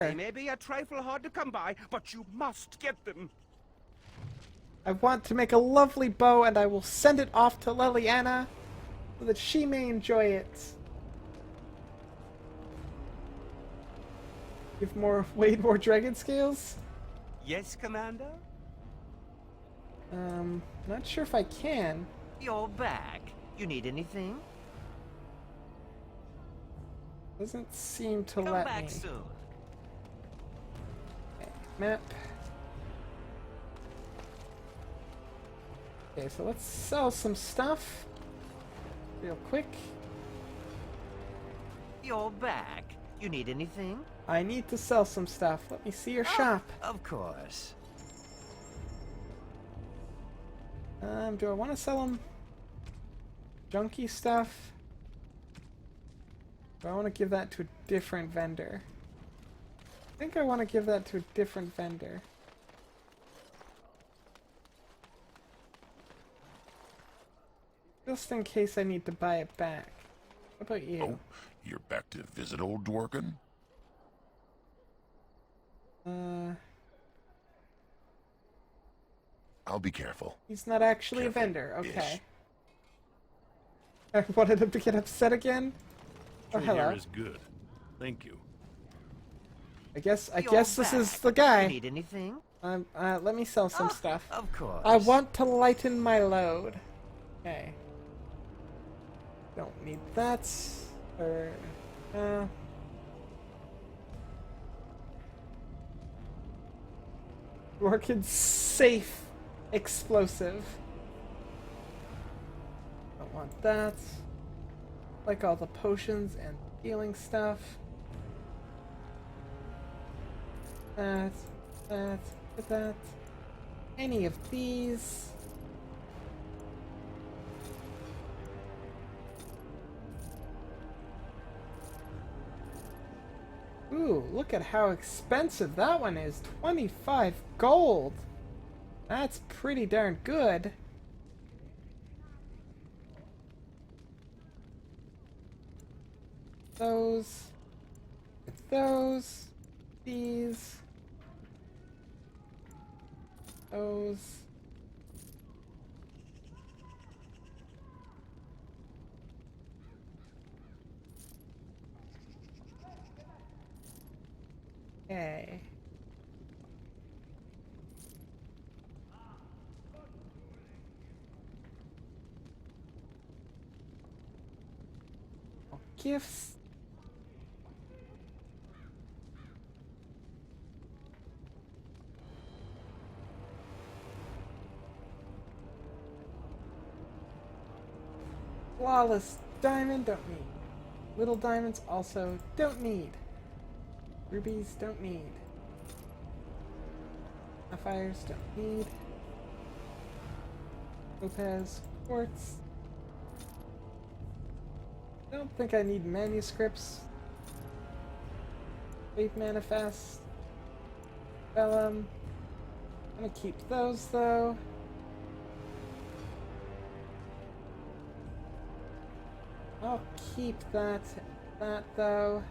They may be a trifle hard to come by, but you must get them. I want to make a lovely bow, and I will send it off to Leliana so that she may enjoy it. Give more dragon scales? Yes, Commander? Not sure if I can. You're back. You need anything? Doesn't seem to Come let back me. soon. Okay, map. Okay, so let's sell some stuff real quick. You're back. You need anything? I need to sell some stuff. Let me see your shop. Of course. Do I want to sell them junky stuff? Do I want to give that to a different vendor? I think I want to give that to a different vendor. Just in case I need to buy it back. What about you? Oh, you're back to visit old Dworkin? I'll be careful. He's not actually a vendor. Okay. I wanted him to get upset again. Oh, Trade hello. here is good. Thank you. I guess You're this is back. the You guy. need anything? Let me sell some stuff. Of course. I want to lighten my load. Okay. Don't need that. Or, Dworkin's safe explosive. Don't want that. Like all the potions and healing stuff. That. Any of these. Ooh, look at how expensive that one is. 25 gold. That's pretty darn good. Those. These. Those. Okay. Gifts. Flawless diamond, don't need. Little diamonds also don't need. Rubies don't need. Sapphires don't need. Topaz, quartz. Don't think I need manuscripts. Faith manifest. Vellum. I'm gonna keep those though. I'll keep that though.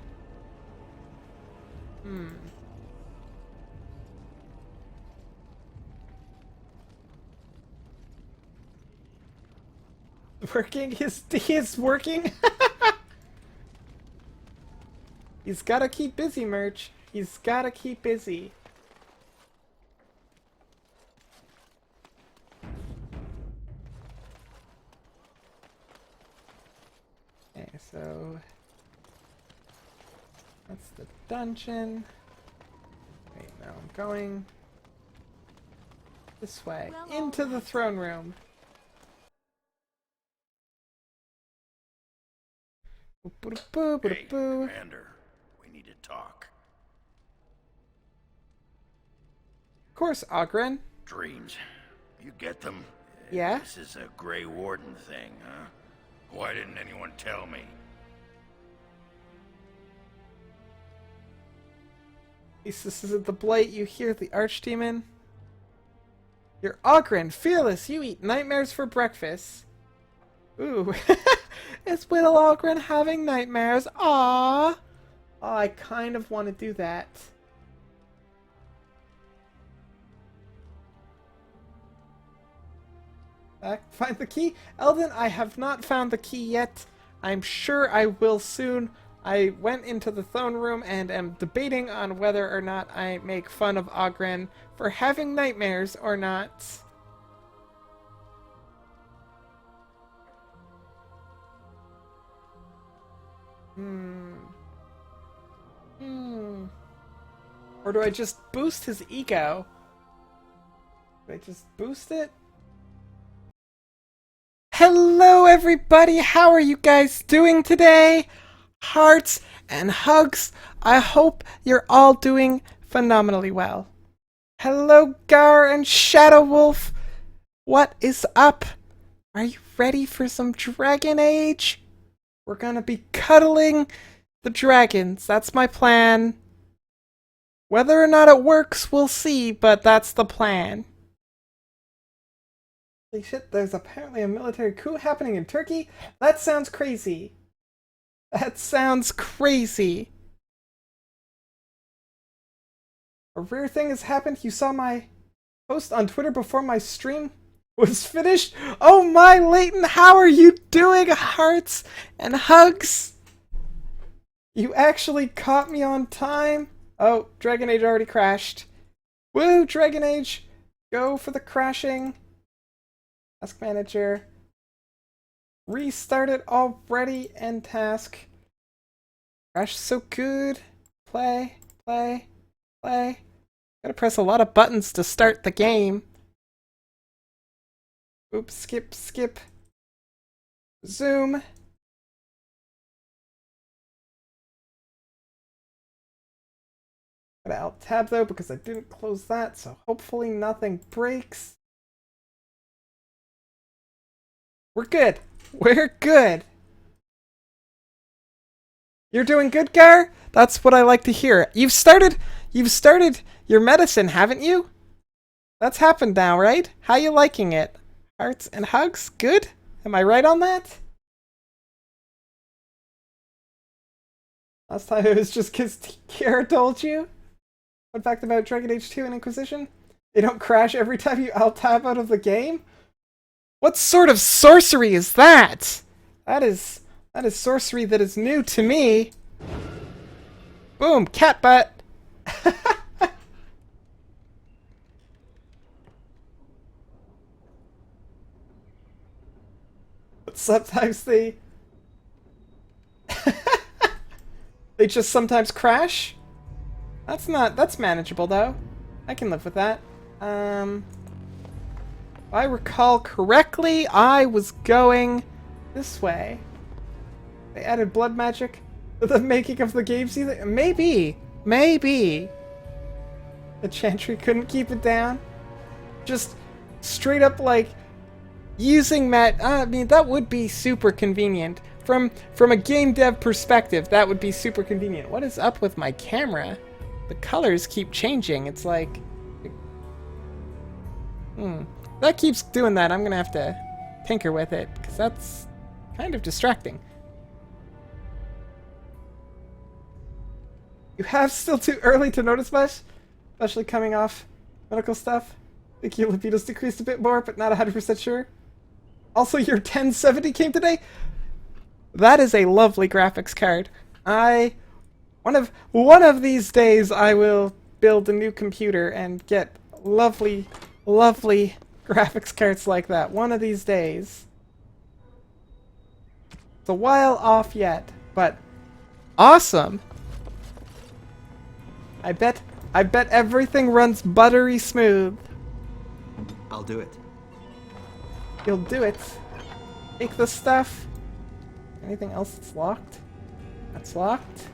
Working? He is working? He's gotta keep busy, Merch. He's gotta keep busy. Okay, so that's the dungeon. Wait, now I'm going this way, into the throne room. Hey, Commander, we need to talk. Of course, Ogren. Dreams, you get them? Yeah? This is a Grey Warden thing, huh? Why didn't anyone tell me? This isn't the blight you hear, the archdemon. You're Ogren, fearless. You eat nightmares for breakfast. Ooh. Is Whittle Ogren having nightmares? Aww. Oh, I kind of want to do that. back, find the key. Eldon, I have not found the key yet. I'm sure I will soon. I went into the throne room and am debating on whether or not I make fun of Oghren for having nightmares or not. Or do I just boost his ego? Do I just boost it? Hello everybody, how are you guys doing today? Hearts and hugs. I hope you're all doing phenomenally well. Hello Gar and Shadow Wolf. What is up? Are you ready for some Dragon Age? We're gonna be cuddling the dragons. That's my plan. Whether or not it works, we'll see, but that's the plan. Holy shit, there's apparently a military coup happening in Turkey? That sounds crazy. That sounds crazy. A rare thing has happened. You saw my post on Twitter before my stream was finished. Oh my, Leighton, how are you doing? Hearts and hugs. You actually caught me on time. Oh, Dragon Age already crashed. Woo, Dragon Age. Go for the crashing. Task manager. Restart it already. End task. Crash so good. Play, play, play. Gotta press a lot of buttons to start the game. Oops, skip, skip. Zoom. Gotta alt tab though because I didn't close that, so hopefully nothing breaks. We're good. We're good. You're doing good, Gar? That's what I like to hear. You've started your medicine, haven't you? That's happened now, right? How you liking it? Hearts and hugs? Good? Am I right on that? Last time it was just because Kiara told you. Fun fact about Dragon Age 2 and Inquisition? They don't crash every time you alt-tab out of the game? What sort of sorcery is that? That is sorcery that is new to me. Boom, cat butt. But sometimes they they just sometimes crash. That's manageable though. I can live with that. If I recall correctly, I was going this way. They added blood magic to the making of the game season. Maybe. The Chantry couldn't keep it down. Just straight up like using I mean, that would be super convenient. From a game dev perspective, that would be super convenient. What is up with my camera? The colors keep changing. It's like... That keeps doing that. I'm gonna have to tinker with it, because that's kind of distracting. You have still too early to notice much, especially coming off medical stuff. I think your libido's decreased a bit more, but not 100% sure. Also, your 1070 came today? That is a lovely graphics card. One of these days I will build a new computer and get lovely graphics cards like that. One of these days. It's a while off yet, but awesome. I bet everything runs buttery smooth. I'll do it. You'll do it. Take the stuff. Anything else that's locked? That's locked.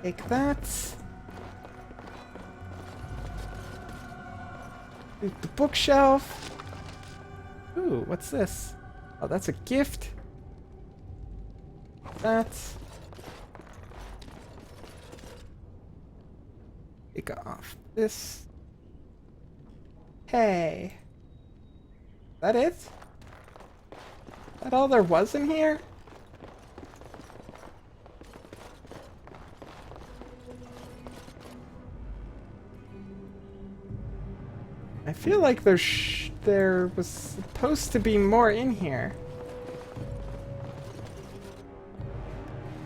Take that. Loot the bookshelf. Ooh, what's this? Oh, that's a gift. That. Take off this. Hey. Is that it? Is that all there was in here? feel like there was supposed to be more in here.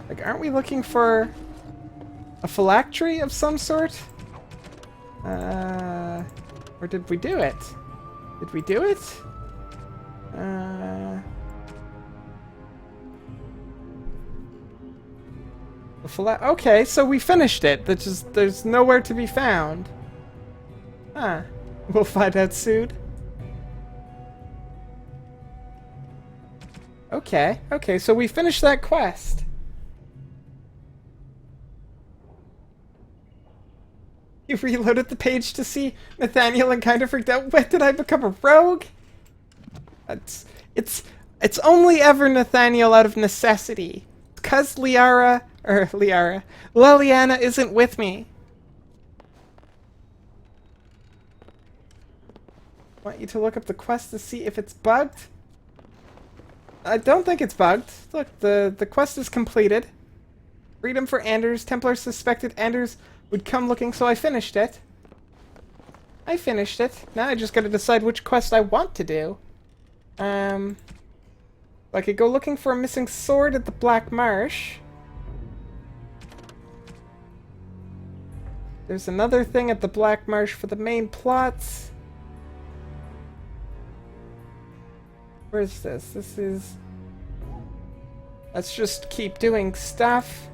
Like, aren't we looking for a phylactery of some sort? Or did we do it? Did we do it? Okay, so we finished it. There's nowhere to be found. Huh. We'll find out soon. Okay, so we finished that quest. You reloaded the page to see Nathaniel and kind of freaked out. When did I become a rogue? It's only ever Nathaniel out of necessity. Cause Leliana isn't with me. Want you to look up the quest to see if it's bugged? I don't think it's bugged. Look, the quest is completed. Freedom for Anders. Templars suspected Anders would come looking, so I finished it. Now I just gotta decide which quest I want to do. I could go looking for a missing sword at the Black Marsh. There's another thing at the Black Marsh for the main plots. Where's this? Let's just keep doing stuff.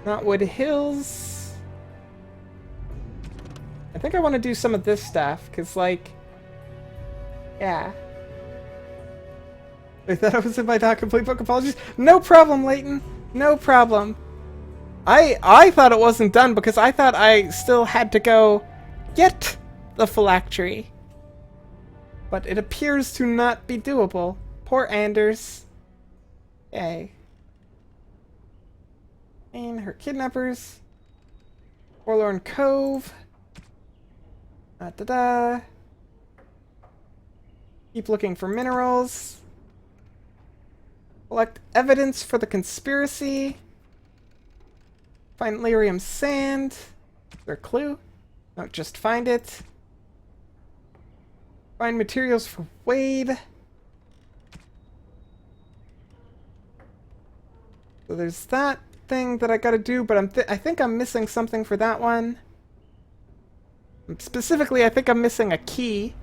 Knotwood Hills. I think I want to do some of this stuff, because, like... Yeah. I thought I was in my not complete book. Apologies. No problem, Layton. No problem. I thought it wasn't done because I thought I still had to go get the phylactery. But it appears to not be doable. Poor Anders. Yay. And her kidnappers. Forlorn Cove. Da-da-da. Keep looking for minerals. Collect evidence for the conspiracy. Find lyrium sand. Is there a clue? No, just find it. Find materials for Wade. So there's that thing that I gotta do, but I think I'm missing something for that one. Specifically, I think I'm missing a key.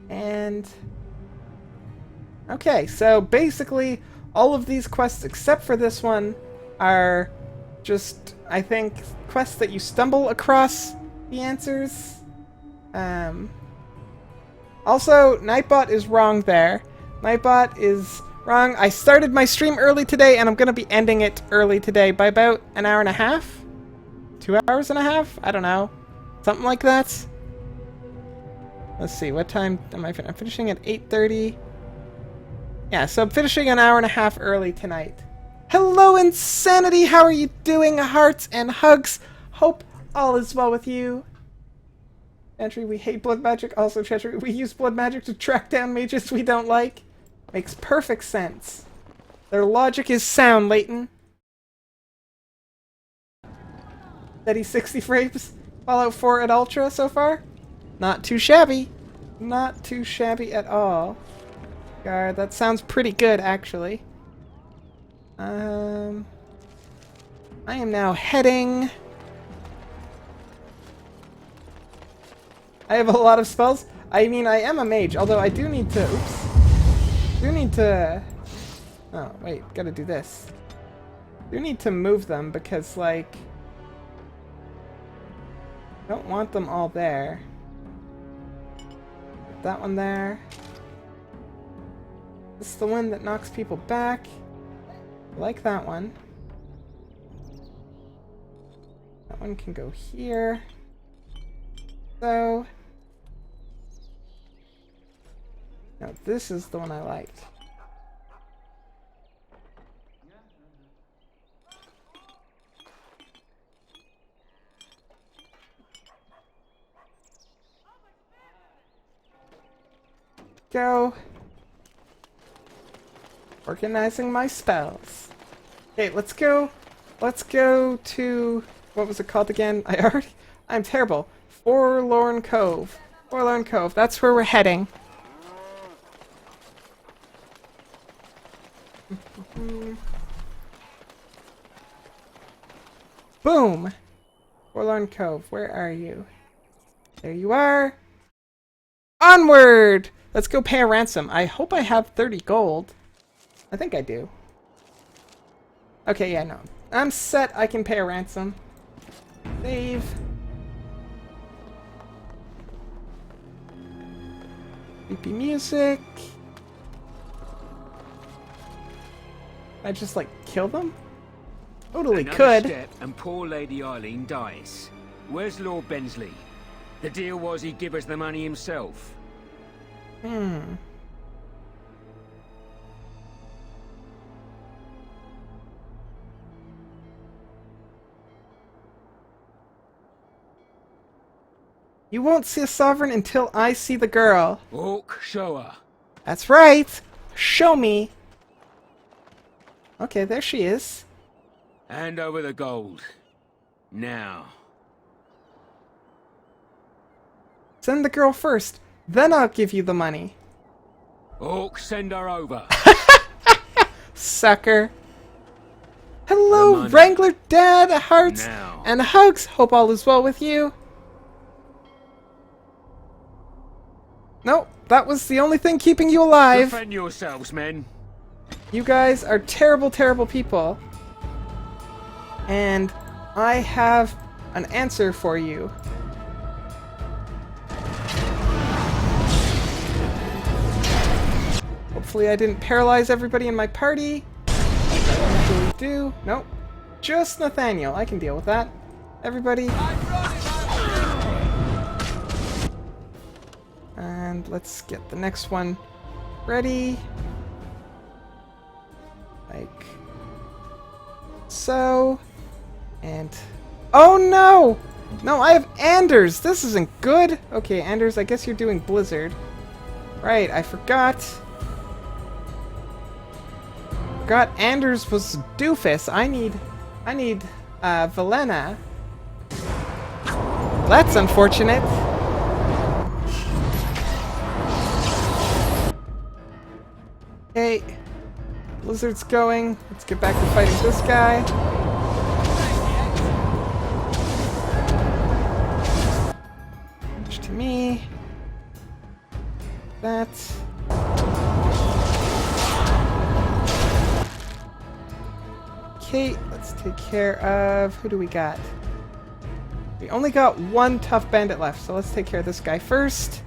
And... okay, so basically, all of these quests except for this one are just, I think, quests that you stumble across the answers. Also, Nightbot is wrong there. Nightbot is wrong. I started my stream early today, and I'm going to be ending it early today by about an hour and a half? 2 hours and a half? I don't know. Something like that. Let's see, what time am I finishing? I'm finishing at 8:30. Yeah, so I'm finishing an hour and a half early tonight. Hello, Insanity! How are you doing? Hearts and hugs. Hope all is well with you. Chantry, we hate blood magic. Also, Chantry, we use blood magic to track down mages we don't like. Makes perfect sense. Their logic is sound, Layton. Steady 60 frames. Fallout 4 at Ultra so far? Not too shabby. Not too shabby at all. God, that sounds pretty good, actually. I am now heading... I have a lot of spells. I mean, I am a mage, although I do need to... oops. Do need to... oh, wait, gotta do this. Do need to move them because, like... I don't want them all there. Put that one there. This is the one that knocks people back. I like that one. That one can go here. So... now this is the one I liked. Go. Organizing my spells. Okay, let's go. Let's go to... what was it called again? I'm terrible. Forlorn Cove. Forlorn Cove. That's where we're heading. Boom! Forlorn Cove, where are you? There you are! Onward! Let's go pay a ransom. I hope I have 30 gold. I think I do. Okay, yeah, no. I'm set. I can pay a ransom. Save. Creepy music. I just, like, kill them? Totally Another could. step and poor Lady Eileen dies. Where's Lord Bensley? The deal was he'd give us the money himself. You won't see a sovereign until I see the girl. Orc, show her. That's right. Show me. Okay, there she is. Hand over the gold. Now. Send the girl first. Then I'll give you the money. Orc, send her over. Sucker. The Hello, money. Wrangler Dad. Hearts Now. and hugs. Hope all is well with you. Nope, that was the only thing keeping you alive. Defend yourselves, men. You guys are terrible, terrible people. And I have an answer for you. Hopefully I didn't paralyze everybody in my party. I don't usually do. Nope. Just Nathaniel. I can deal with that. Everybody. And let's get the next one ready. Like so. And oh no! No, I have Anders! This isn't good! Okay, Anders, I guess you're doing Blizzard. Right, I forgot. Forgot Anders was Doofus. I need Velena. That's unfortunate. Okay. Blizzard's going. Let's get back to fighting this guy. Switch to me. That. Okay, let's take care of... Who do we got? We only got one tough bandit left, so let's take care of this guy first.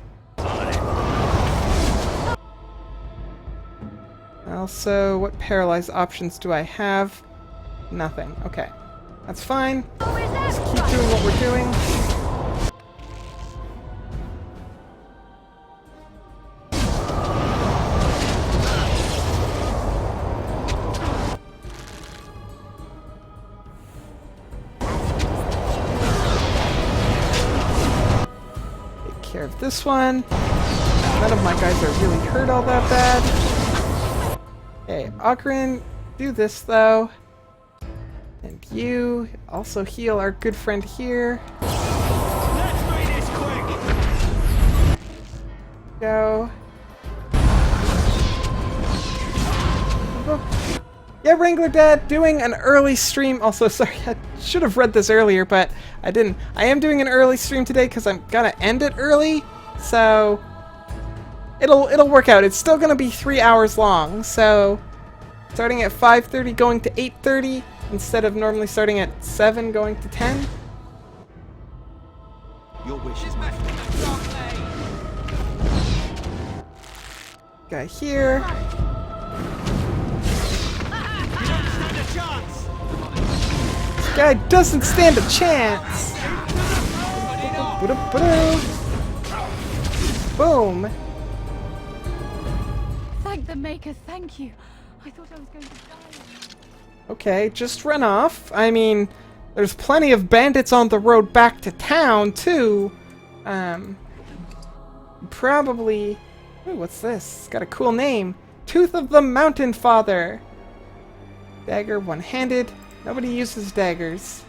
Also, what paralyzed options do I have? Nothing. Okay. That's fine. Let's keep doing what we're doing. Take care of this one. None of my guys are really hurt all that bad. Okay, Ocarina, do this though. And you also heal our good friend here. Let's make this quick! Go. Yeah, Wrangler Dad, doing an early stream. Also, sorry, I should have read this earlier, but I didn't. I am doing an early stream today because I'm gonna end it early, so it'll work out. It's still gonna be 3 hours long, so starting at 5:30, going to 8:30 instead of normally starting at 7, going to 10. Your wish is my command. Guy here. This guy doesn't stand a chance. Boom. Thank the Maker, thank you. I thought I was going to die. Okay, just run off. I mean, there's plenty of bandits on the road back to town, too. Probably... Ooh, what's this? It's got a cool name. Tooth of the Mountain Father. Dagger, one-handed. Nobody uses daggers.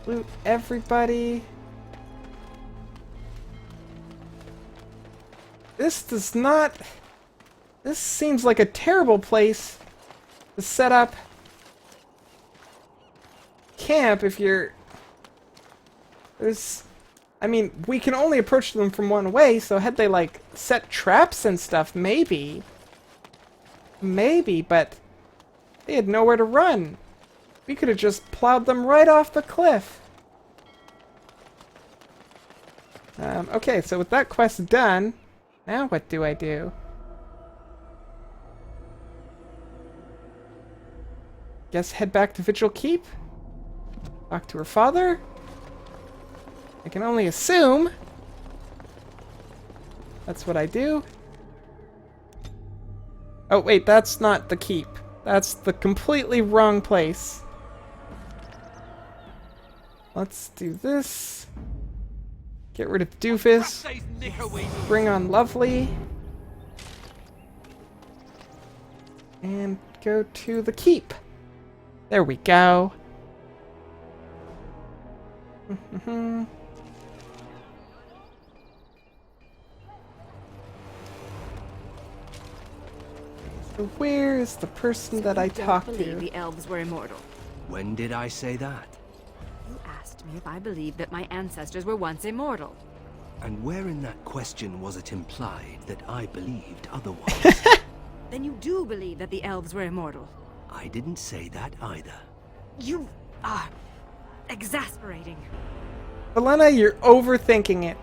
loot everybody. This does not... This seems like a terrible place to set up camp if you're... There's... I mean, we can only approach them from one way, so had they, like, set traps and stuff, maybe. Maybe, but they had nowhere to run. We could have just plowed them right off the cliff. Okay, so with that quest done, now what do I do? Guess head back to Vigil Keep? Talk to her father? I can only assume that's what I do. Oh wait, that's not the keep. That's the completely wrong place. Let's do this. Get rid of Doofus. Bring on Lovely. And go to the keep. There we go. So where is the person that I talked believe to? the elves were immortal. When did I say that? You asked me if I believed that my ancestors were once immortal. And where in that question was it implied that I believed otherwise? Then you do believe that the elves were immortal. I didn't say that either. You are exasperating. Helena, you're overthinking it.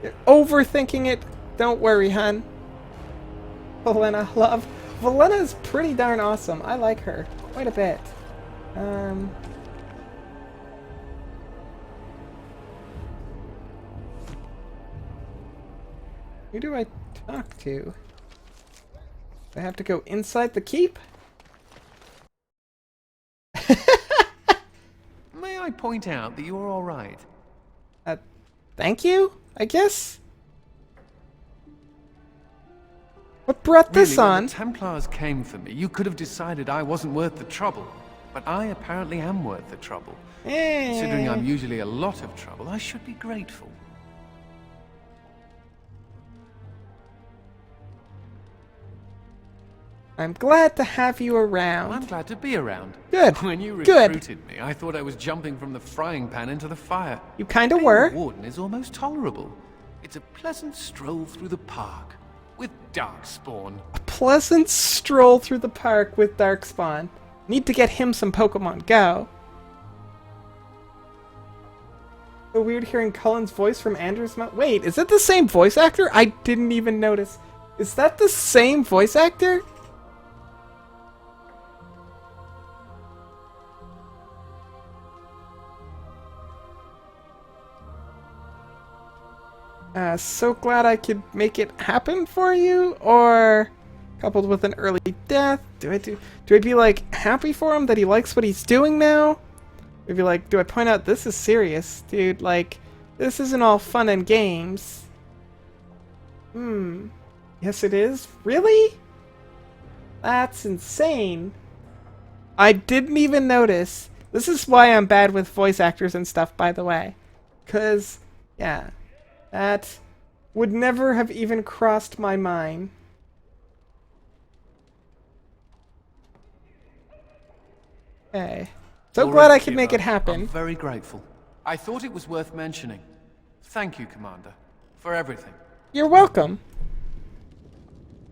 You're overthinking it. Don't worry, hun. Helena, love. Helena is pretty darn awesome. I like her quite a bit. Who do I talk to? Do I have to go inside the keep? May I point out that you're all right? Thank you, I guess? What brought this Really, when on? the Templars came for me, you could have decided I wasn't worth the trouble. But I apparently am worth the trouble. Considering I'm usually a lot of trouble, I should be grateful. I'm glad to have you around. I'm glad to be around. Good. When you Good. recruited me, I thought I was jumping from the frying pan into the fire. You kinda Being were. a warden is almost tolerable. It's a pleasant stroll through the park with Darkspawn. A pleasant stroll through the park with Darkspawn. Need to get him some Pokemon Go. So weird hearing Cullen's voice from Andrew's mouth. Wait, is it the same voice actor? I didn't even notice. Is that the same voice actor? So glad I could make it happen for you, or coupled with an early death. Do I be like happy for him that he likes what he's doing now? Maybe like, do I point out this is serious, dude? Like, this isn't all fun and games. Yes, it is. Really? That's insane. I didn't even notice. This is why I'm bad with voice actors and stuff, by the way. 'Cause, yeah. That would never have even crossed my mind. Okay. So glad I could make it happen. I'm very grateful. I thought it was worth mentioning. Thank you, Commander, for everything. You're welcome.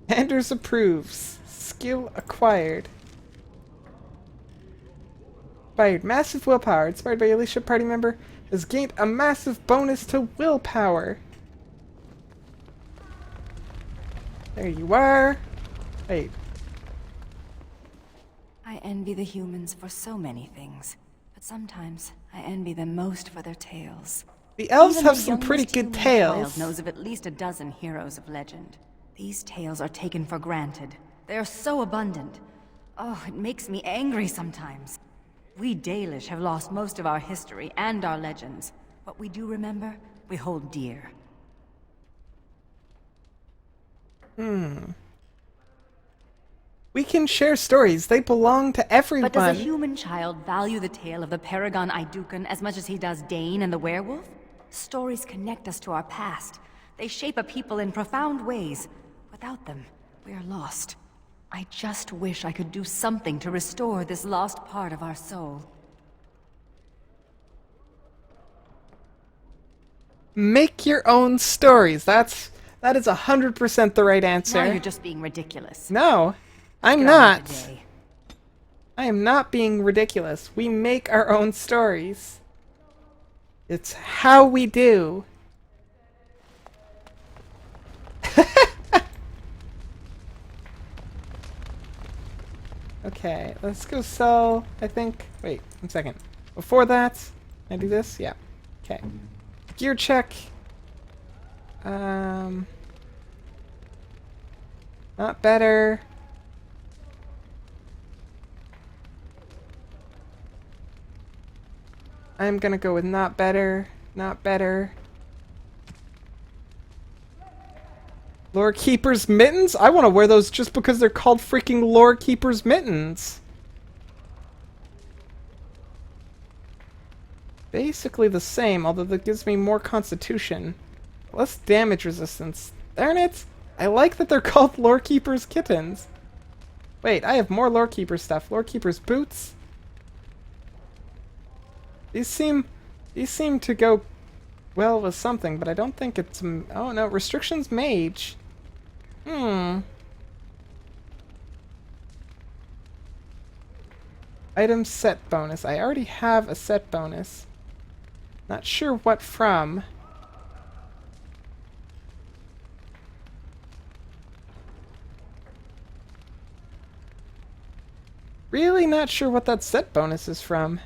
Anders approves. Skill acquired. Acquired massive willpower. Inspired by your leadership party member. Has gained a massive bonus to willpower. There you are. Wait. I envy the humans for so many things, but sometimes I envy them most for their tales. The elves Even have the some pretty youngest good human tales. child knows of at least a dozen heroes of legend. These tales are taken for granted. They are so abundant. Oh, it makes me angry sometimes. We Dalish have lost most of our history and our legends. What we do remember, we hold dear. We can share stories. They belong to everyone. But does a human child value the tale of the Paragon Idukan as much as he does Dane and the werewolf? Stories connect us to our past. They shape a people in profound ways. Without them, we are lost. I just wish I could do something to restore this lost part of our soul. Make your own stories. That is 100% the right answer. Now you're just being ridiculous. No, I'm Get on not. with the day. I am not being ridiculous. We make our own stories. It's how we do. Okay, let's go sell, I think. Wait, 1 second. Before that, can I do this? Yeah. Okay. Gear check. Not better. I'm gonna go with not better. Not better. Lore Keeper's mittens? I want to wear those just because they're called freaking Lore Keeper's mittens. Basically the same, although that gives me more constitution. Less damage resistance. Darn it! I like that they're called Lore Keeper's kittens. Wait, I have more Lore Keeper stuff. Lore Keeper's boots. These seem to go well with something, but I don't think it's... oh no, restrictions mage. Item set bonus. I already have a set bonus. Not sure what from. Really not sure what that set bonus is from.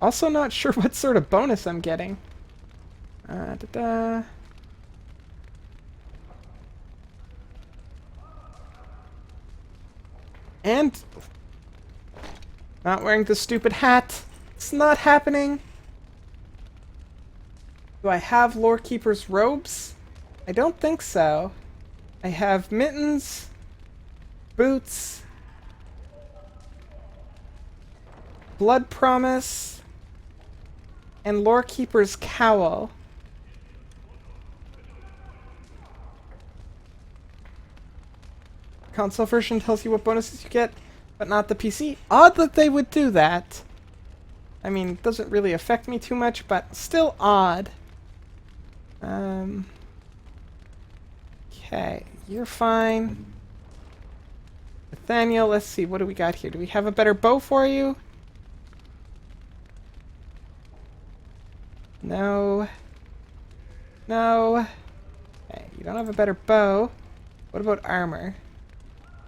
Also not sure what sort of bonus I'm getting. And not wearing the stupid hat. It's not happening. Do I have Lore Keeper's robes? I don't think so. I have mittens, boots, Blood Promise, and Lore Keeper's cowl. Console version tells you what bonuses you get, but not the PC. Odd that they would do that. I mean, it doesn't really affect me too much, but still odd. Okay, you're fine. Nathaniel, let's see, what do we got here? Do we have a better bow for you? No. No. Okay, you don't have a better bow. What about armor?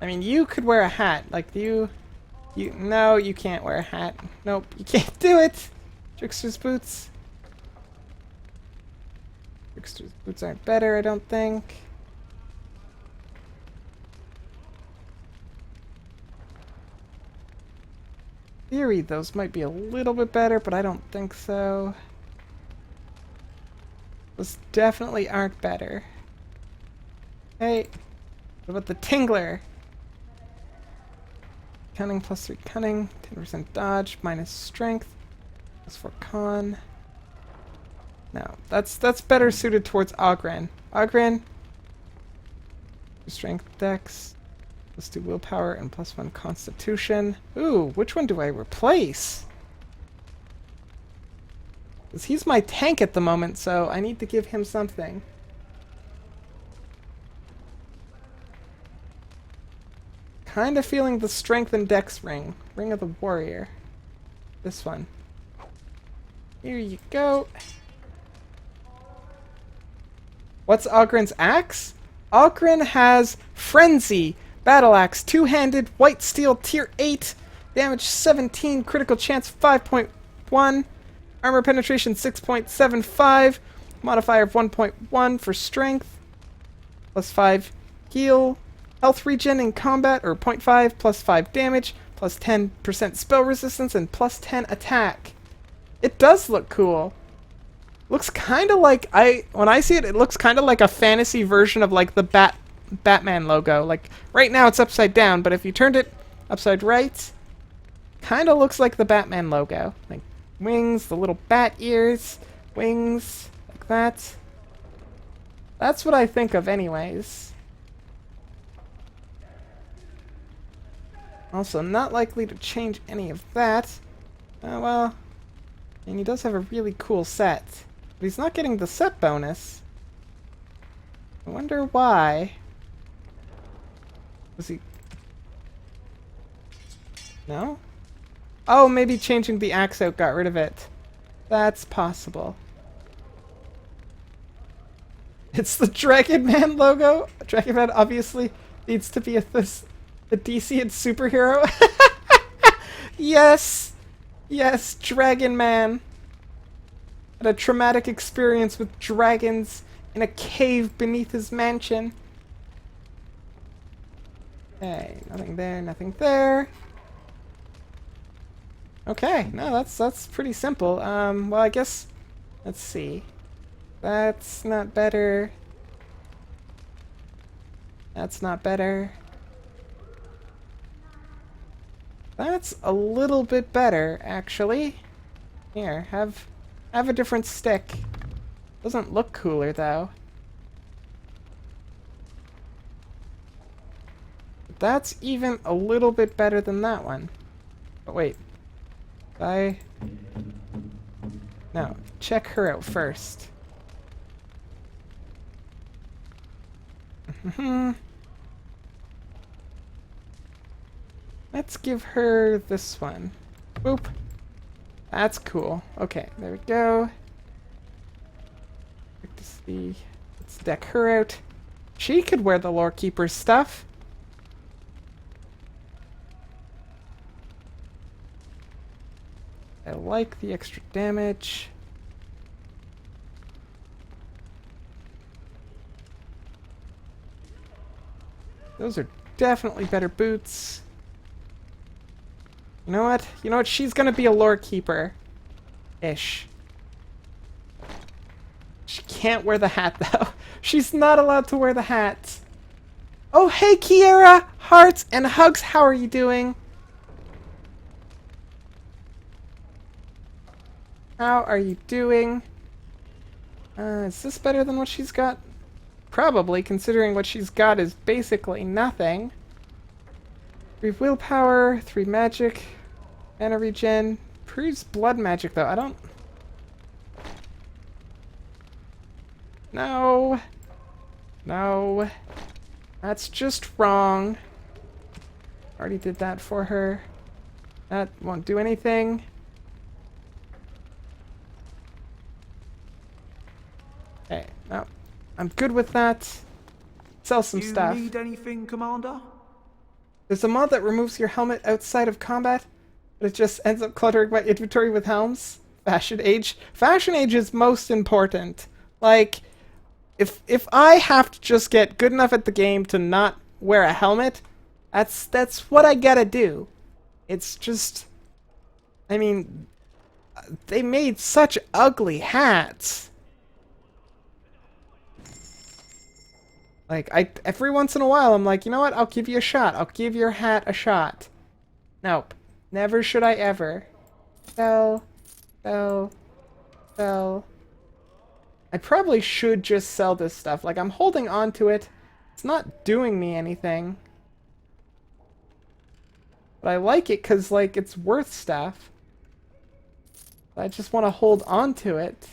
I mean, you could wear a hat. Like, no, you can't wear a hat. Nope, you can't do it! Trickster's boots. Trickster's boots aren't better, I don't think. Theory, those might be a little bit better, but I don't think so. Those definitely aren't better. Hey, what about the Tingler? Cunning plus 3 cunning, 10% dodge, minus strength, plus 4 con. No, that's better suited towards Oghren. Oghren, strength dex, plus 2 willpower, and plus 1 constitution. Ooh, which one do I replace? Because he's my tank at the moment, so I need to give him something. Kind of feeling the strength and dex ring. Ring of the warrior. This one. Here you go. What's Oghren's axe? Oghren has Frenzy. Battle axe. Two-handed. White steel. Tier 8. Damage 17. Critical chance 5.1. Armor penetration 6.75. Modifier of 1.1 for strength. Plus 5 heal. Health regen in combat, or 0.5, plus 5 damage, plus 10% spell resistance, and plus 10 attack. It does look cool. Looks kind of like when I see it, it looks kind of like a fantasy version of like the Batman logo. Like right now it's upside down, but if you turned it upside right, kind of looks like the Batman logo. Like wings, the little bat ears, wings, like that. That's what I think of anyways. Also, not likely to change any of that. Well, and he does have a really cool set. But he's not getting the set bonus. I wonder why. Was he... No? Oh, maybe changing the axe out got rid of it. That's possible. It's the Dragon Man logo. Dragon Man obviously needs to be a DC superhero. Yes! Yes, Dragon Man. Had a traumatic experience with dragons in a cave beneath his mansion. Okay, nothing there, nothing there. Okay, no, that's pretty simple. Well, I guess, let's see. That's not better. That's not better. That's a little bit better, actually. Here, have a different stick. Doesn't look cooler, though. That's even a little bit better than that one. But wait. No, check her out first. Let's give her this one. Boop. That's cool. Okay, there we go. Let's deck her out. She could wear the Lore Keeper's stuff. I like the extra damage. Those are definitely better boots. You know what? You know what? She's gonna be a Lore Keeper-ish. She can't wear the hat, though. She's not allowed to wear the hat. Oh, hey, Kiera! Hearts and hugs, how are you doing? How are you doing? Is this better than what she's got? Probably, considering what she's got is basically nothing. 3 willpower, 3 magic, mana regen. Proves blood magic, though. I don't... No. No. That's just wrong. Already did that for her. That won't do anything. Okay, no. I'm good with that. Sell some stuff. You need anything, Commander? There's a mod that removes your helmet outside of combat, but it just ends up cluttering my inventory with helms. Fashion Age. Fashion Age is most important. Like, if I have to just get good enough at the game to not wear a helmet, that's what I gotta do. It's just... I mean, they made such ugly hats. Like, every once in a while, I'm like, you know what? I'll give you a shot. I'll give your hat a shot. Nope. Never should I ever. Sell. Sell. Sell. I probably should just sell this stuff. Like, I'm holding on to it. It's not doing me anything. But I like it because, like, it's worth stuff. I just want to hold on to it.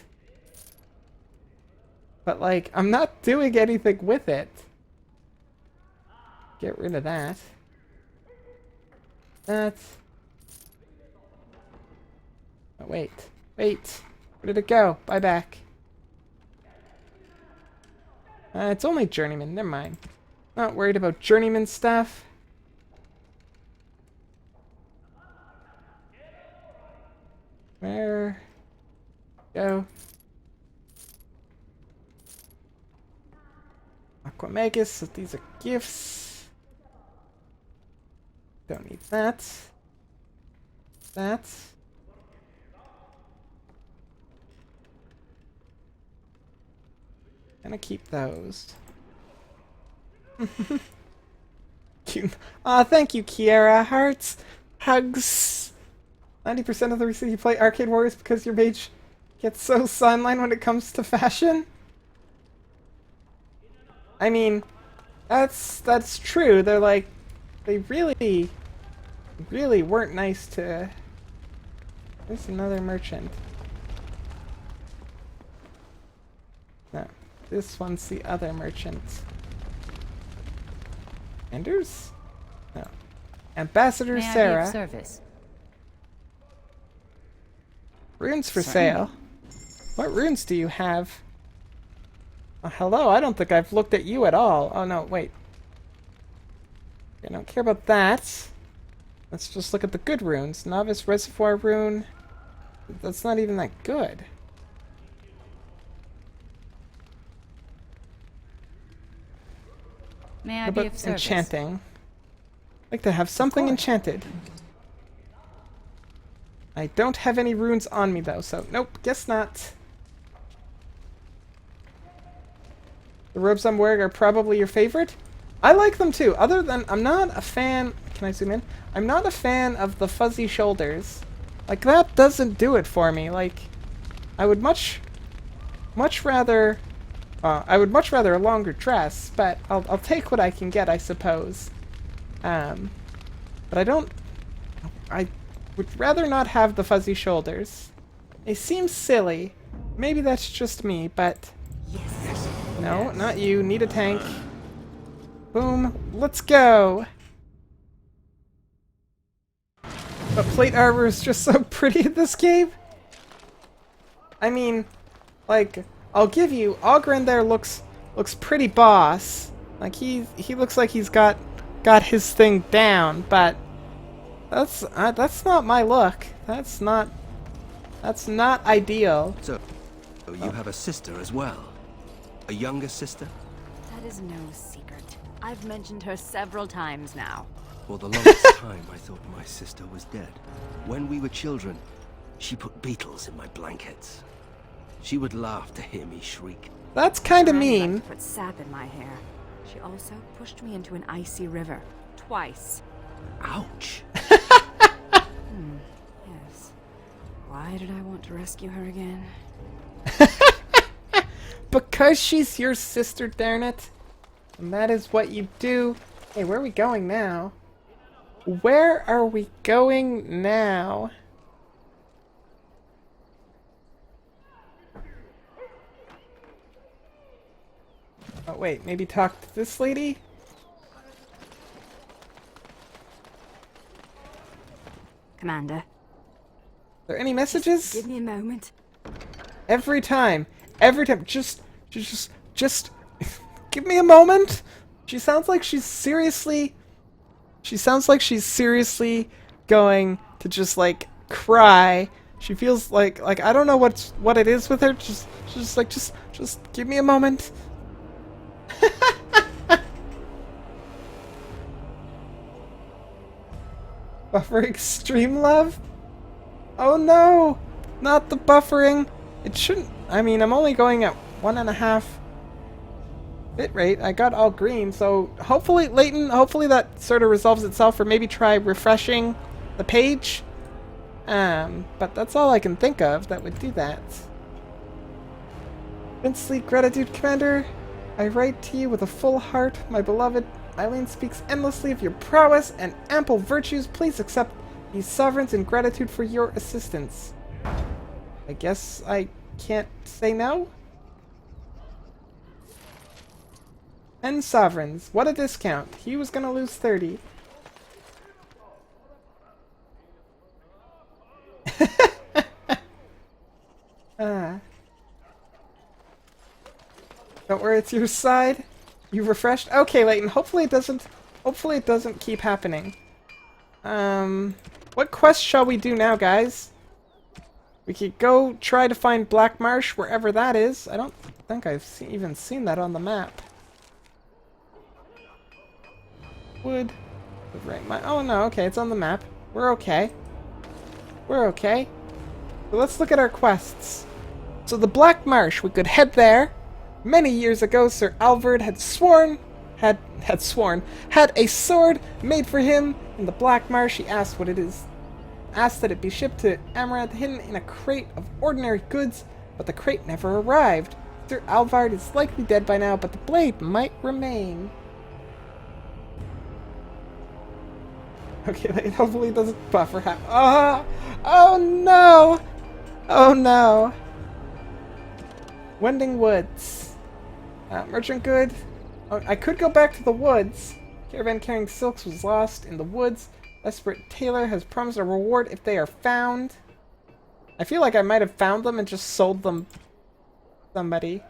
But, like, I'm not doing anything with it. Get rid of that. That. Oh, wait. Wait. Where did it go? Buy back. It's only Journeyman. Never mind. Not worried about Journeyman stuff. Where? Go. Aquamagus, so these are gifts. Don't need that. That. Gonna keep those. Cute. Aw, thank you, Kiara. Hearts, hugs. 90% of the reason you play Arcade Warriors because your mage gets so sidelined when it comes to fashion. I mean, that's true. They're like, they really weren't nice to. There's another merchant. No, this one's the other merchant. Anders? No. Ambassador May I be Sarah. of service? Runes for Certainly. sale. What runes do you have? Oh, hello, I don't think I've looked at you at all. Oh no, wait. I don't care about that. Let's just look at the good runes. Novice Reservoir rune. That's not even that good. May I How be about of service? enchanting? I'd like to have something course. enchanted. I don't have any runes on me though, so nope, guess not. The robes I'm wearing are probably your favorite? I like them too, other than I'm not a fan... Can I zoom in? I'm not a fan of the fuzzy shoulders. Like, that doesn't do it for me. Like, I would much rather... I would much rather a longer dress, but I'll take what I can get, I suppose. But I don't... I would rather not have the fuzzy shoulders. They seem silly. Maybe that's just me, but... Yes. No, not you. Need a tank. Boom. Let's go! But plate armor is just so pretty in this game. I mean, like, I'll give you, Ogren there looks pretty boss. Like he looks like he's got his thing down, but that's not my look. That's not ideal. So, you have a sister as well? A younger sister? That is no secret. I've mentioned her several times now. For the longest time, I thought my sister was dead. When we were children, she put beetles in my blankets. She would laugh to hear me shriek. That's kind of Granny liked mean. to put sap in my hair. She also pushed me into an icy river. Twice. Ouch! Yes. Why did I want to rescue her again? Because she's your sister, darn it. And that is what you do. Hey, where are we going now? Where are we going now? Oh, wait, maybe talk to this lady? Commander, Are there any messages? give me a moment. Every time, just give me a moment. She sounds like she's seriously going to just like cry. She feels like I don't know what it is with her. Just give me a moment. Buffer extreme love? Oh no! Not the buffering! It shouldn't... I mean, I'm only going at 1.5 bitrate. I got all green, so hopefully, Layton, hopefully that sort of resolves itself, or maybe try refreshing the page. But that's all I can think of that would do that. Immensely gratitude, Commander. I write to you with a full heart, my beloved. Eileen speaks endlessly of your prowess and ample virtues. Please accept these sovereigns in gratitude for your assistance. I guess I can't say no? 10 sovereigns. What a discount. He was gonna lose 30. Don't worry, it's your side. You refreshed? Okay, Layton. Hopefully it doesn't keep happening. What quest shall we do now, guys? We could go try to find Black Marsh, wherever that is. I don't think I've even seen that on the map. Wood. Right, oh no, okay, it's on the map. We're okay. We're okay. So let's look at our quests. So the Black Marsh, we could head there. Many years ago, Sir Alvard had a sword made for him in the Black Marsh. He asked that it be shipped to Amaranth, hidden in a crate of ordinary goods, but the crate never arrived. Sir Alvard is likely dead by now, but the blade might remain. Okay, it hopefully doesn't buffer half. Oh no! Oh no! Wending Woods. Merchant good. Oh, I could go back to the woods. Caravan carrying silks was lost in the woods. Desperate Tailor has promised a reward if they are found. I feel like I might have found them and just sold them to somebody.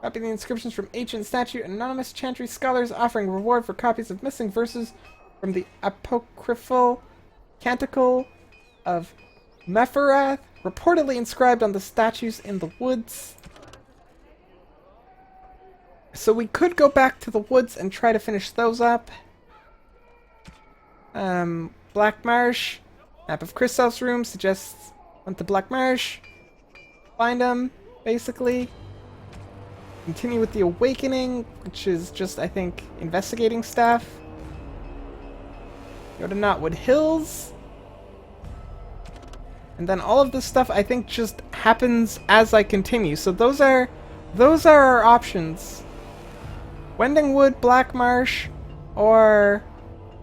Copy the inscriptions from ancient statue. Anonymous chantry scholars offering reward for copies of missing verses from the apocryphal canticle of Mepharath, reportedly inscribed on the statues in the woods. So we could go back to the woods and try to finish those up. Black Marsh. Map of Kristoff's room suggests went to Black Marsh. Find him, basically. Continue with the Awakening, which is just, I think, investigating stuff. Go to Knotwood Hills. And then all of this stuff, I think, just happens as I continue. So those are our options. Wending Wood, Black Marsh, or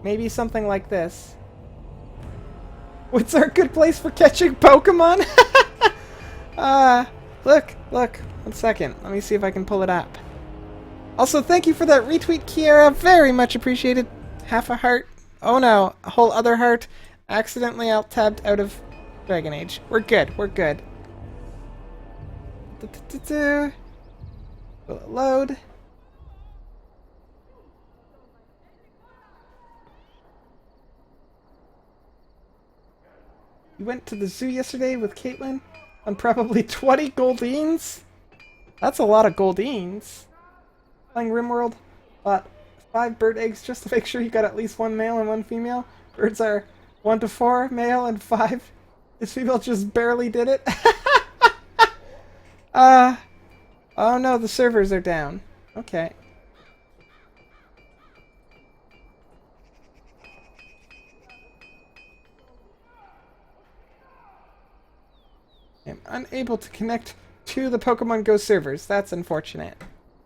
maybe something like this. Woods are a good place for catching Pokemon? Look. 1 second. Let me see if I can pull it up. Also, thank you for that retweet, Kiera. Very much appreciated. Half a heart. Oh no, a whole other heart. Accidentally alt-tabbed out of Dragon Age. We're good. We're good. Will it load? You went to the zoo yesterday with Caitlin on probably 20 Goldines? That's a lot of Goldines. Playing RimWorld, bought 5 bird eggs just to make sure you got at least 1 male and 1 female. Birds are 1 to 4 male and 5. This female just barely did it. Oh no, the servers are down. Okay. I'm unable to connect to the Pokemon Go servers. That's unfortunate. I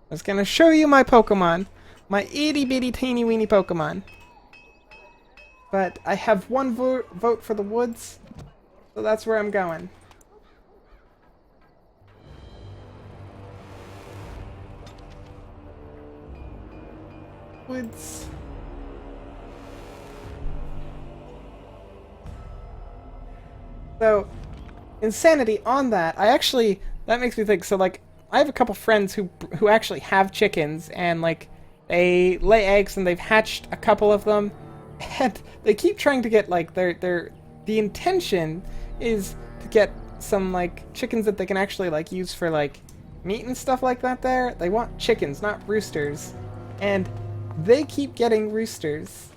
was gonna show you my Pokemon. My itty bitty teeny weeny Pokemon. But I have 1 vote for the woods. So that's where I'm going. Woods. So, insanity on that. That makes me think. So, like, I have a couple friends who actually have chickens, and like, they lay eggs, and they've hatched a couple of them, and they keep trying to get like the intention is to get some like chickens that they can actually like use for like meat and stuff like that. They want chickens, not roosters, and they keep getting roosters.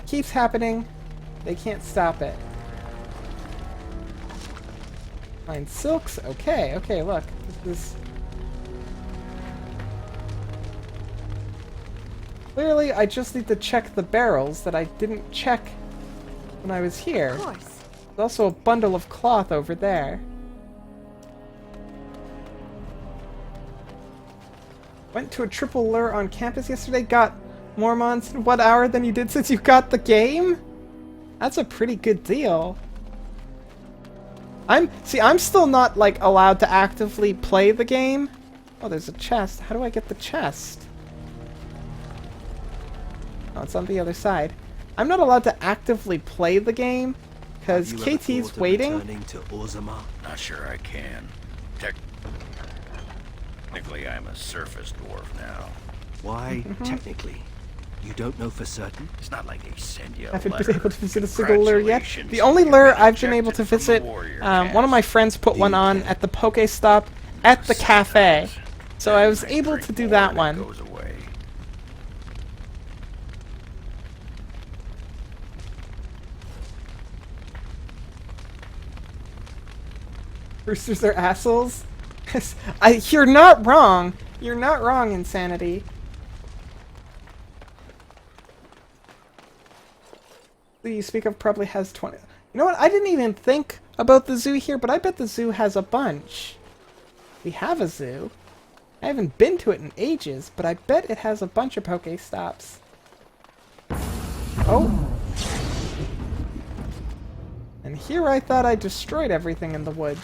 Keeps happening. They can't stop it. Find silks. Okay, look. This clearly, I just need to check the barrels that I didn't check when I was here. Of course. There's also a bundle of cloth over there. Went to a triple lure on campus yesterday. Got more mons in 1 hour than you did since you got the game? That's a pretty good deal. I'm still not like allowed to actively play the game. Oh, there's a chest. How do I get the chest? Oh, it's on the other side. I'm not allowed to actively play the game because KT's waiting. To Orzammar? Not sure I can. Technically, I'm a surface dwarf now. Why, technically? You don't know for certain? It's not like they send you a I haven't letter. been able to visit a single lure yet. Congratulations, The only you've lure been I've been able to ejected from the visit, warrior one of my caste. friends put one on at the Pokestop at the cafe. So I was able to do that one. Goes away. Roosters are assholes. You're not wrong. You're not wrong, Insanity. You speak of probably has 20. You know what? I didn't even think about the zoo here, but I bet the zoo has a bunch. We have a zoo. I haven't been to it in ages, but I bet it has a bunch of Pokestops. Oh. And here I thought I destroyed everything in the woods.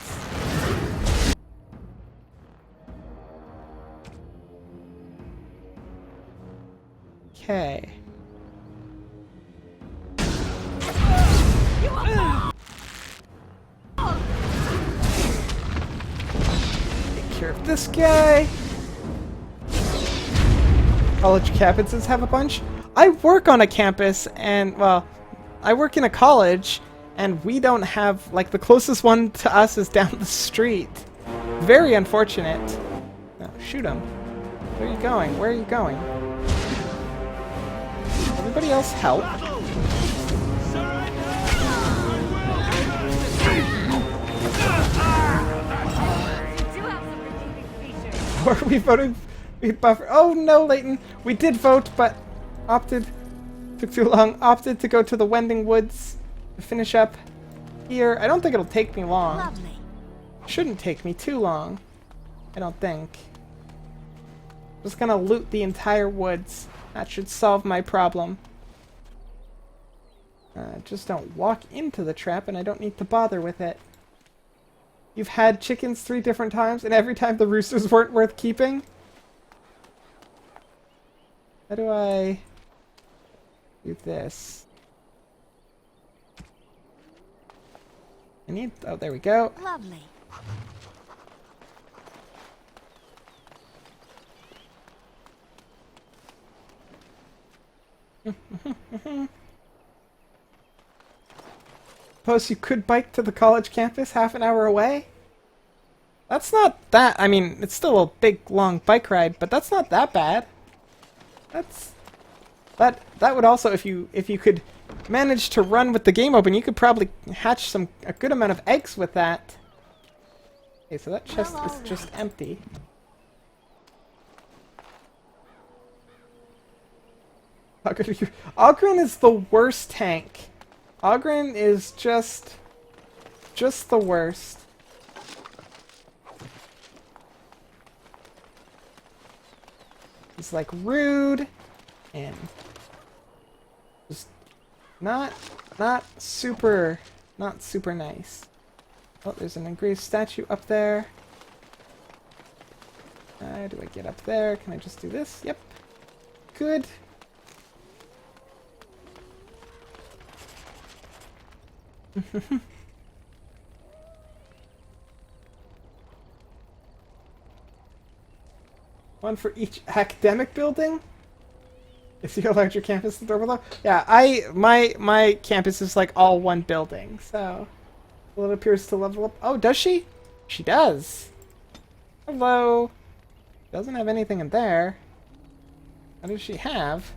Okay. Take care of this guy. College campuses have a bunch. I work on a campus and, well, I work in a college and we don't have, like, the closest one to us is down the street. Very unfortunate. No, shoot him. Where are you going? Where are you going? Everybody else help. Or are we voting? We buffer. Oh no, Layton. We did vote, but opted. Took too long. Opted to go to the Wending Woods to finish up here. I don't think it'll take me long. Lovely. Shouldn't take me too long. I don't think. Just gonna loot the entire woods. That should solve my problem. Just don't walk into the trap, and I don't need to bother with it. You've had chickens 3 different times, and every time the roosters weren't worth keeping? How do I do this? I need... Oh, there we go. Lovely. Suppose you could bike to the college campus half an hour away? That's not that... I mean, it's still a big, long bike ride, but that's not that bad. That's... That would also, if you could manage to run with the game open, you could probably hatch a good amount of eggs with that. Okay, so that chest is just empty. Oghren is the worst tank. Oghren is just the worst. He's like rude and just not super nice. Oh, there's an engraved statue up there. How do I get up there? Can I just do this? Yep. Good. One for each academic building? Is your larger campus the door below? Yeah, my campus is like all one building, so well, it appears to level up. Oh, does she? She does. Hello. Doesn't have anything in there. What does she have?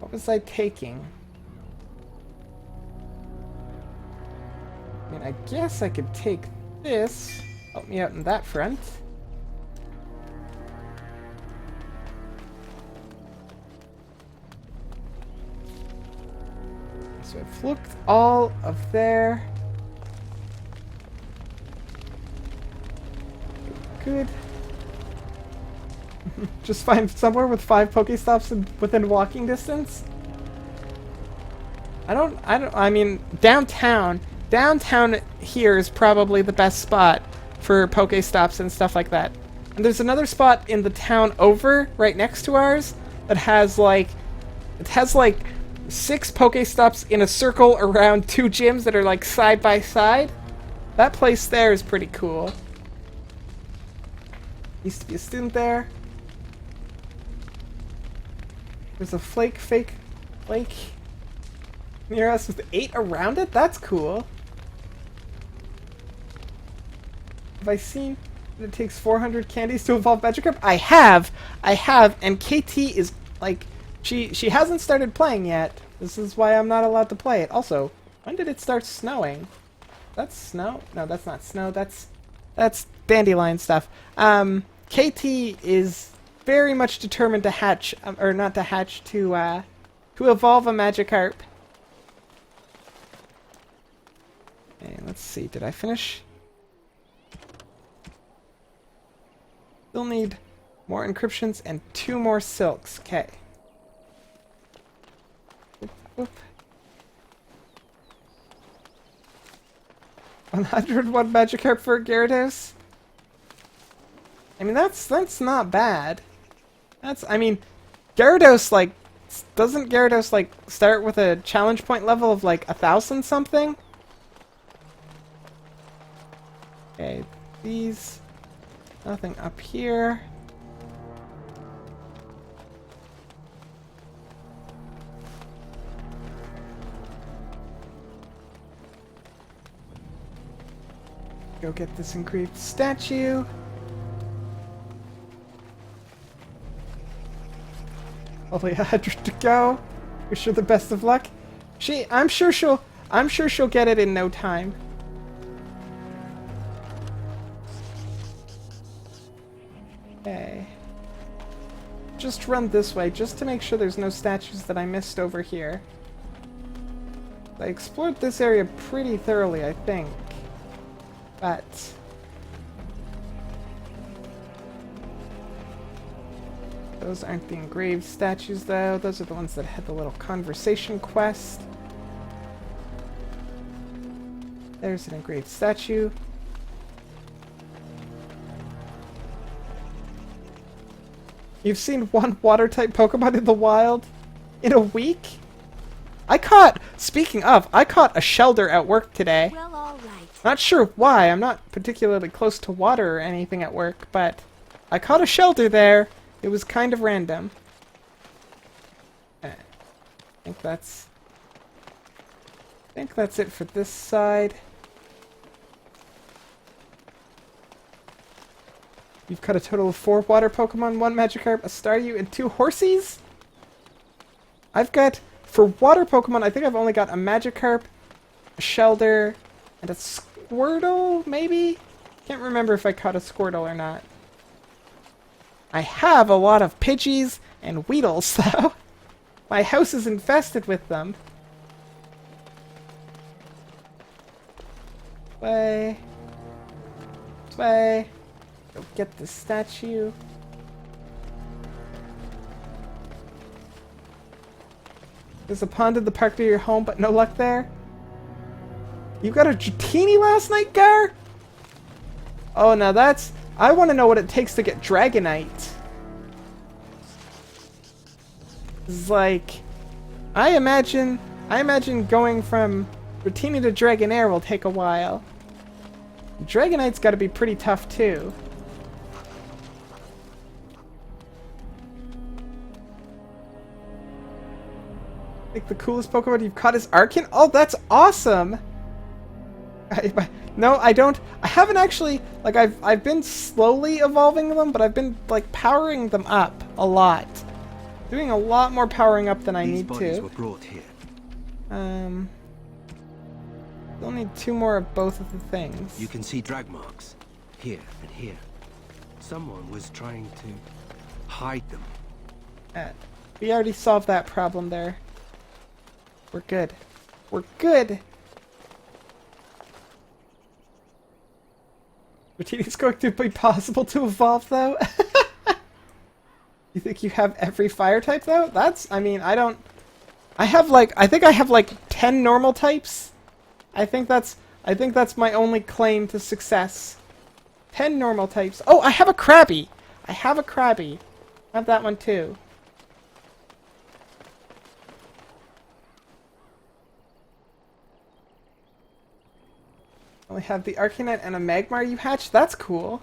What was I taking? I mean, I guess I could take this. Help me out in that front. So I've looked all of there. Good. Just find somewhere with 5 Pokestops within walking distance? I mean, downtown here is probably the best spot for Pokestops and stuff like that. And there's another spot in the town over, right next to ours, that has like 6 Pokestops in a circle around 2 gyms that are like side by side. That place there is pretty cool. Used to be a student there. There's a fake lake near us with 8 around it? That's cool. Have I seen that it takes 400 candies to evolve Magikarp? I have, and KT is, like, she hasn't started playing yet. This is why I'm not allowed to play it. Also, when did it start snowing? That's snow? No, that's not snow. That's dandelion stuff. KT is very much determined to hatch, or not to hatch, to evolve a Magikarp. Okay, let's see. Did I finish? Still need more encryptions and 2 more silks. Okay. 101 Magikarp for Gyarados? I mean, that's not bad. I mean, Gyarados, like, doesn't Gyarados, like, start with a challenge point level of, like, 1,000 something? Okay, these... Nothing up here. Go get this engraved statue. Only 100 to go. Wish her the best of luck. I'm sure she'll get it in no time. Okay. Just run this way, just to make sure there's no statues that I missed over here. I explored this area pretty thoroughly, I think. But... those aren't the engraved statues, though. Those are the ones that had the little conversation quest. There's an engraved statue. You've seen 1 water-type Pokemon in the wild? In a week? Speaking of, I caught a Shelder at work today. Well, all right. Not sure why, I'm not particularly close to water or anything at work, but I caught a Shelder there. It was kind of random. I think that's it for this side. You've caught a total of 4 water Pokemon, 1 Magikarp, a Staryu, and 2 Horsies? I've got, for water Pokemon, I think I've only got a Magikarp, a Shelder, and a Squirtle, maybe? Can't remember if I caught a Squirtle or not. I have a lot of Pidgeys and Weedles, though. My house is infested with them. Way. Way. Go get the statue. There's a pond in the park near your home, but no luck there. You got a Dratini last night, Gar? Oh, now that's... I want to know what it takes to get Dragonite. It's like... I imagine going from Dratini to Dragonair will take a while. Dragonite's got to be pretty tough, too. I think the coolest Pokemon you've caught is Arcan? Oh, that's awesome! No, I don't. I haven't actually, like, I've been slowly evolving them, but I've been, like, powering them up a lot. Doing a lot more powering up than I need to. These bodies were brought here. Still need 2 more of both of the things. You can see drag marks here and here. Someone was trying to hide them. We already solved that problem there. We're good. We're good! Dratini's going to be possible to evolve, though? You think you have every fire type, though? I mean, I don't... I think I have, like, 10 normal types. I think that's my only claim to success. 10 normal types. Oh, I have a Krabby! I have have that one, too. Only have the Arcanine and a Magmar you hatched? That's cool.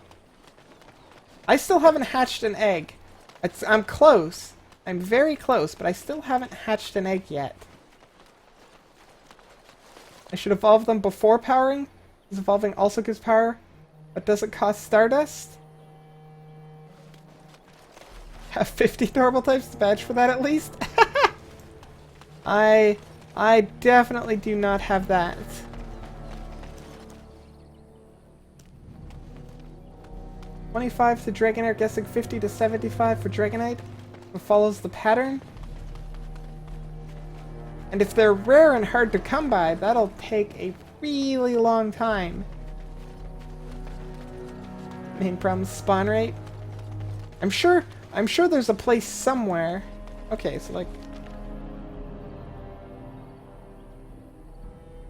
I still haven't hatched an egg. I'm close. I'm very close, but I still haven't hatched an egg yet. I should evolve them before powering? Because evolving also gives power, but does it cost Stardust? Have 50 normal types to badge for that at least? I definitely do not have that. $25 to Dragonair, guessing 50 to 75 for Dragonite. It follows the pattern. And if they're rare and hard to come by, that'll take a really long time. Main problem, spawn rate. I'm sure there's a place somewhere. Okay, so like,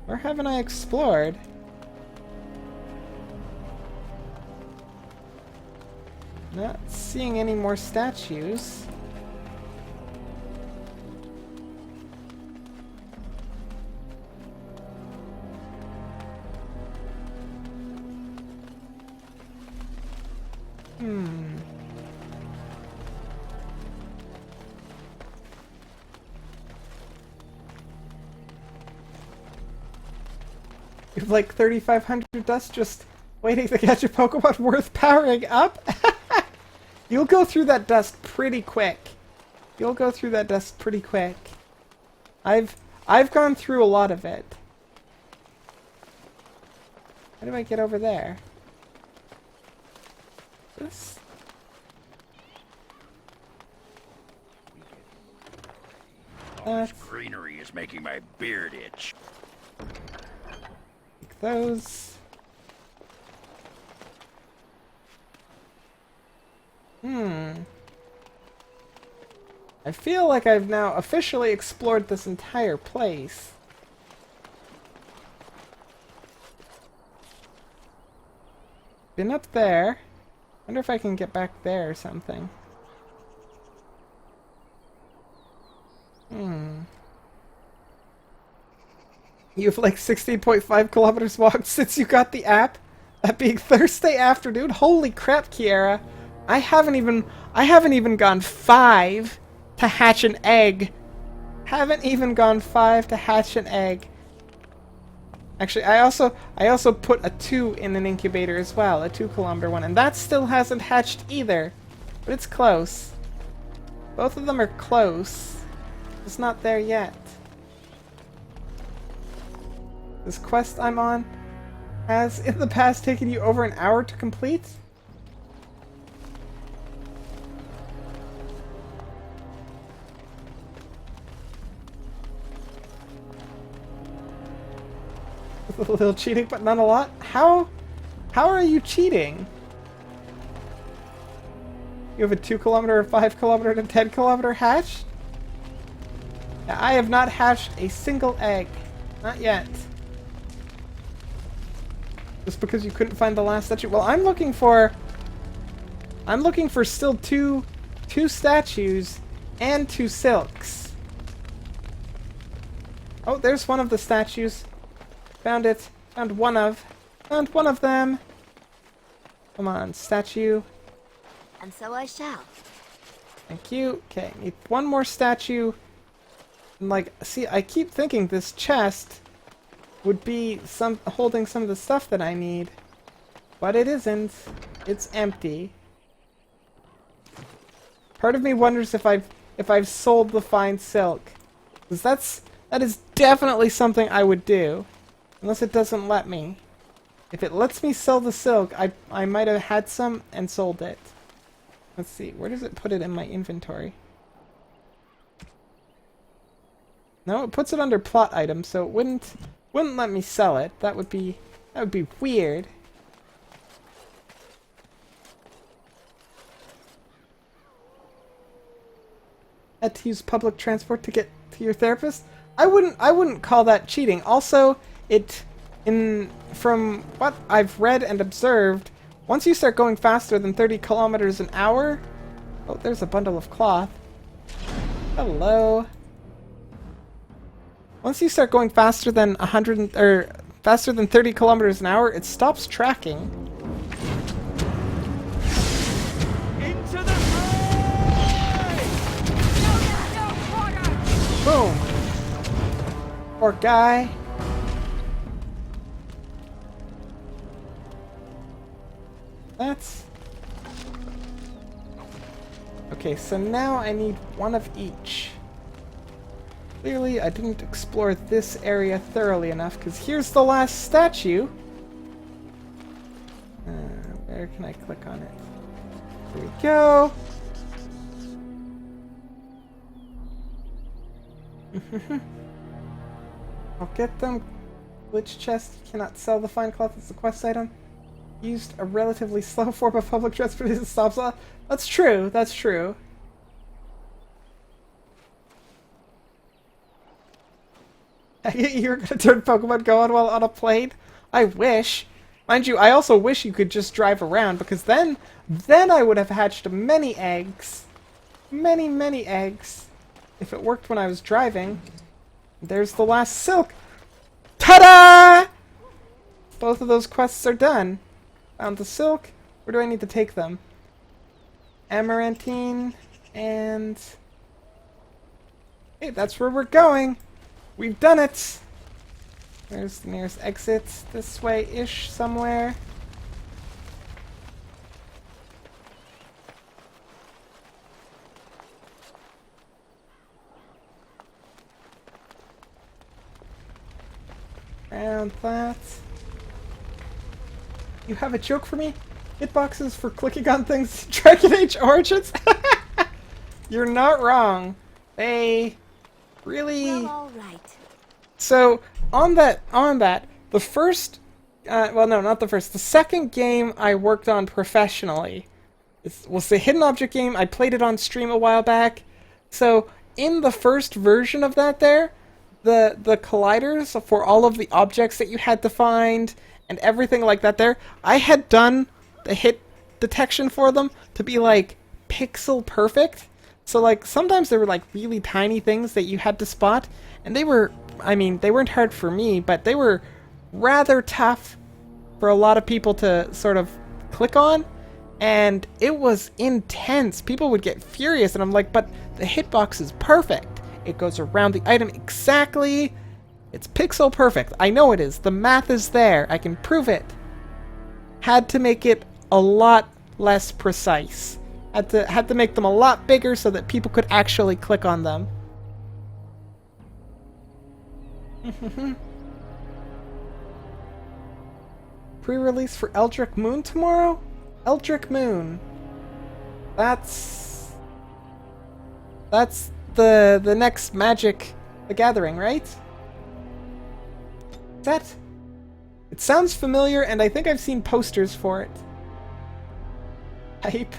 where haven't I explored? Not seeing any more statues. You have like 3,500 dust just waiting to catch a Pokemon worth powering up? You'll go through that dust pretty quick. You'll go through that dust pretty quick. I've gone through a lot of it. How do I get over there? This? This greenery is making my beard itch. Take those. I feel like I've now officially explored this entire place. Been up there. Wonder if I can get back there or something. You've like 16.5 kilometers walked since you got the app? That being Thursday afternoon? Holy crap, Kiera. I haven't even gone 5 to hatch an egg. Haven't even gone 5 to hatch an egg. Actually, I also put a 2 in an incubator as well, a 2-kilometer one, and that still hasn't hatched either. But it's close. Both of them are close. It's not there yet. This quest I'm on has in the past taken you over an hour to complete. A little cheating, but not a lot. How are you cheating? You have a 2-kilometer, a 5-kilometer, and a 10-kilometer hatch? Yeah, I have not hatched a single egg. Not yet. Just because you couldn't find the last statue. Well, I'm looking for still two statues and 2 silks. Oh, there's one of the statues. Found it. Found one of them. Come on, statue. And so I shall. Thank you. Okay, need one more statue. And like, see, I keep thinking this chest would be holding some of the stuff that I need, but it isn't. It's empty. Part of me wonders if I've sold the fine silk, because that is definitely something I would do. Unless it doesn't let me. If it lets me sell the silk, I might have had some and sold it. Let's see, where does it put it in my inventory? No, it puts it under plot items, so it wouldn't let me sell it. That would be weird. Had to use public transport to get to your therapist? I wouldn't call that cheating. Also, from what I've read and observed, once you start going faster than 30 kilometers an hour... Oh, there's a bundle of cloth. Hello. Once you start going faster than 30 kilometers an hour, it stops tracking. Into the fray! Boom. Poor guy. That's... Okay, so now I need one of each. Clearly, I didn't explore this area thoroughly enough, because here's the last statue. Where can I click on it? Here we go. I'll get them. Glitch chest. You cannot sell the fine cloth as a quest item. Used a relatively slow form of public transportation stops. That's true. That's true. You're gonna turn Pokemon Go on while on a plane? I wish. Mind you, I also wish you could just drive around, because then I would have hatched many eggs. Many eggs. If it worked when I was driving. There's the last silk. Ta-da! Both of those quests are done. Found the silk. Where do I need to take them? Amarantine and... Hey, that's where we're going. We've done it. There's the nearest exit. This way-ish somewhere. And that. You have a joke for me? Hitboxes for clicking on things. Dragon Age Origins? You're not wrong. They really... Well, all right. So, on that, the first... well, no, not the first. The second game I worked on professionally was the Hidden Object game. I played it on stream a while back. So, in the first version of that there, the colliders for all of the objects that you had to find and everything like that there, I had done the hit detection for them to be like pixel perfect. So like sometimes there were like really tiny things that you had to spot, and they were, I mean, they weren't hard for me, but they were rather tough for a lot of people to sort of click on, and it was intense. People would get furious, and I'm like, but the hitbox is perfect. It goes around the item exactly. It's pixel perfect. I know it is. The math is there. I can prove it. Had to make it a lot less precise. Had to make them a lot bigger so that people could actually click on them. Pre-release for Eldritch Moon tomorrow? Eldritch Moon. That's the next Magic the Gathering, right? It sounds familiar, and I think I've seen posters for it. Hype.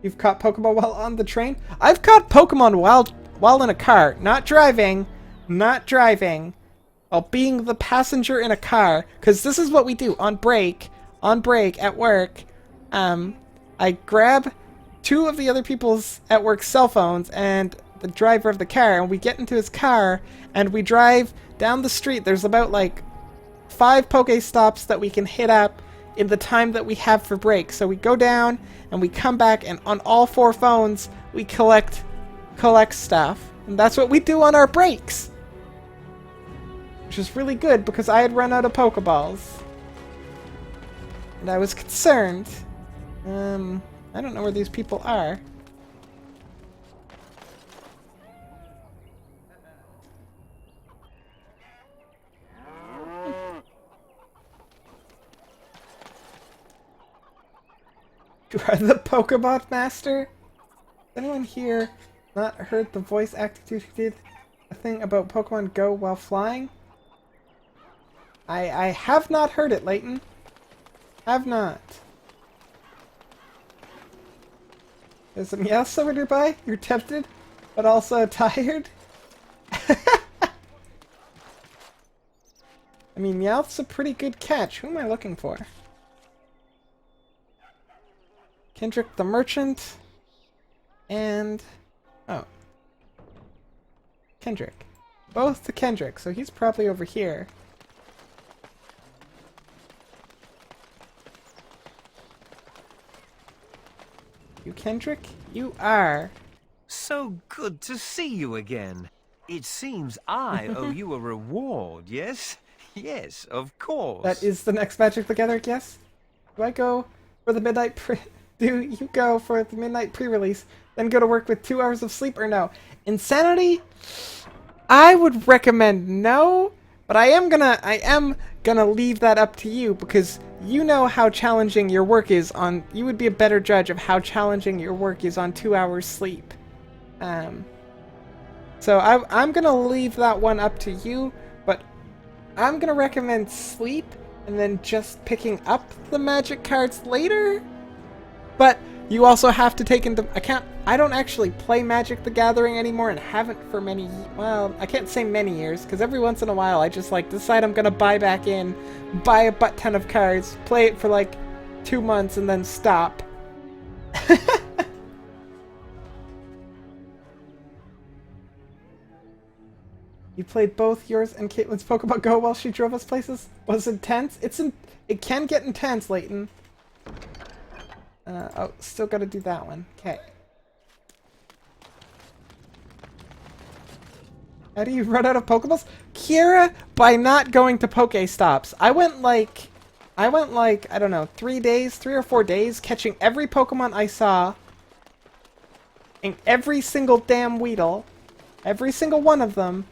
You've caught Pokemon while on the train? I've caught Pokemon while in a car. Not driving. Not driving. While being the passenger in a car. Because this is what we do on break. On break at work. I grab two of the other people's at work cell phones and the driver of the car, and we get into his car and we drive down the street. There's about like 5 Pokestops that we can hit up in the time that we have for break. So we go down and we come back, and on all 4 phones we collect stuff. And that's what we do on our breaks. Which is really good because I had run out of Pokeballs. And I was concerned. I don't know where these people are. You are the Pokemon Master? Has anyone here not heard the voice actor who did a thing about Pokemon Go while flying? I have not heard it, Layton. Have not. There's a Meowth nearby? You're tempted, but also tired? I mean, Meowth's a pretty good catch. Who am I looking for? Kendrick the Merchant, and... oh. Kendrick. Both to Kendrick, so he's probably over here. You Kendrick? You are. So good to see you again. It seems I owe you a reward, yes? Yes, of course. That is the next Magic the Gathering, yes? Do I go for the midnight do you go for the midnight pre-release, then go to work with 2 hours of sleep, or no? Insanity? I would recommend no, but I am gonna leave that up to you because you know how challenging your work is on. You would be a better judge of how challenging your work is on 2 hours sleep. So I'm gonna leave that one up to you, but I'm gonna recommend sleep and then just picking up the magic cards later. But you also have to take into account, I don't actually play Magic the Gathering anymore and haven't for many, well, I can't say many years, because every once in a while I just like decide I'm gonna buy back in, buy a butt ton of cards, play it for like 2 months and then stop. You played both yours and Caitlin's Pokemon Go while she drove us places? Was intense? It can get intense, Layton. Oh, still gotta do that one. Okay. How do you run out of Pokeballs? Kiera, by not going to Pokestops. I went like, I don't know, 3 or 4 days catching every Pokemon I saw. And every single damn Weedle. Every single one of them.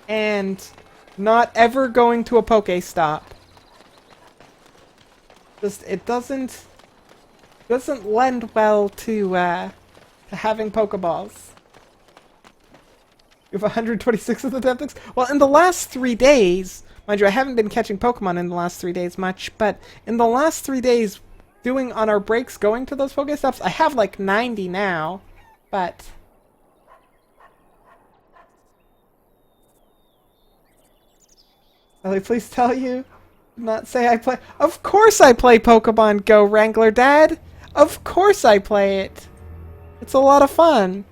And not ever going to a Pokestop. Just, it doesn't lend well to having Pokeballs. You have 126 of the damn things? Well, in the last 3 days, mind you, I haven't been catching Pokemon in the last 3 days much, but in the last 3 days, doing on our breaks, going to those Pokestops, I have like 90 now, but... Ellie, please tell you, not say I play... Of course I play Pokemon Go, Wrangler Dad! Of course I play it! It's a lot of fun!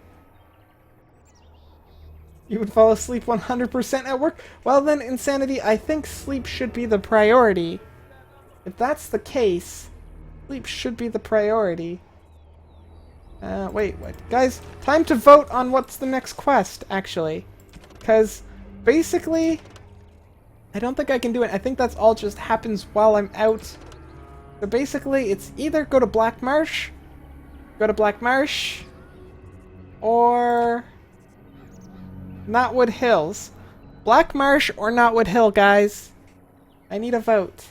You would fall asleep 100% at work? Well then, Insanity, I think sleep should be the priority. If that's the case, sleep should be the priority. Wait, what? Guys, time to vote on what's the next quest, actually. Because, basically... I don't think I can do it. I think that's all just happens while I'm out. So basically, it's either go to Black Marsh, or Knotwood Hills. Black Marsh or Knotwood Hill, guys. I need a vote.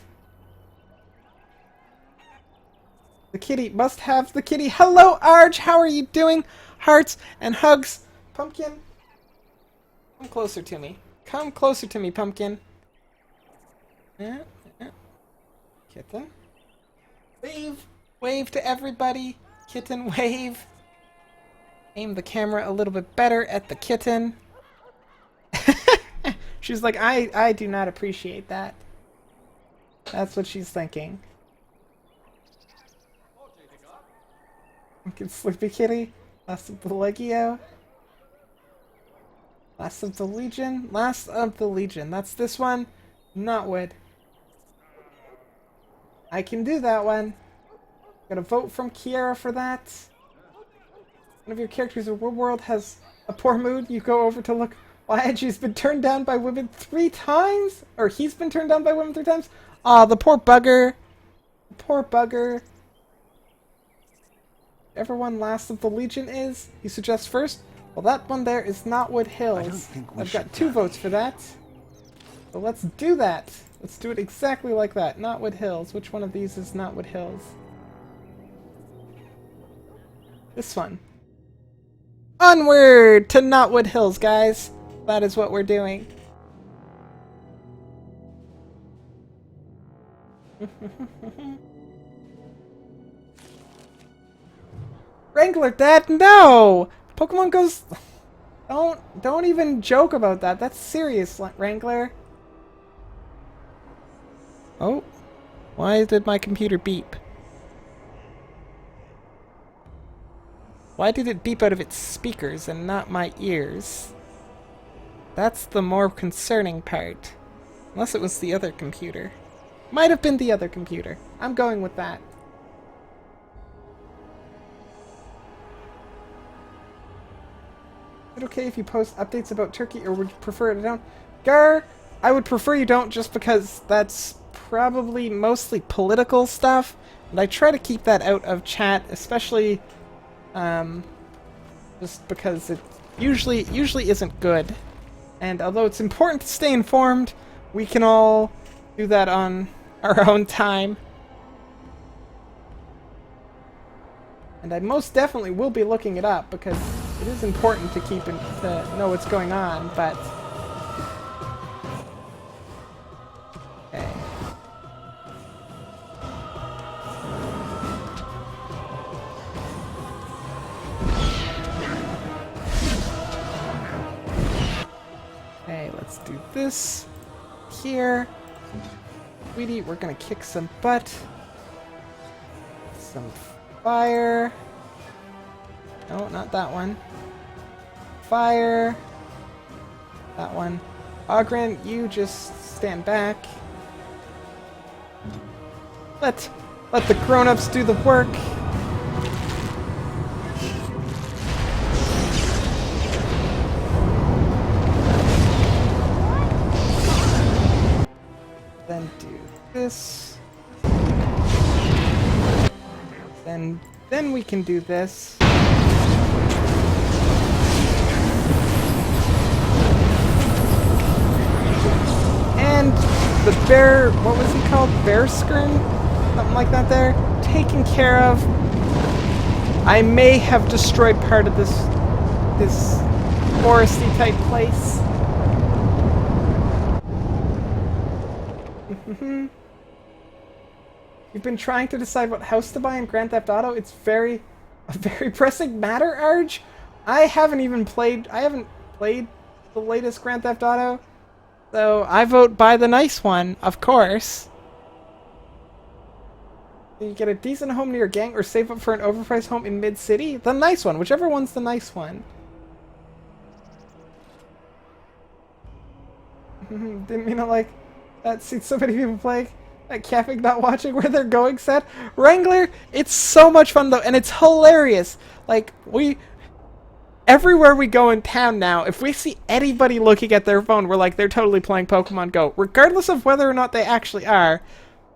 The kitty must have the kitty. Hello, Arj. How are you doing? Hearts and hugs. Pumpkin, come closer to me. Come closer to me, Pumpkin. Kitten. Wave! Wave to everybody! Kitten, wave! Aim the camera a little bit better at the kitten. She's like, I do not appreciate that. That's what she's thinking. Pumpkin Sleepy Kitty. Last of the Legio. Last of the Legion. Last of the Legion. That's this one. Knotwood. I can do that one. Got a vote from Kiera for that. One of your characters in Wood World has a poor mood. You go over to look. Why? She's been turned down by women 3 times? Or he's been turned down by women 3 times? Aw, the poor bugger. The poor bugger. Whichever one Last of the Legion is, you suggest first? Well, that one there is Knotwood Hills. I've got 2 votes for that. So let's do that. Let's do it exactly like that. Knotwood Hills. Which one of these is Knotwood Hills? This one. Onward to Knotwood Hills, guys. That is what we're doing. Wrangler Dad, no! Pokemon Go's... Don't even joke about that. That's serious, Wrangler. Oh, why did my computer beep? Why did it beep out of its speakers and not my ears? That's the more concerning part. Unless it was the other computer. Might have been the other computer. I'm going with that. Is it okay if you post updates about Turkey, or would you prefer it don't? Gar, I would prefer you don't, just because that's probably mostly political stuff, and I try to keep that out of chat, especially just because it usually isn't good. And although it's important to stay informed, we can all do that on our own time. And I most definitely will be looking it up because it is important to keep to know what's going on, but okay. Okay, let's do this here. Sweetie, we're gonna kick some butt. Some fire. No, not that one. Fire. That one. Ogren, you just stand back. Let the grown-ups do the work. Then do this. Then we can do this. And the bear, what was he called? Bear Skirn? Something like that there. Taken care of. I may have destroyed part of this foresty type place. You've been trying to decide what house to buy in Grand Theft Auto? It's a very pressing matter, Arj. I haven't played the latest Grand Theft Auto. So I vote buy the nice one, of course. You get a decent home near your gang or save up for an overpriced home in mid-city? The nice one, whichever one's the nice one. Didn't mean to like that. See so many people playing. That camping, not watching where they're going set. Wrangler, it's so much fun though, and it's hilarious. Like, everywhere we go in town now, if we see anybody looking at their phone, we're like, they're totally playing Pokemon Go. Regardless of whether or not they actually are,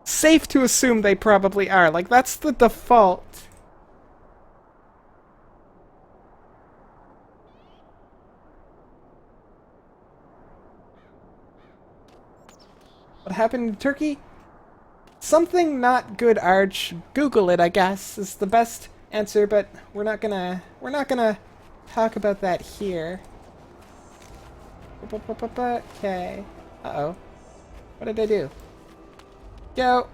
safe to assume they probably are. Like, that's the default. What happened in Turkey? Something not good, Arch. Google it, I guess, is the best answer, but we're not gonna talk about that here. Okay. Uh-oh. What did I do? Go!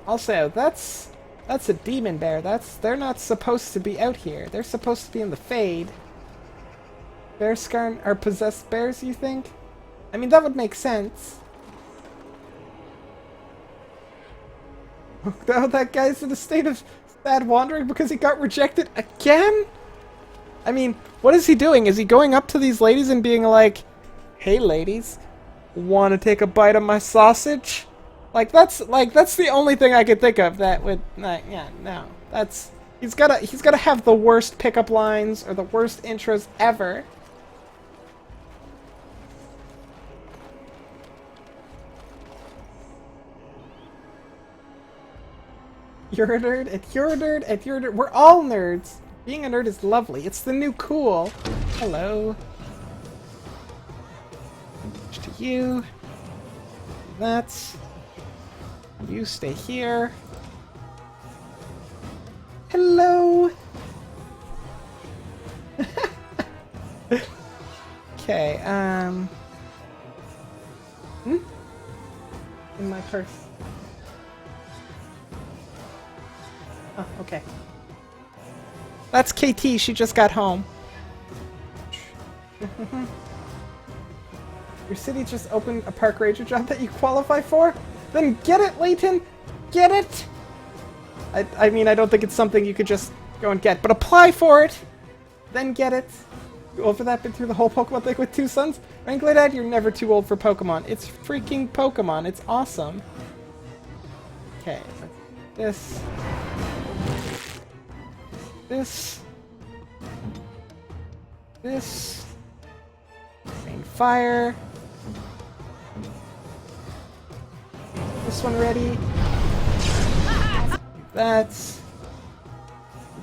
Also, that's a demon bear. They're not supposed to be out here. They're supposed to be in the Fade. Bear Skarn are possessed bears, you think? I mean, that would make sense. Oh, that guy's in a state of sad wandering because he got rejected again? I mean, what is he doing? Is he going up to these ladies and being like, "Hey ladies, want to take a bite of my sausage?" Like that's the only thing I could think of that would yeah, no. That's he's got to have the worst pickup lines or the worst intros ever. You're a nerd, and you're a nerd, and you're a nerd. We're all nerds. Being a nerd is lovely. It's the new cool. Hello. To you. That's. You stay here. Hello. Okay, in my purse. Oh, okay. That's KT, she just got home. Your city just opened a park ranger job that you qualify for? Then get it, Layton! Get it! I mean, I don't think it's something you could just go and get, but apply for it! Then get it. You old for that? Been through the whole Pokemon thing with 2 sons? Frankly, Dad, you're never too old for Pokemon. It's freaking Pokemon. It's awesome. Okay, this. This. Rain fire. This one ready. That's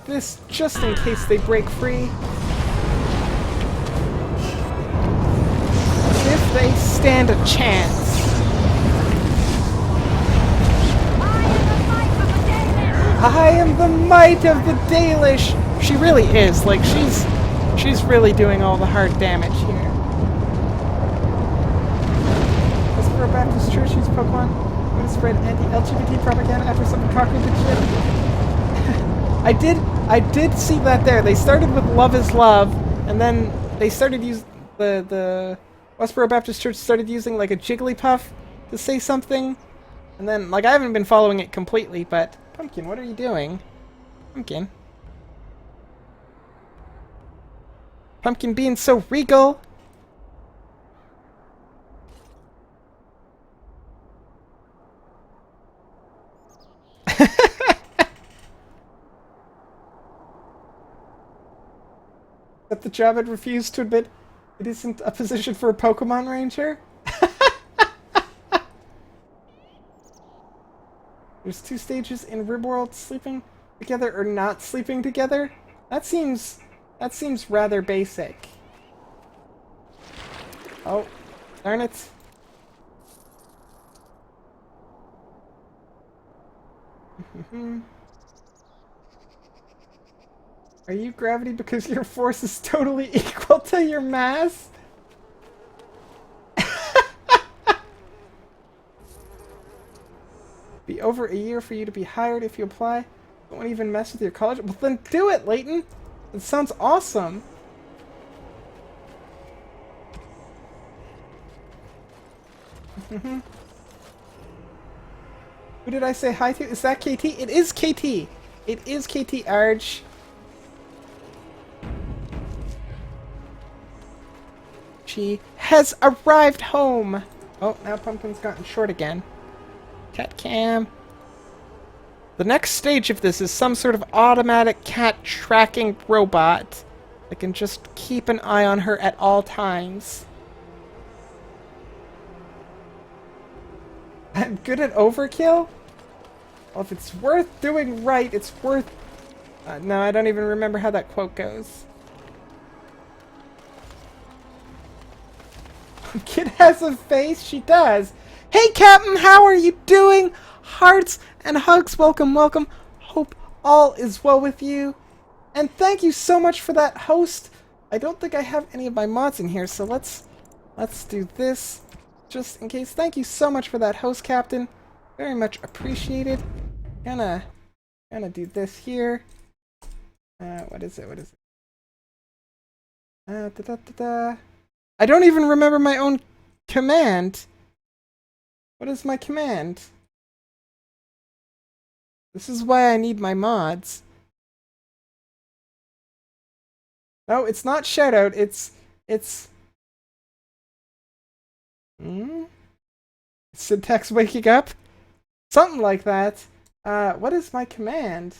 this just in case they break free. if they stand a chance. I am the might of the Dalish! She really is, like, she's really doing all the hard damage here. Westboro Baptist Church use Pokemon to spread anti-LGBT propaganda after someone conquered the gym. I did see that there. They started with Love is Love, and then they started using the Westboro Baptist Church started using like a Jigglypuff to say something, and then like I haven't been following it completely, but Pumpkin, what are you doing? Pumpkin. Pumpkin being so regal. But the job had refused to admit it isn't a position for a Pokemon Ranger. There's 2 stages in RimWorld: sleeping together or not sleeping together. That seems rather basic. Oh, darn it. Are you gravity because your force is totally equal to your mass? Be over a year for you to be hired if you apply. Don't even mess with your college. Well, then do it, Layton. It sounds awesome. Who did I say hi to? Is that KT? It is KT. It is KT Arj. She has arrived home. Oh, now Pumpkin's gotten short again. Cat cam. The next stage of this is some sort of automatic cat tracking robot that can just keep an eye on her at all times. I'm good at overkill? Well, if it's worth doing right, it's worth... no, I don't even remember how that quote goes. Kid has a face? She does. Hey, Captain, how are you doing? Hearts and hugs, welcome, welcome. Hope all is well with you. And thank you so much for that host. I don't think I have any of my mods in here, so let's do this just in case. Thank you so much for that host, Captain. Very much appreciated. Gonna do this here. What is it? I don't even remember my own command. What is my command? This is why I need my mods. No, it's not shoutout. It's syntax waking up? Something like that. What is my command?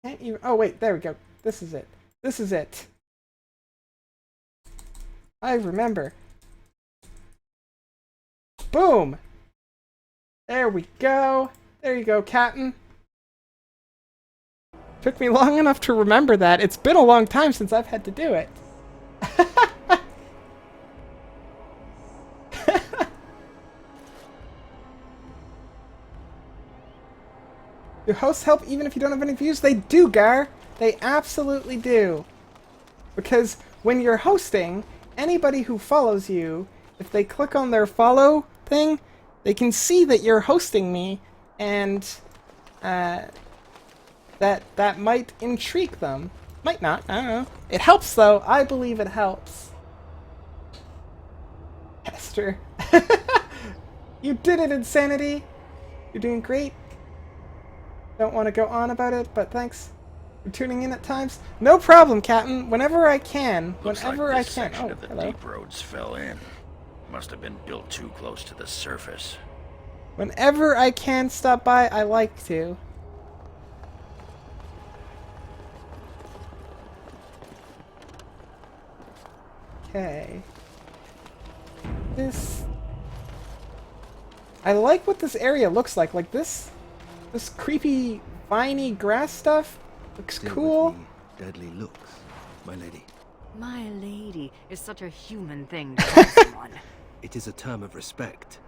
Can't even... Oh, wait, there we go. This is it. This is it. I remember. Boom! There we go. There you go, Captain. Took me long enough to remember that. It's been a long time since I've had to do it. Do hosts help even if you don't have any views? They do, Gar. They absolutely do. Because when you're hosting, anybody who follows you, if they click on their follow thing, they can see that you're hosting me, and that might intrigue them. Might not, I don't know. It helps though. I believe it helps. Esther. You did it, Insanity! You're doing great. Don't want to go on about it, but thanks for tuning in at times. No problem, Captain. Whenever I can. Whenever I can. Section Oh, of the hello. deep roads fell in. Must have been built too close to the surface. Whenever I can stop by, I like to. Okay. This... I like what this area looks like. Like this creepy, viney grass stuff looks Still cool. with the deadly looks, my lady. My lady is such a human thing to call someone. It is a term of respect.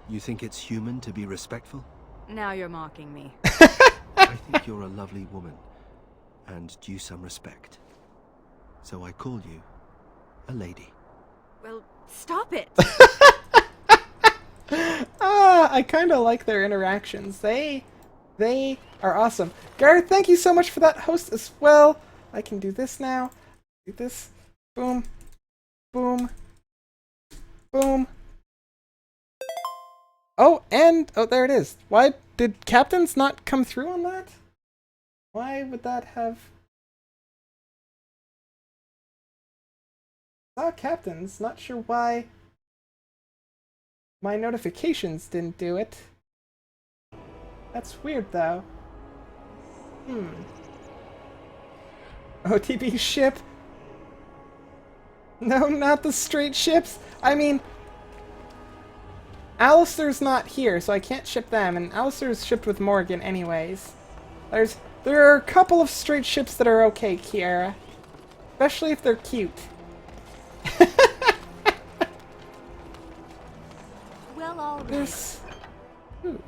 You think it's human to be respectful? Now you're mocking me. I think you're a lovely woman, and due some respect. So I call you a lady. Well, stop it! I kind of like their interactions. They are awesome. Gareth, thank you so much for that host as well. I can do this now. Do this. Boom. Boom. Boom. Oh, and... oh, there it is. Why did captains not come through on that? Why would that have... captains. Not sure why my notifications didn't do it. That's weird, though. OTB ship? No, not the straight ships. I mean, Alistair's not here, so I can't ship them, and Alistair's shipped with Morgan anyways. There are a couple of straight ships that are okay, Kiara. Especially if they're cute. Well, all right. This... ooh.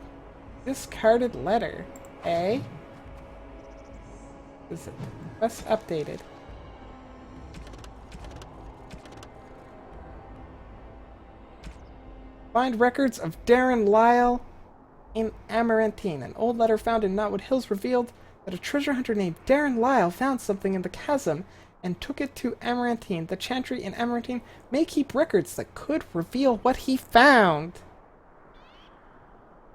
Discarded letter. Eh? Is it? What's updated? Find records of Darren Lyle in Amarantine. An old letter found in Knotwood Hills revealed that a treasure hunter named Darren Lyle found something in the chasm and took it to Amarantine. The Chantry in Amarantine may keep records that could reveal what he found.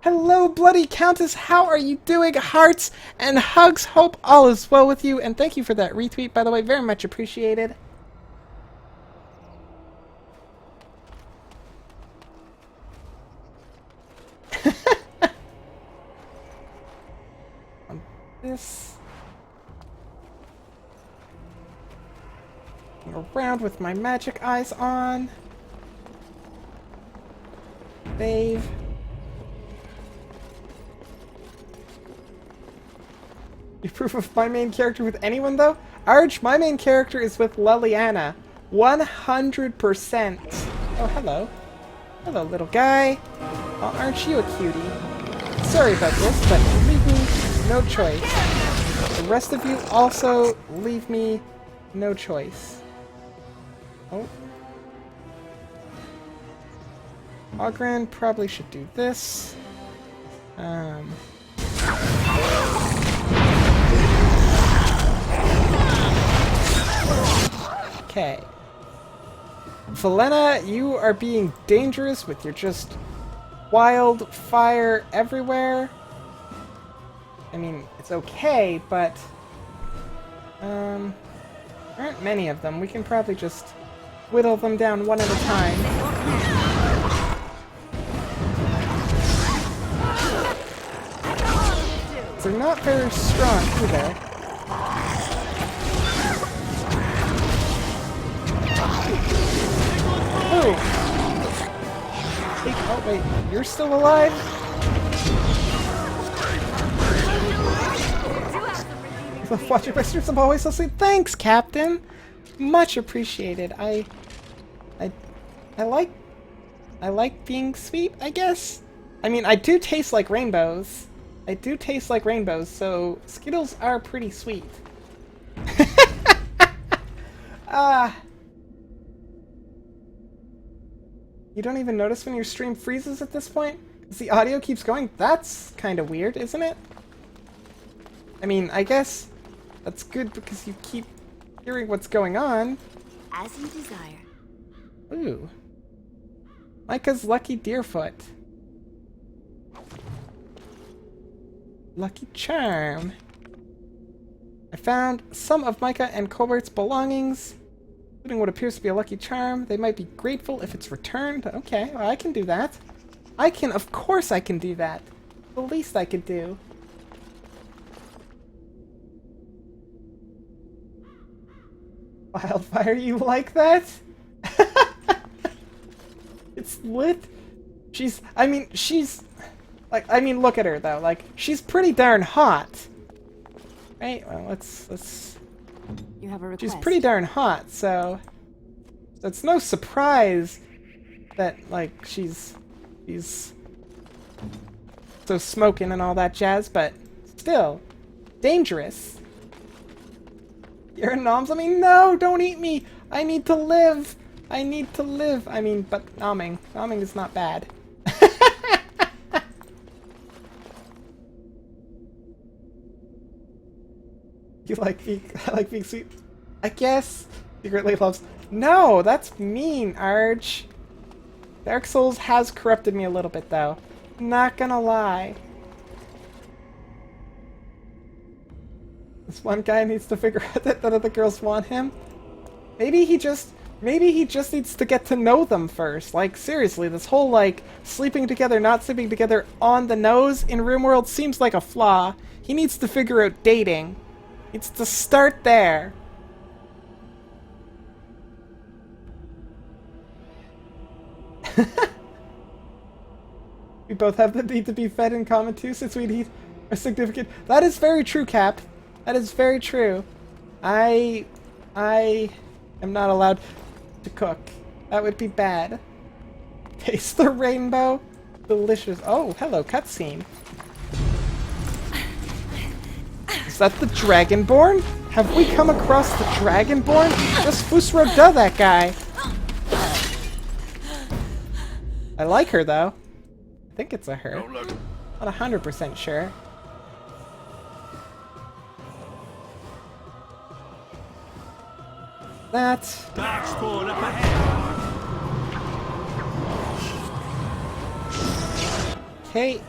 Hello, Bloody Countess! How are you doing? Hearts and hugs! Hope all is well with you, and thank you for that retweet, by the way. Very much appreciated. This... around with my magic eyes on. Save. You proof of my main character with anyone, though? Arj, my main character is with Leliana. 100%. Oh, hello. Hello, little guy. Oh, aren't you a cutie? Sorry about this, but leave me no choice. The rest of you also leave me no choice. Oh. Ogren probably should do this. Okay. Valena, you are being dangerous with your just wild fire everywhere. I mean, it's okay, but there aren't many of them. We can probably just whittle them down one at a time. They're not very strong either. Oh wait, you're still alive? Watching my streams, I'm always so sweet. Thanks, Captain. Much appreciated. I like being sweet, I guess. I mean, I do taste like rainbows. I do taste like rainbows, so Skittles are pretty sweet. You don't even notice when your stream freezes at this point? Because the audio keeps going? That's kind of weird, isn't it? I mean, I guess that's good because you keep hearing what's going on. As you desire. Ooh. Micah's Lucky Deerfoot. Lucky Charm. I found some of Micah and Colbert's belongings, including what appears to be a lucky charm. They might be grateful if it's returned. Okay, well, I can do that. Of course I can do that. The least I could do. Wildfire, you like that? It's lit. Look at her though. Like, she's pretty darn hot. Right? Well, let's You have a request? She's pretty darn hot, so it's no surprise that, like, she's so smoking and all that jazz, but still, dangerous. You're in noms? I mean, no, don't eat me! I need to live! I need to live! I mean, but nomming. Nomming is not bad. You like I like being sweet? I guess. Secretly loves. No, that's mean, Arj. Dark Souls has corrupted me a little bit, though. Not gonna lie. This one guy needs to figure out that none of the girls want him. Maybe he just needs to get to know them first. Like, seriously, this whole, like, sleeping together, not sleeping together on the nose in RimWorld seems like a flaw. He needs to figure out dating. It's to start there. We both have the need to be fed in common too, since we need a significant. That is very true, Cap. That is very true. I am not allowed to cook. That would be bad. Taste the rainbow. Delicious. Oh, hello, cutscene. Is that the Dragonborn? Have we come across the Dragonborn? Just Fusro Da, that guy. I like her, though. I think it's a her. Not 100% sure. That. Okay.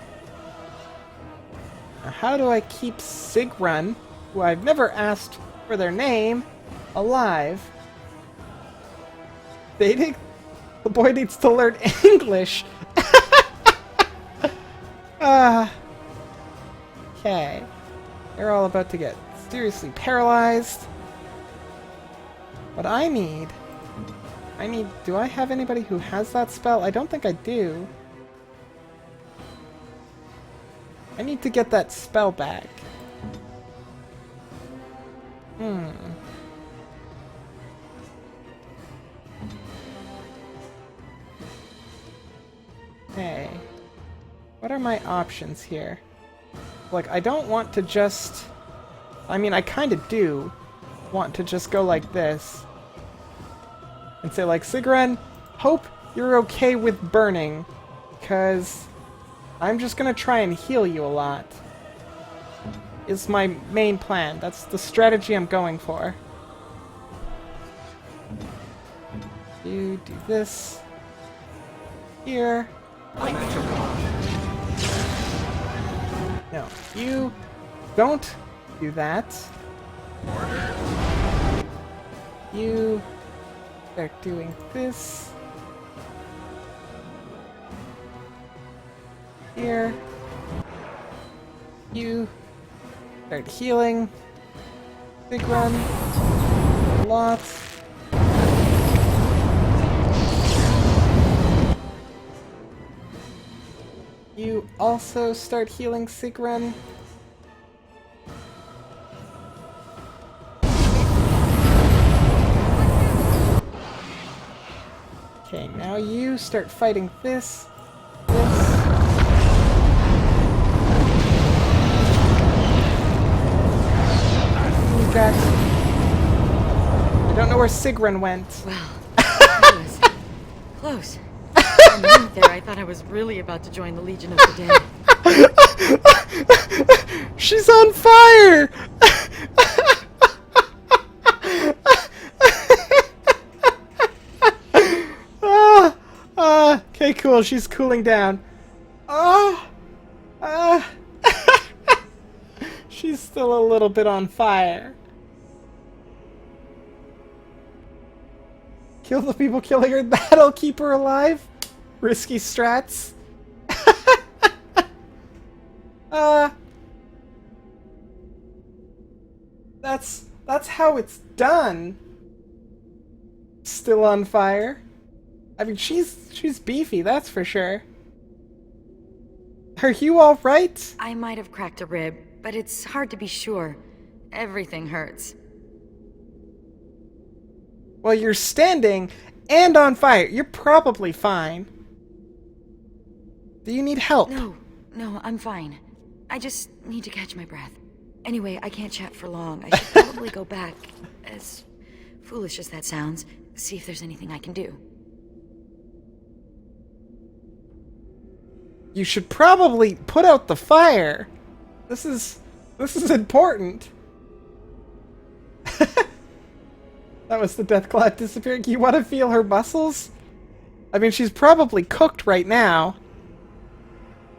Now how do I keep Sigrun, who I've never asked for their name, alive? Dating? The boy needs to learn English. Okay. They're all about to get seriously paralyzed. What I need... do I have anybody who has that spell? I don't think I do. I need to get that spell back. Okay. What are my options here? Like, I don't want to just... I mean, I kind of do want to just go like this. And say, like, Sigrun, hope you're okay with burning. Because I'm just gonna try and heal you a lot. Is my main plan. That's the strategy I'm going for. You do this. Here. No, you don't do that. You start doing this. Here. You start healing. Big run. Lots. You also start healing Sigrun. Okay, now you start fighting this. I don't know where Sigrun went. Well, that was close. For a minute there, I thought I was really about to join the Legion of the Dead. She's on fire! Okay, cool. She's cooling down. She's still a little bit on fire. Kill the people killing her. That'll keep her alive. Risky strats. That's how it's done. Still on fire. I mean, she's beefy, that's for sure. Are you all right? I might have cracked a rib, but it's hard to be sure. Everything hurts. Well, you're standing and on fire. You're probably fine. Do you need help? No, I'm fine. I just need to catch my breath. Anyway, I can't chat for long. I should probably go back, as foolish as that sounds, see if there's anything I can do. You should probably put out the fire. This is important. That was the Deathclaw disappearing. You want to feel her muscles? I mean, she's probably cooked right now.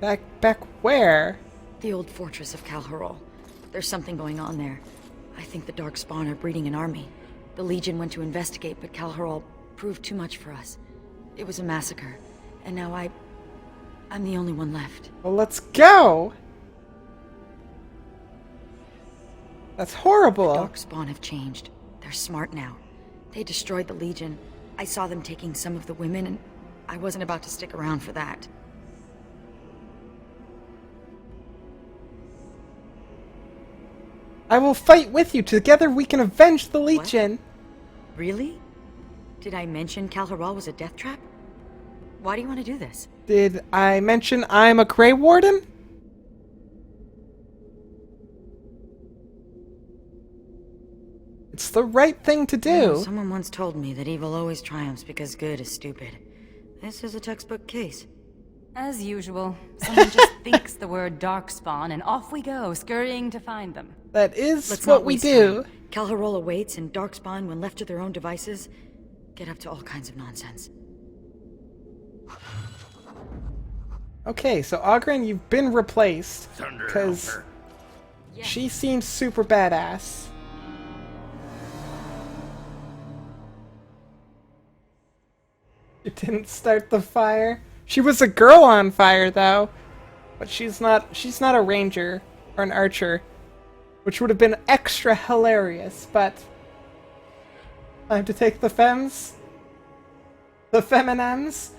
Back where? The old fortress of Calharol. There's something going on there. I think the Darkspawn are breeding an army. The Legion went to investigate, but Calharol proved too much for us. It was a massacre, and now I'm the only one left. Well, let's go! That's horrible. The Darkspawn have changed. They're smart now. They destroyed the Legion. I saw them taking some of the women, and I wasn't about to stick around for that. I will fight with you. Together we can avenge the Legion. What? Really? Did I mention Calharol was a death trap? Why do you want to do this? Did I mention I'm a Grey Warden? It's the right thing to do. Someone once told me that evil always triumphs because good is stupid. This is a textbook case. As usual, someone just thinks the word Darkspawn and off we go, scurrying to find them. That is Let's what not we waste do. time. Calharol awaits, and Darkspawn, when left to their own devices, get up to all kinds of nonsense. Okay, so Oghren, you've been replaced. Because she seems super badass. You didn't start the fire? She was a girl on fire, though. But she's not a ranger or an archer. Which would have been extra hilarious, but... Time to take the femmes? The feminims?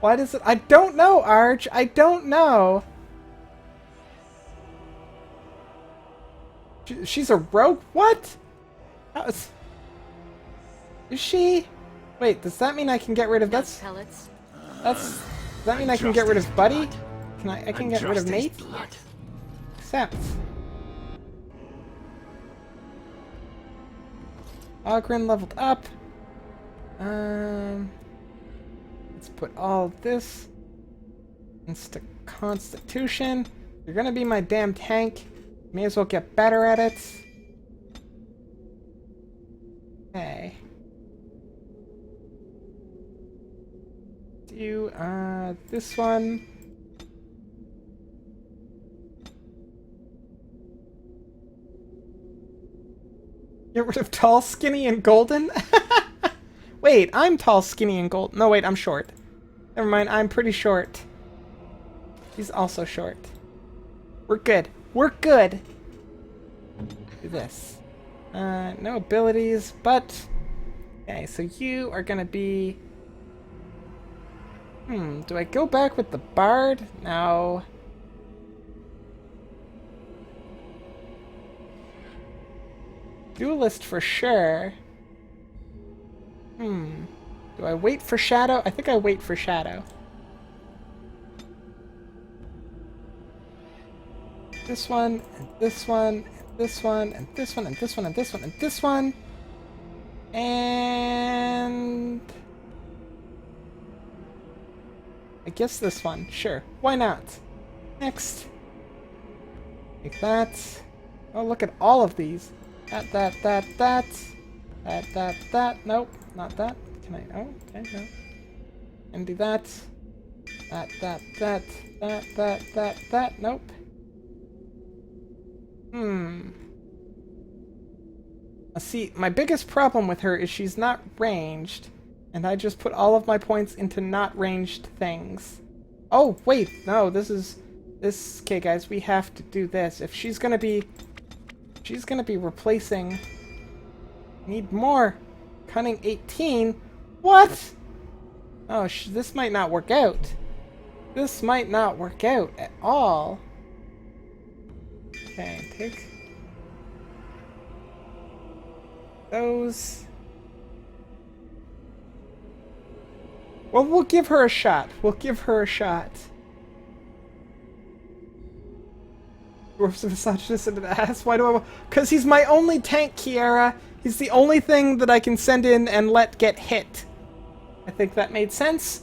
Why does it... I don't know, Arj. I don't know. She's a rogue? What? Is she? Wait, does that mean I can get rid of... Does that mean I can get rid of Buddy? I can get rid of Nate? Except... Oghren leveled up. Let's put all this into Constitution. You're gonna be my damn tank. May as well get better at it. Okay. Do this one. Get rid of tall, skinny, and golden? Wait, I'm tall, skinny, and golden. No, wait, I'm short. Never mind, I'm pretty short. He's also short. We're good. We're good! Do this. No abilities, but... Okay, so you are gonna be... do I go back with the Bard? No. Duelist for sure. Do I wait for Shadow? I think I wait for Shadow. This one, and this one, and this one, and this one, and this one, and this one, and this one. And... I guess this one. Sure. Why not? Next. Like that. Oh, look at all of these. That. Nope, not that. Can I? Oh, okay, no. And do that. That. Nope. See, my biggest problem with her is she's not ranged, and I just put all of my points into not ranged things. Oh, wait, no, this. Okay, guys, we have to do this. If she's gonna be replacing... Need more. Cunning 18? What? Oh, this might not work out. This might not work out at all. Okay, take... those. Well, we'll give her a shot. We'll give her a shot. Dwarf's a misogynist and an ass. Why do I? Because he's my only tank, Kiera. He's the only thing that I can send in and let get hit. I think that made sense.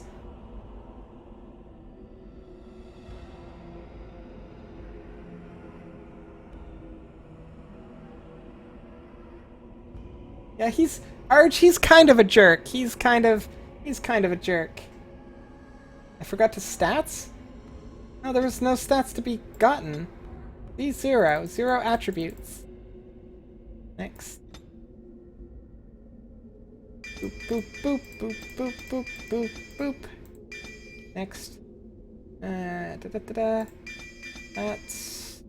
Yeah, Arch, he's kind of a jerk. He's kind of a jerk. I forgot to stats? No, there was no stats to be gotten. B0. 0 attributes. Next. Boop, boop, boop, boop, boop, boop, boop, boop. Next. Da-da-da-da. That's...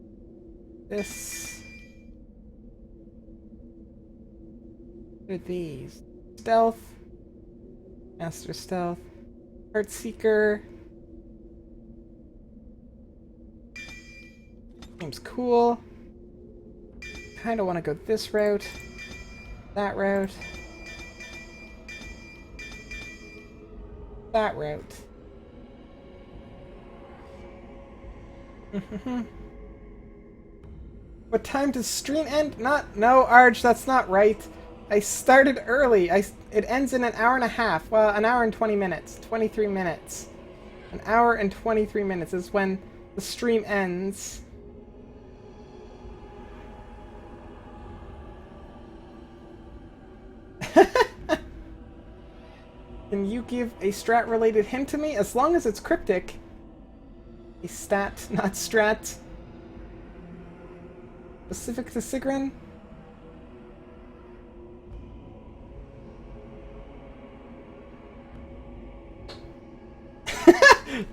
this. What are these? Stealth. Master Stealth. Heartseeker. Seems cool. Kinda wanna go this route. That route. That route. What time does stream end? No, Arj, that's not right. I started early. It ends in an hour and a half. Well, an hour and 20 minutes. 23 minutes. An hour and 23 minutes is when the stream ends. Can you give a strat-related hint to me? As long as it's cryptic. A stat, not strat. Specific to Sigrun?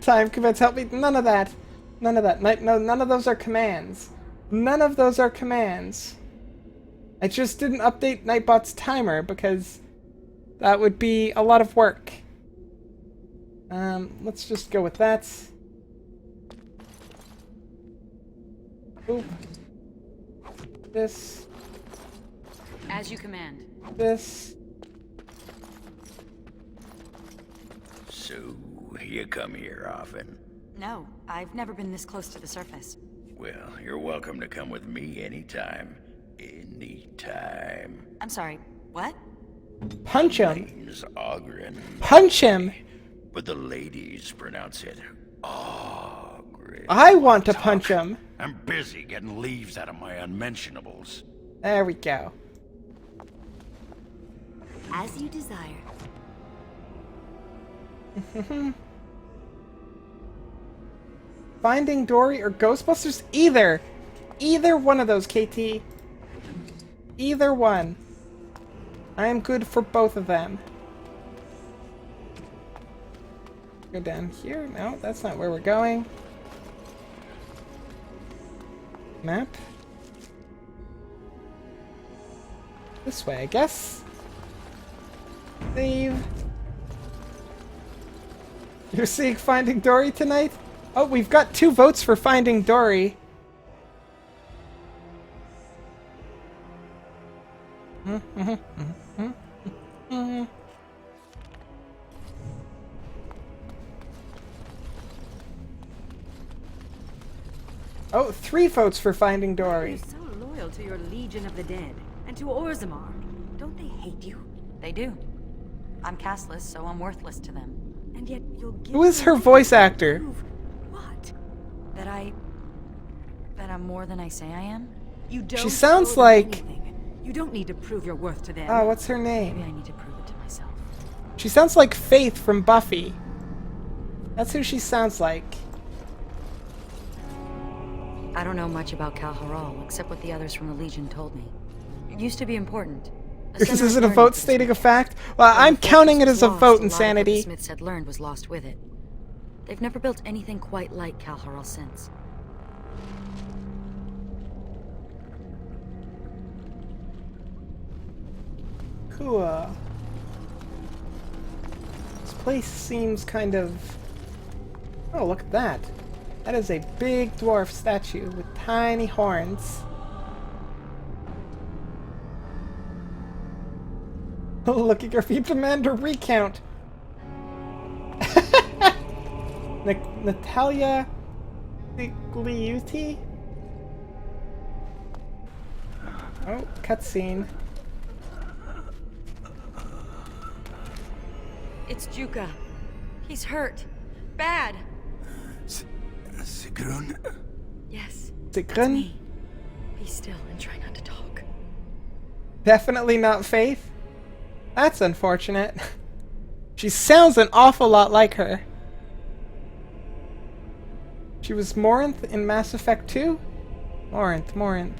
Time commands help me. None of that. None of that. No, none of those are commands. None of those are commands. I just didn't update Nightbot's timer because that would be a lot of work. Let's just go with that. Oop. This. As you command. This. So, you come here often? No, I've never been this close to the surface. Well, you're welcome to come with me anytime. Anytime. I'm sorry, what? Punch him. Name's Oghren. Punch him. But the ladies pronounce it Oghren. I want to punch him. I'm busy getting leaves out of my unmentionables. There we go. As you desire. Finding Dory or Ghostbusters? Either. Either one of those, KT. Either one. I am good for both of them. Go down here? No, that's not where we're going. Map. This way, I guess. Save. You're seeing Finding Dory tonight? Oh, we've got 2 votes for Finding Dory. Oh, 3 votes for Finding Dory. You're so loyal to your Legion of the Dead and to Orzammar. Don't they hate you? They do. I'm castless, so I'm worthless to them. And yet you'll give Who is them her everything voice to actor? prove. What? That I'm more than I say I am? You don't She sounds owe them like... anything. You don't need to prove your worth to them. Oh, what's her Maybe name? I need to prove it to myself. She sounds like Faith from Buffy. That's who she sounds like. I don't know much about Calharal, except what the others from the Legion told me. It used to be important. This isn't a vote stating a fact? Well, I'm counting it as a vote, Insanity. What the Smiths had learned was lost with it. They've never built anything quite like Calharal since. Cool. This place seems kind of... Oh, look at that. That is a big dwarf statue with tiny horns. Look at your feet, demand a recount. Natalia Gliuti? Oh, cutscene. It's Juka. He's hurt. Bad. Sigrun? Yes. Sigrun? Me. Be still and try not to talk. Definitely not Faith? That's unfortunate. She sounds an awful lot like her. She was Morinth in Mass Effect 2? Morinth.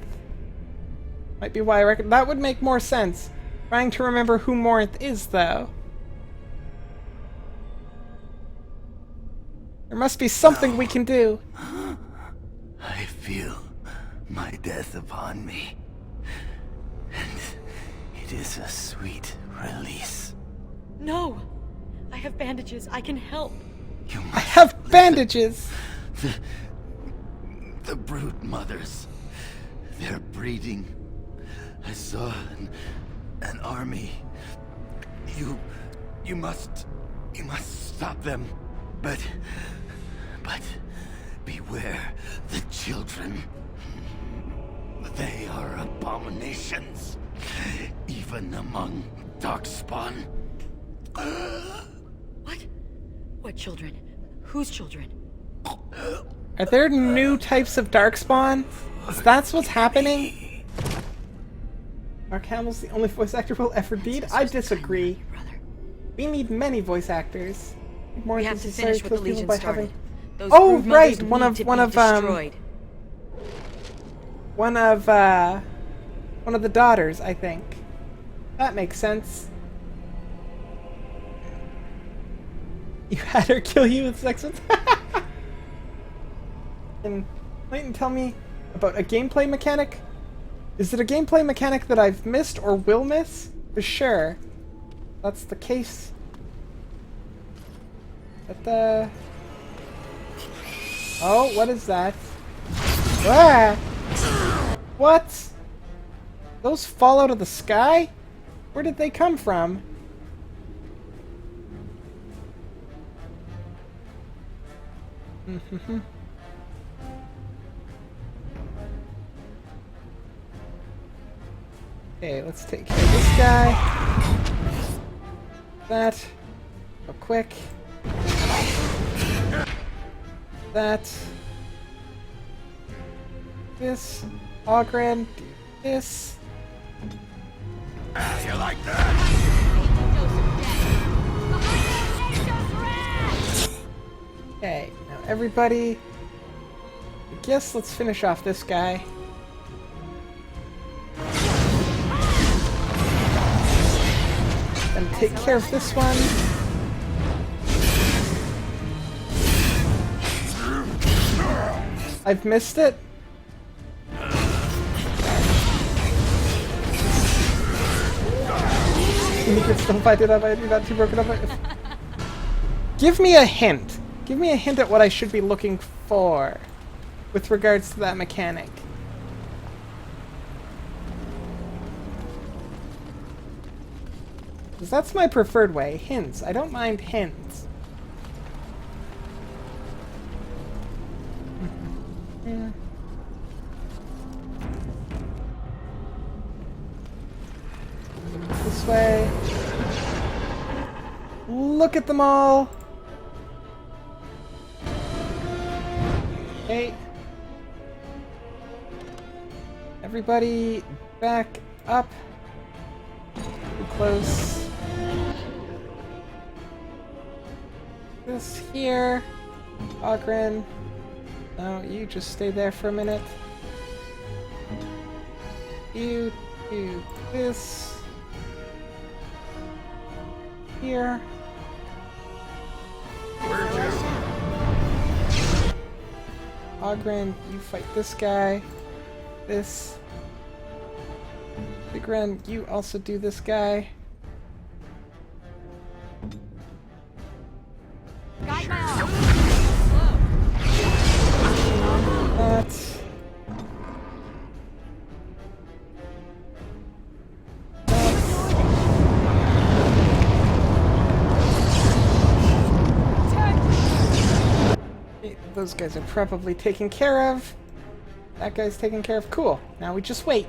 Might be why I reckon that would make more sense. Trying to remember who Morinth is, though. There must be something we can do. I feel my death upon me. And it is a sweet release. No! I have bandages. I can help. I have bandages! The brood mothers. They're breeding. I saw an army. You must stop them. But beware the children. They are abominations, even among Darkspawn. What? What children? Whose children? Are there new types of Darkspawn? Is that what's happening? Mark Hamill's the only voice actor we'll ever need? I disagree. We need many voice actors. More We have to finish what the Legion started. Those oh brood right, mothers one need of to one be of destroyed. one of the daughters, I think. That makes sense. You had her kill you with sex with. And Clayton, tell me about a gameplay mechanic. Is it a gameplay mechanic that I've missed or will miss? For sure. That's the case. But oh, what is that? Ah! What? Those fall out of the sky? Where did they come from? Okay, let's take care of this guy. That. Real quick. That. This. Ogren. Do this. You like that? Okay, now everybody. I guess let's finish off this guy. And take care of this one. I've missed it. You can still fight it up. I do not too broken up. Give me a hint. Give me a hint at what I should be looking for with regards to that mechanic. Because that's my preferred way. Hints. I don't mind hints. Yeah. This way. Look at them all. Okay. Everybody back up. Too close. This here. Ogren. No, you just stay there for a minute. You do this. Here. Ogren, you fight this guy. This. Sigren, you also do this guy. Guide my arm. That. Those guys are probably taken care of. That guy's taken care of. Cool. Now we just wait.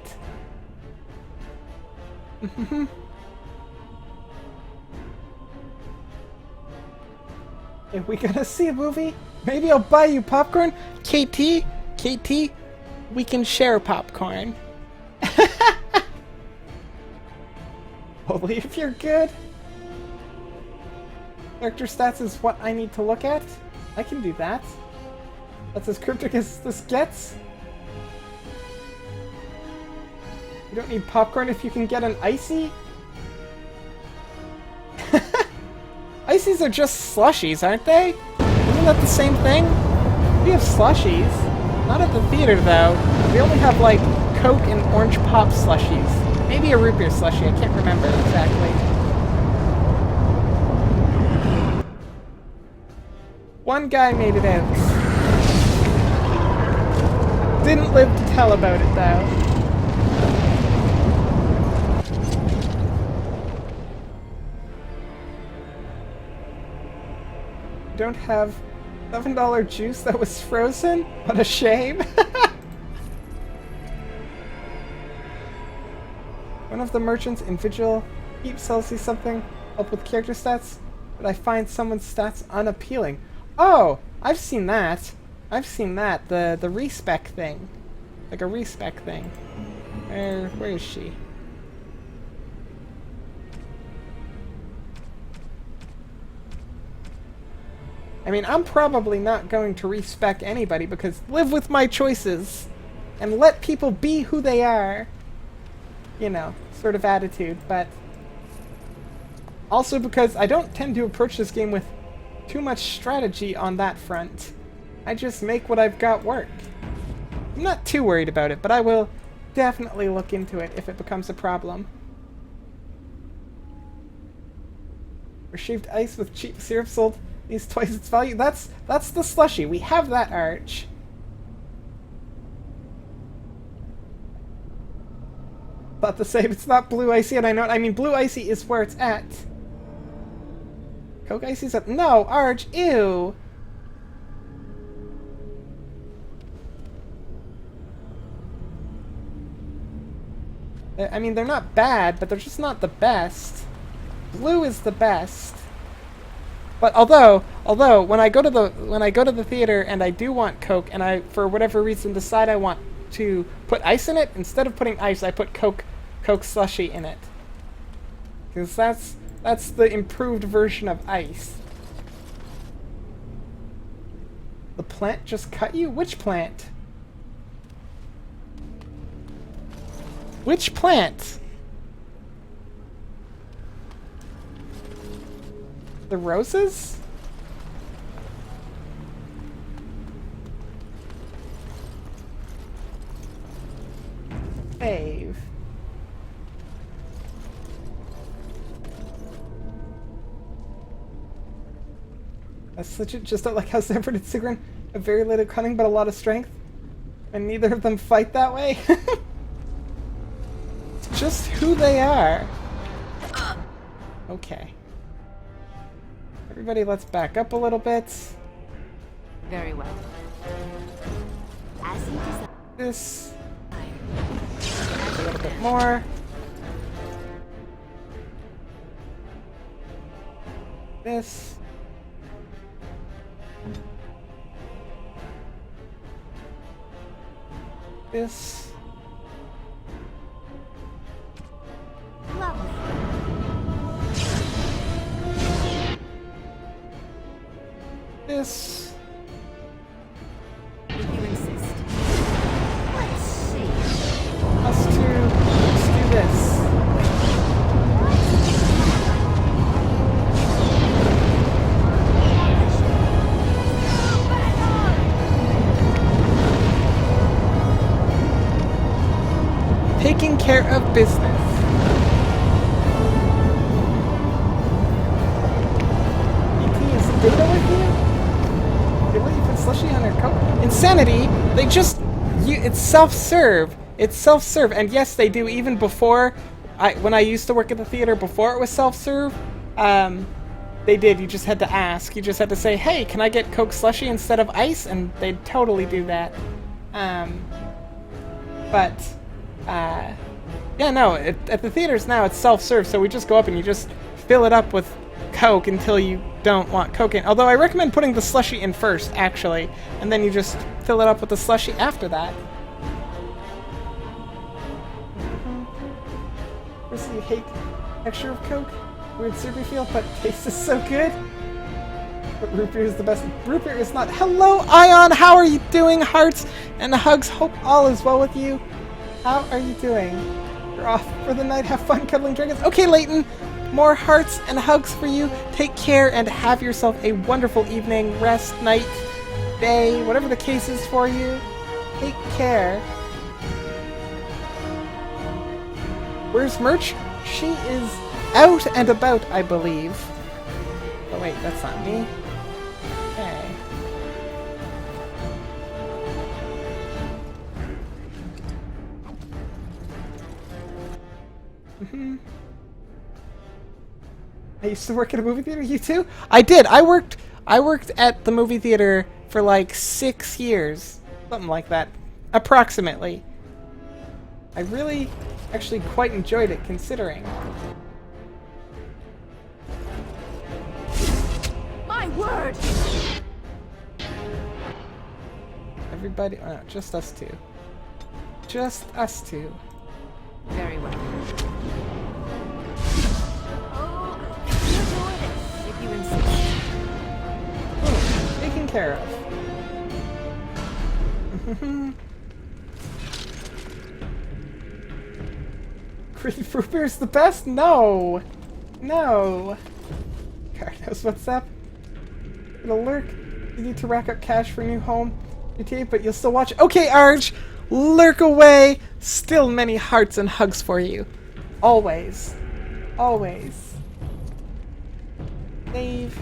If we gonna see a movie, maybe I'll buy you popcorn. KT, we can share popcorn. Only if you're good. Character stats is what I need to look at. I can do that. That's as cryptic as this gets. You don't need popcorn if you can get an icy. Ices are just slushies, aren't they? Isn't that the same thing? We have slushies. Not at the theater, though. We only have, like, Coke and orange pop slushies. Maybe a root beer slushie. I can't remember exactly. One guy made it out. Didn't live to tell about it, though. Don't have $7 juice that was frozen? What a shame. One of the merchants in Vigil Keep sells you something up with character stats, but I find someone's stats unappealing. Oh, I've seen that. I've seen that. The respec thing. Like a respec thing. Where is she? I mean, I'm probably not going to respec anybody because live with my choices and let people be who they are. You know, sort of attitude, but also because I don't tend to approach this game with too much strategy on that front. I just make what I've got work. I'm not too worried about it, but I will definitely look into it if it becomes a problem. For shaved ice with cheap syrup sold these twice its value. That's the slushie. We have that, Arch. Thought the same. It's not blue icy, and I know it. I mean, blue icy is where it's at. Coke icy's up. No, Arch. Ew. I mean, they're not bad, but they're just not the best. Blue is the best. But although when I go to the theater and I do want Coke and I for whatever reason decide I want to put ice in it, instead of putting ice I put Coke slushy in it. Cuz that's the improved version of ice. The plant just cut you? Which plant? Which plant? The roses? Fave. That's legit. Just don't like how Zephyr and Sigrun have very little cunning but a lot of strength. And neither of them fight that way. It's just who they are. Okay. Everybody, let's back up a little bit. Very well. As you desire. This. A little bit more. This. This. Lovely. This. If you insist. Let's see. Let's do this. Taking care of business. Data with you? They let you put slushie on their Coke? Insanity! They just... it's self-serve. It's self-serve. And yes, they do even before... when I used to work at the theater, before it was self-serve, They did. You just had to ask. You just had to say, "Hey, can I get Coke slushy instead of ice?" And they'd totally do that. Yeah, no. At the theaters now, it's self-serve, so we just go up and you just fill it up with Coke until you don't want Coke in. Although I recommend putting the slushy in first, actually, and then you just fill it up with the slushy after that. Chris, you hate texture of Coke? Weird syrupy feel, but taste is so good. But root beer is the best. Root beer is not. Hello, Ion. How are you doing? Hearts and hugs. Hope all is well with you. How are you doing? You're off for the night. Have fun cuddling dragons. Okay, Leighton. More hearts and hugs for you. Take care and have yourself a wonderful evening, rest, night, day, whatever the case is for you. Take care. Where's Merch? She is out and about, I believe. Oh wait, that's not me. Okay. I used to work at a movie theater. You too? I did. I worked at the movie theater for like 6 years, something like that, approximately. I really, actually, quite enjoyed it, considering. My word! Everybody, just us two. Just us two. Very well. Oh, you do it if you insist. Taken care of. Fruit beer's the best? No! No! God knows what's up. It'll lurk. You need to rack up cash for a new home. GTA, but you'll still watch. Okay, Arj! Lurk away! Still many hearts and hugs for you. Always. Always. Save.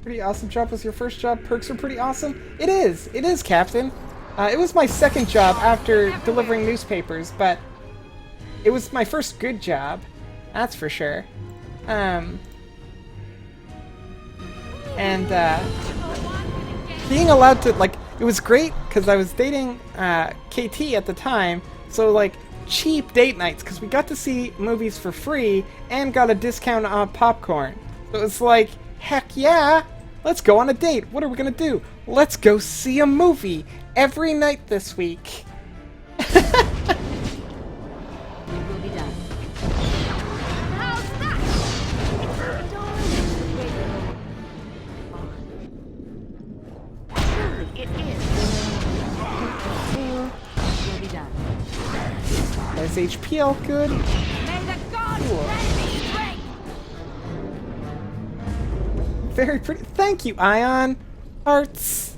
Pretty awesome job. Was your first job? Perks are pretty awesome? It is! It is, Captain. It was my second job after delivering newspapers, but it was my first good job. That's for sure. Being allowed to, like, it was great because I was dating KT at the time, so, like, cheap date nights because we got to see movies for free and got a discount on popcorn. So it was like, heck yeah! Let's go on a date. What are we gonna do? Let's go see a movie every night this week. It will be done. How's that? Surely it is. It will be done. Is HP all good? May the gods grant me strength! Very pretty. Thank you, Ion. Hearts.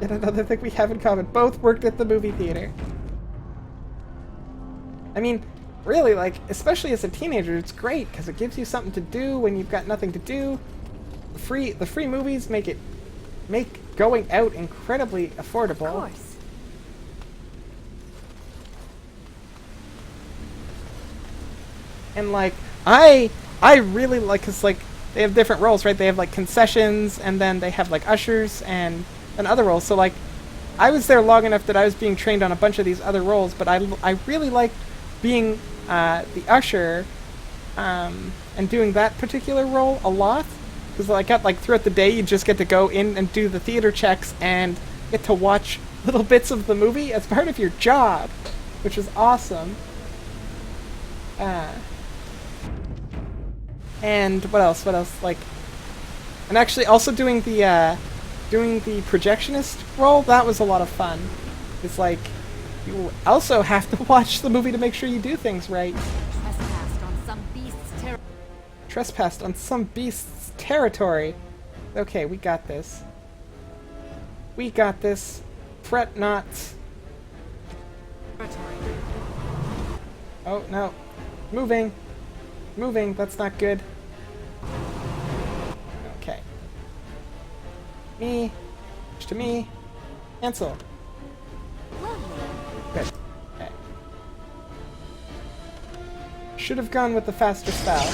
Yet another thing we have in common. Both worked at the movie theater. I mean, really, like, especially as a teenager, it's great because it gives you something to do when you've got nothing to do. The free movies make going out incredibly affordable. Of course. And like, I really like, cause like they have different roles, right? They have like concessions, and then they have like ushers and other roles. So like, I was there long enough that I was being trained on a bunch of these other roles, but I really liked being the usher and doing that particular role a lot, because like throughout the day you just get to go in and do the theater checks and get to watch little bits of the movie as part of your job, which is awesome. And what else? Like, and actually also doing the projectionist role, that was a lot of fun. It's like, you also have to watch the movie to make sure you do things right. Trespassed on some beast's territory. Okay, we got this. We got this. Fret not. Oh, no. Moving. Moving, that's not good. Okay. Me. To me. Cancel. Good. Okay. Should have gone with the faster spell.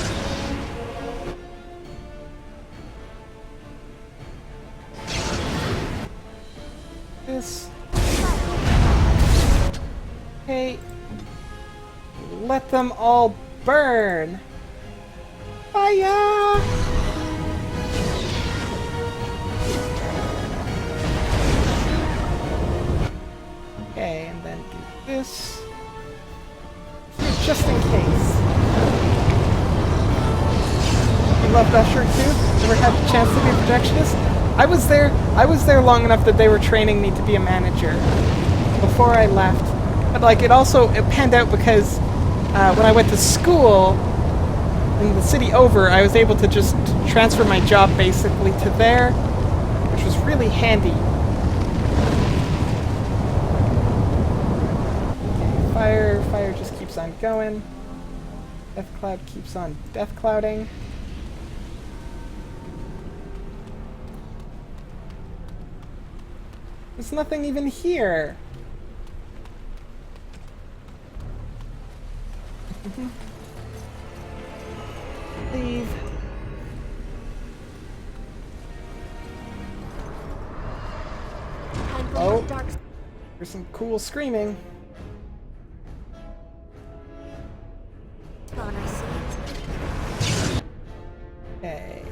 This. Okay. Let them all burn. Fire! Okay, and then do this. Just in case. You love that shirt too? Never had the chance to be a projectionist? I was there long enough that they were training me to be a manager before I left. But like it panned out because when I went to school in the city over, I was able to just transfer my job basically to there, which was really handy. Okay, fire just keeps on going. Death cloud keeps on death clouding. There's nothing even here. Leave. Oh, there's some cool screaming. Okay.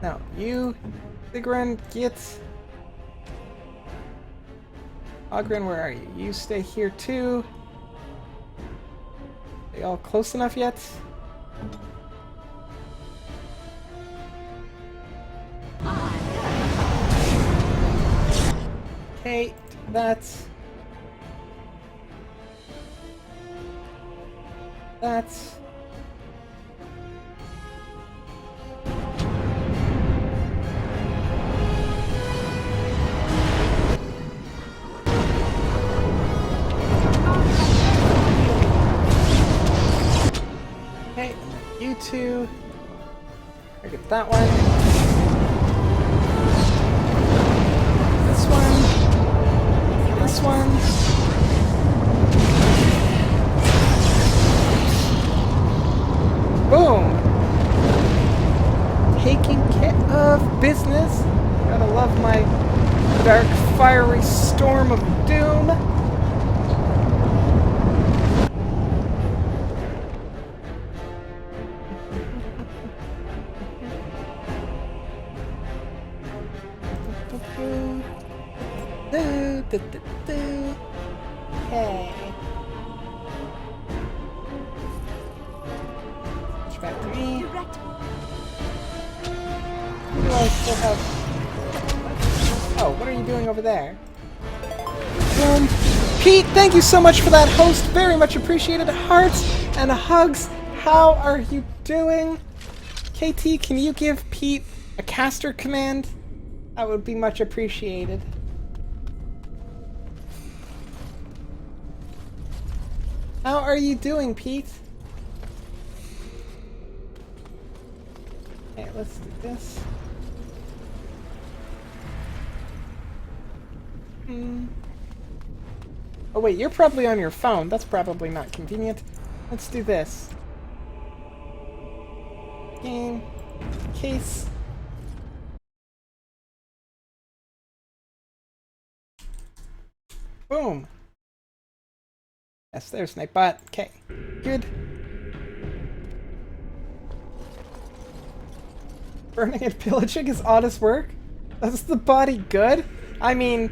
Now, you, Sigrun, get... Oghren, where are you? You stay here too. Are they all close enough yet? Okay, that's... Okay, you two. I get that one. This one. This one. Boom! Taking care of business. Gotta love my dark, fiery storm of doom. Okay. Switch back to me. Do I still have... Oh, what are you doing over there? Pete, thank you so much for that host. Very much appreciated. Hearts and hugs. How are you doing? KT, can you give Pete a caster command? That would be much appreciated. How are you doing, Pete? Okay, let's do this. Oh wait, you're probably on your phone. That's probably not convenient. Let's do this. Game. Case. Boom. Yes, there's Snipebot. Okay, good. Burning and pillaging is honest work? Does the body good? I mean,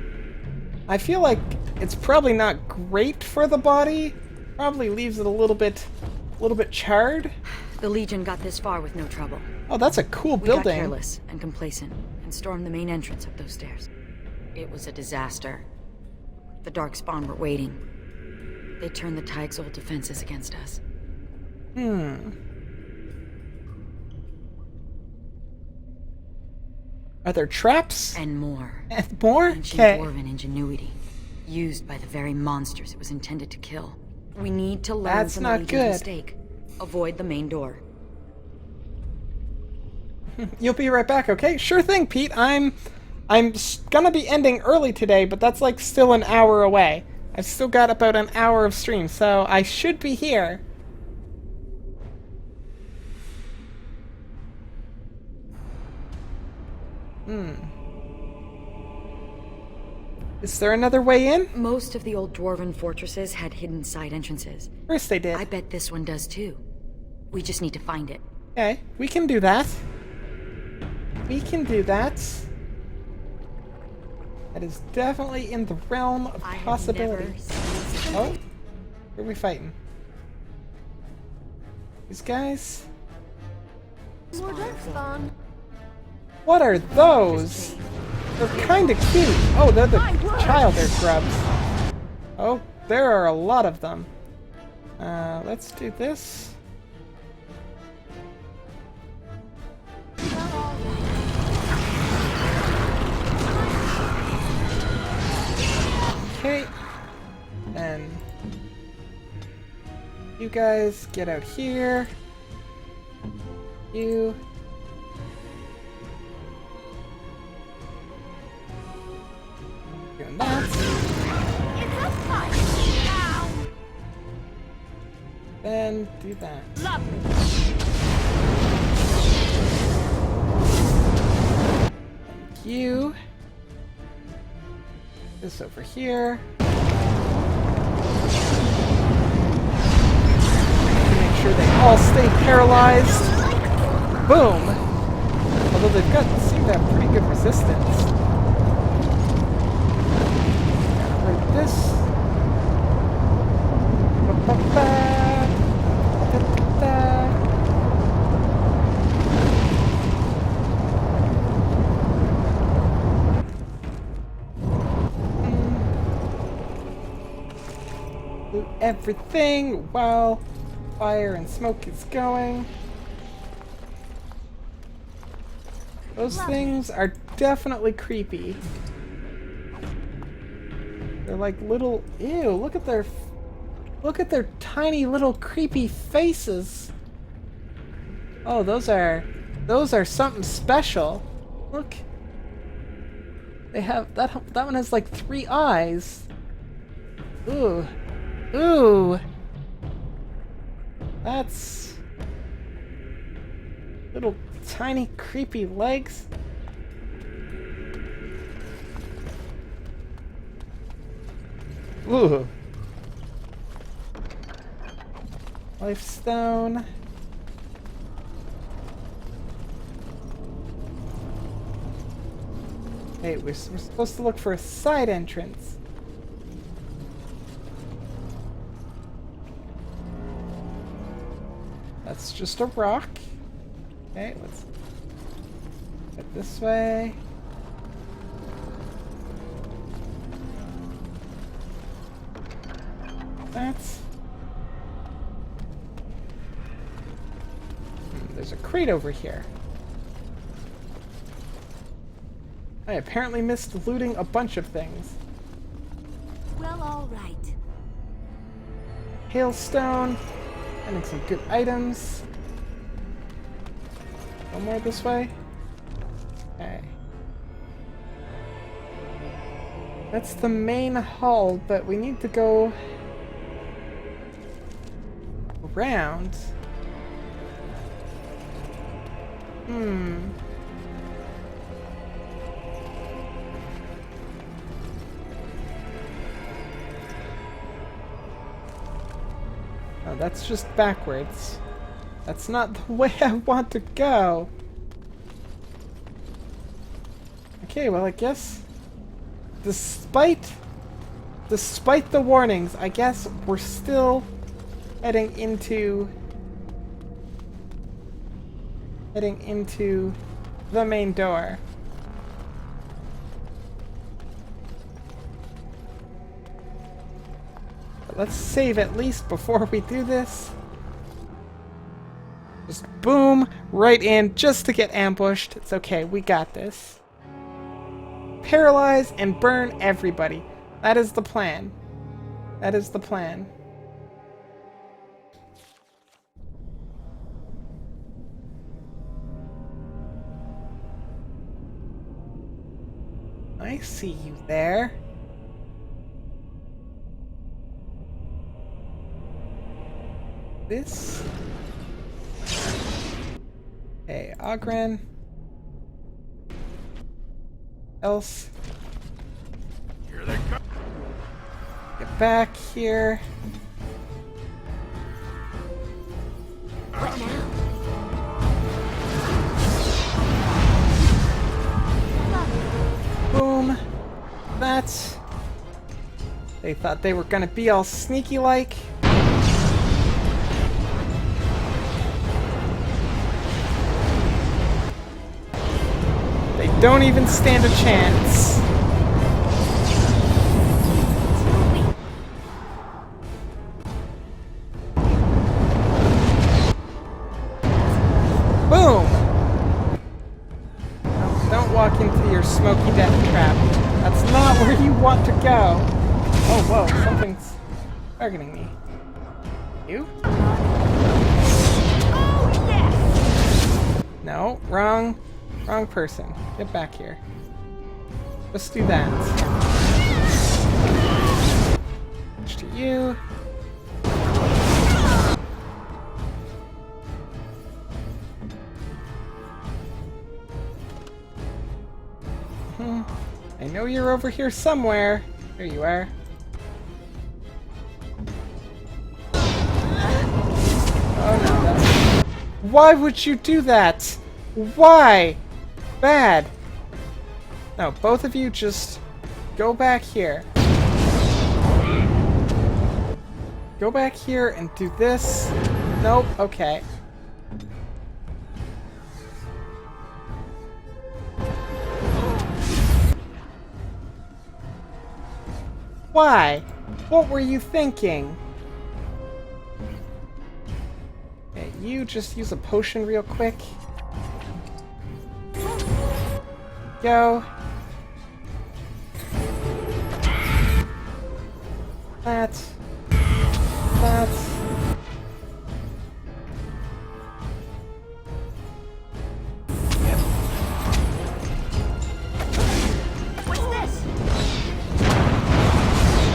I feel like it's probably not great for the body. Probably leaves it a little bit charred. The Legion got this far with no trouble. Oh, that's a cool We got building. careless and complacent and stormed the main entrance up those stairs. It was a disaster. The Darkspawn were waiting. They turned the Tig's old defenses against us. Are there traps? And more. And more? Ancient Okay. dwarven ingenuity. Used by the very monsters it was intended to kill. We need to learn That's from not the Legion's good. mistake. Avoid the main door. You'll be right back, okay? Sure thing, Pete. I'm gonna be ending early today, but that's like still an hour away. I've still got about an hour of stream, so I should be here. Is there another way in? Most of the old dwarven fortresses had hidden side entrances. Of course they did. I bet this one does too. We just need to find it. Okay, we can do that. We can do that. That is definitely in the realm of possibility. Oh, who are we fighting? These guys? More dark spawn. What are those? They're kind of cute. Oh, they're the childer grubs. Oh, there are a lot of them. Let's do this. Okay. And you guys get out here. You. Doing that. It's a fight. Ow. Then do that. Lovely. You. This over here. Make sure they all stay paralyzed. Boom! Although they've seem to have pretty good resistance. Like this. Loot everything while fire and smoke is going. Those things are definitely creepy. They're like little, ew, look at their tiny little creepy faces. Oh, those are something special. Look. They have that one has like 3 eyes. Ooh. Ooh. That's little tiny creepy legs. Ooh. Lifestone. Hey, we're supposed to look for a side entrance. That's just a rock. Okay, let's get this way. That's... There's a crate over here. I apparently missed looting a bunch of things. Well, all right. Hailstone. Finding some good items. One more this way. Okay. That's the main hall, but we need to go around. Oh, that's just backwards. That's not the way I want to go. Okay, well, I guess despite the warnings, I guess we're still heading into the main door. But let's save at least before we do this. Just boom, right in, just to get ambushed. It's okay, we got this. Paralyze and burn everybody. That is the plan. That is the plan. I see you there. this. Okay, Ogren. Else. Here they come. Get back here. What now? Boom. That's... They thought they were gonna be all sneaky-like. They don't even stand a chance. Boom! No, don't walk into your smoky death trap. That's not where you want to go. Oh, whoa, something's targeting me. You? No, wrong person. Get back here. Let's do that. Switch to you. I know you're over here somewhere. There you are. Oh no, that's... Why would you do that? Why? Bad. No, both of you just go back here. Go back here and do this. Nope, okay. Why? What were you thinking? Okay, you just use a potion real quick. Go. That.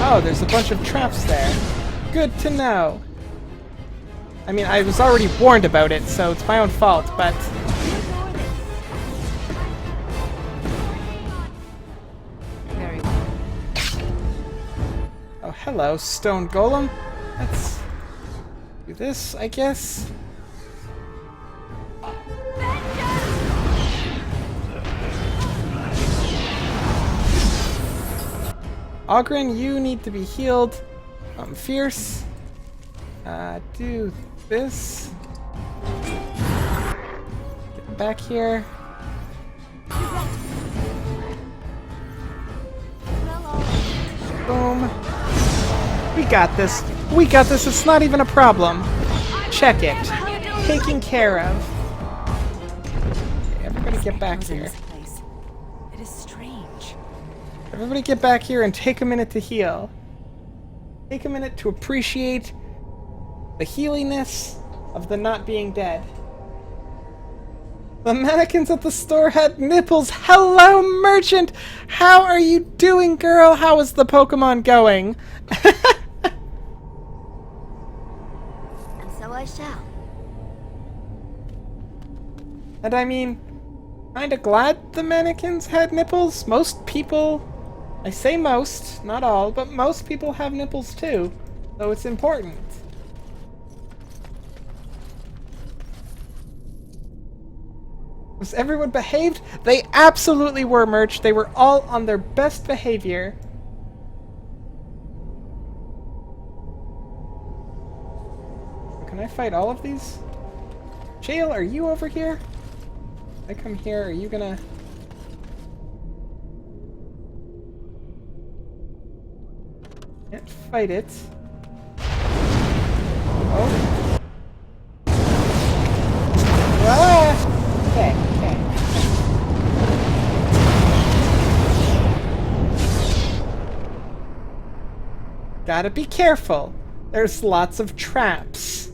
Oh, there's a bunch of traps there. Good to know. I mean, I was already warned about it, so it's my own fault, but... Very well. Oh, hello, stone golem. Let's do this, I guess. Ogren, you need to be healed. Fierce. Do this. Get back here. Boom. We got this. We got this. It's not even a problem. Check it. Taken care of. Okay, everybody get back here. It is strange. Everybody get back here and take a minute to heal. Take a minute to appreciate the healiness of the not being dead. The mannequins at the store had nipples. Hello, merchant! How are you doing, girl? How is the Pokemon going? And so I shall. And I mean, kinda glad the mannequins had nipples. Most people, I say most, not all, but most people have nipples too, so it's important. Was everyone behaved? They absolutely were, Merch. They were all on their best behavior. Can I fight all of these? Jail, are you over here? I come here, are you gonna... Can't fight it. Oh. Ah! Okay, okay. Gotta be careful. There's lots of traps.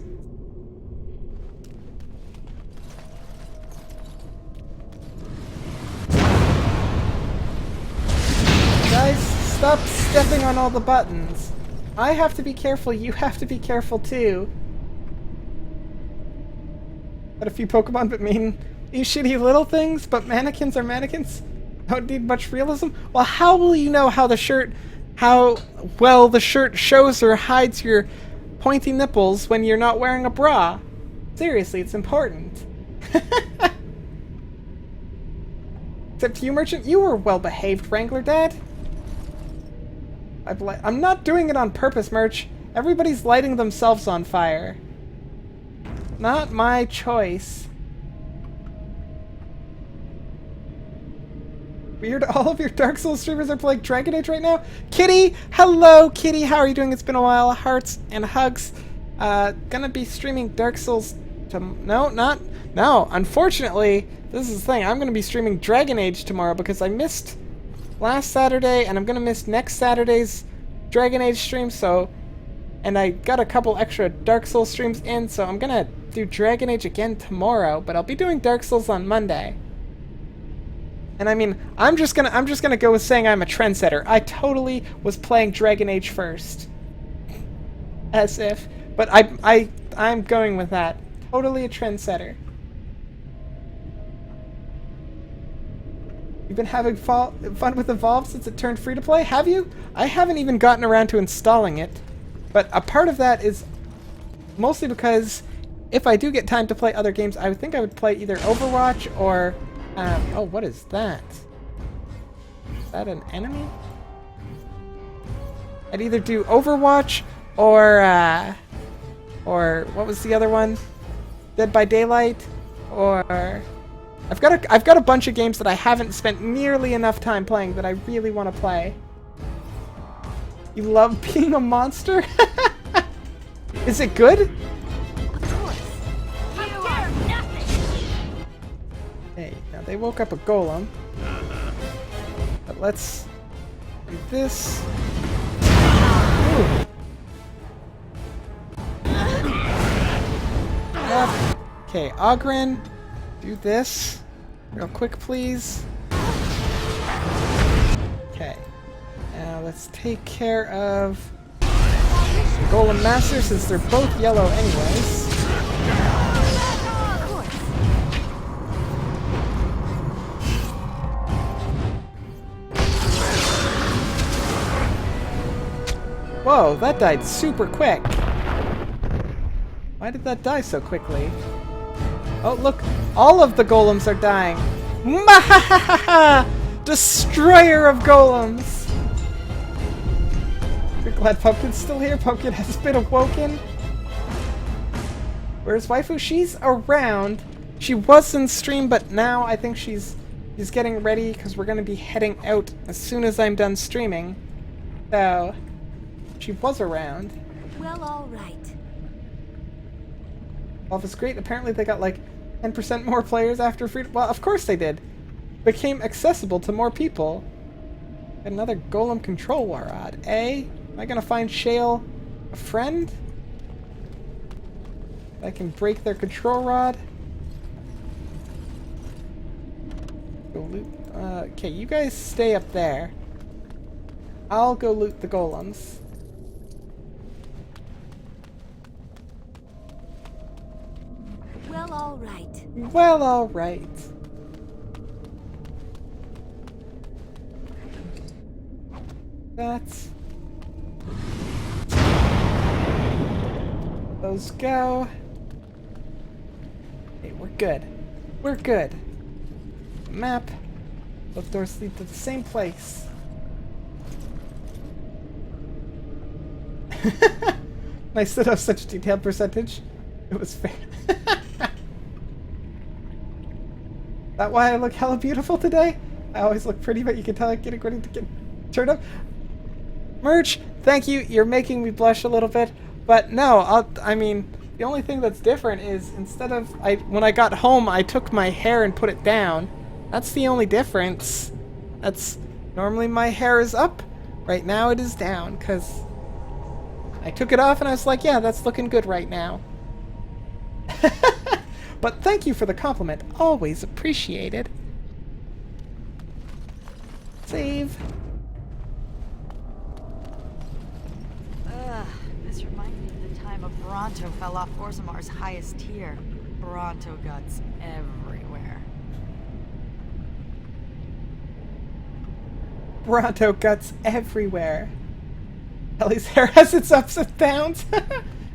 Guys, stop stepping on all the buttons. I have to be careful, you have to be careful too. Got a few Pokemon, but mean these shitty little things, but mannequins are mannequins. Don't need much realism. Well, how will you know how well the shirt shows or hides your pointy nipples when you're not wearing a bra? Seriously, it's important. Except you, Merchant, you were well-behaved, Wrangler Dad. I'm not doing it on purpose, Merch. Everybody's lighting themselves on fire. Not my choice. Weird, all of your Dark Souls streamers are playing Dragon Age right now? Kitty! Hello, Kitty! How are you doing? It's been a while. Hearts and hugs. Gonna be streaming Dark Souls No, unfortunately, this is the thing. I'm gonna be streaming Dragon Age tomorrow because I missed last Saturday, and I'm gonna miss next Saturday's Dragon Age stream, and I got a couple extra Dark Souls streams in, so I'm gonna do Dragon Age again tomorrow, but I'll be doing Dark Souls on Monday. And I mean, I'm just gonna go with saying I'm a trendsetter. I totally was playing Dragon Age first. As if. But I'm going with that. Totally a trendsetter. You've been having fun with Evolve since it turned free to play, have you? I haven't even gotten around to installing it. But a part of that is mostly because if I do get time to play other games, I would think I would play either Overwatch or... oh, what is that? Is that an enemy? I'd either do Overwatch or what was the other one? Dead by Daylight, or... I've got a bunch of games that I haven't spent nearly enough time playing that I really want to play. You love being a monster? Is it good? Of course. You are nothing. Hey, now they woke up a golem. But let's do this. Ooh. Okay, Oghren, do this real quick, please. Okay, now let's take care of the Golem Master since they're both yellow anyways. Whoa, that died super quick. Why did that die so quickly? Oh, look, all of the golems are dying. Mahahaha! Destroyer of golems! You're glad Pumpkin's still here? Pumpkin has been awoken. Where's Waifu? She's around. She was in stream, but now I think she's getting ready because we're going to be heading out as soon as I'm done streaming. So, she was around. Well, all right. Office great. Apparently they got like 10% more players after free. Well, of course they did. Became accessible to more people. Another golem control rod. Am I gonna find Shale a friend? I can break their control rod. Go loot. Okay, you guys stay up there. I'll go loot the golems. Well, all right. Well, all right. That's... Those go. Okay, we're good. We're good. Map. Both doors lead to the same place. Nice to have such detailed percentage. It was fair. That why I look hella beautiful today? I always look pretty, but you can tell I'm getting ready to get turned up. Merch, thank you. You're making me blush a little bit. But no, I mean, the only thing that's different is instead of when I got home, I took my hair and put it down. That's the only difference. That's normally my hair is up. Right now it is down because I took it off and I was like, yeah, that's looking good right now. But thank you for the compliment. Always appreciated. Save. This reminds me of the time a Bronto fell off Orzamar's highest tier. Bronto guts everywhere. Bronto guts everywhere. Ellie's hair has its ups and downs.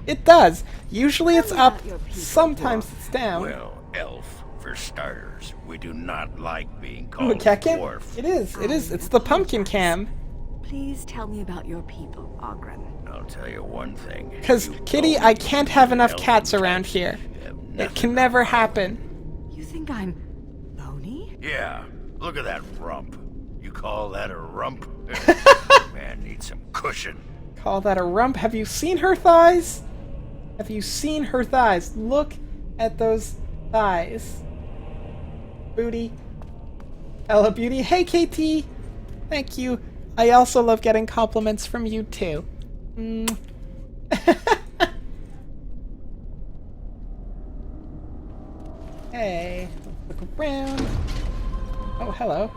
It does. Usually it's up, sometimes it's down. Well, elf, for starters, we do not like being Ooh, called Kekin? dwarf. It is. It's the pumpkin cam. Please tell me about your people, Ogren. I'll tell you one thing. Because, You Kitty, owe I me can't have enough elven cats around types. here. You have It nothing can never on us. happen. You think I'm bony? Yeah, look at that rump. You call that a rump? Man needs some cushion. Call that a rump. Have you seen her thighs? Have you seen her thighs? Look at those thighs. Booty. Ella Beauty. Hey, KT. Thank you. I also love getting compliments from you, too. Mm. Hey, let's look around. Oh, hello.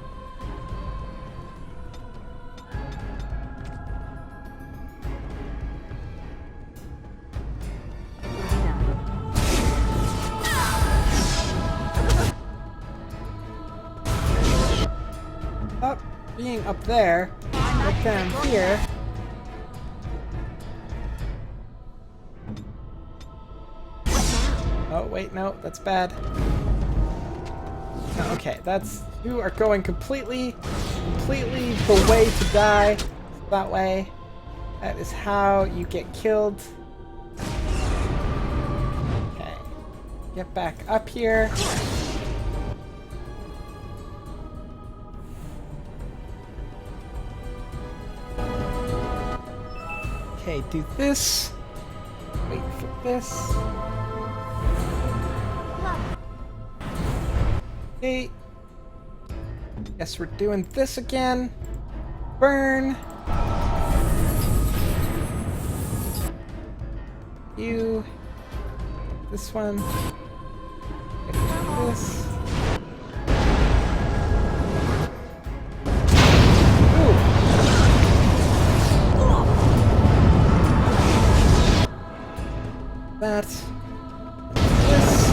Up, being up there, look down here. Oh, wait, no, that's bad. No, okay, that's... You are going completely the way to die. That way. That is how you get killed. Okay. Get back up here. Okay, do this. Wait for this. Okay. Guess we're doing this again. Burn. You. This one. This. Ooh. That. This.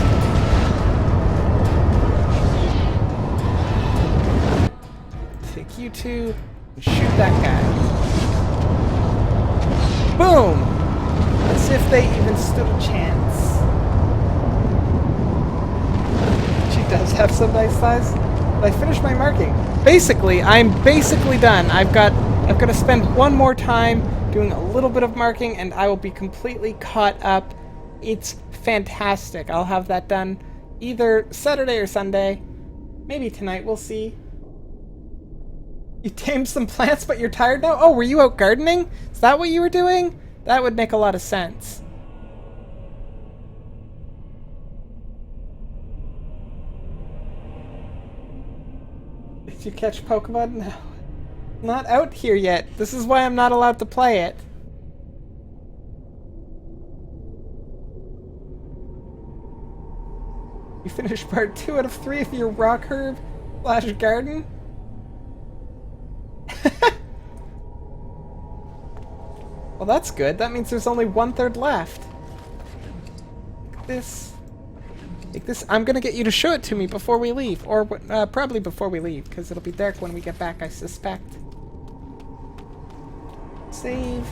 Take you two and shoot that guy. Boom! As if they even stood a chance. She does have some nice thighs. But I finished my marking. Basically, I'm basically done. I've got to spend one more time doing a little bit of marking and I will be completely caught up. It's fantastic. I'll have that done either Saturday or Sunday. Maybe tonight, we'll see. You tamed some plants, but you're tired now? Oh, were you out gardening? Is that what you were doing? That would make a lot of sense. Did you catch Pokemon? No. Not out here yet. This is why I'm not allowed to play it. You finished part 2 out of 3 of your rock herb / garden? Well, that's good. That means there's only 1/3 left. Take this. Take this. I'm gonna get you to show it to me before we leave. Or probably before we leave, because it'll be dark when we get back, I suspect. Save.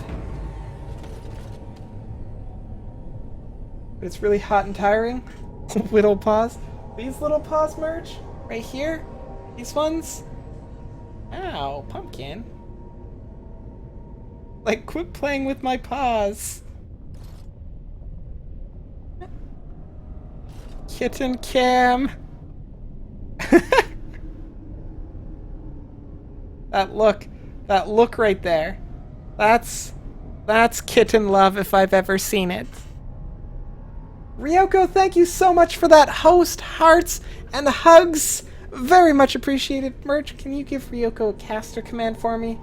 But it's really hot and tiring. Little paws. These little paws merge? Right here? These ones? Ow, pumpkin. Like, quit playing with my paws. Kitten cam. That look right there. That's kitten love if I've ever seen it. Ryoko, thank you so much for that host, hearts, and hugs. Very much appreciated. Merch, can you give Ryoko a caster command for me?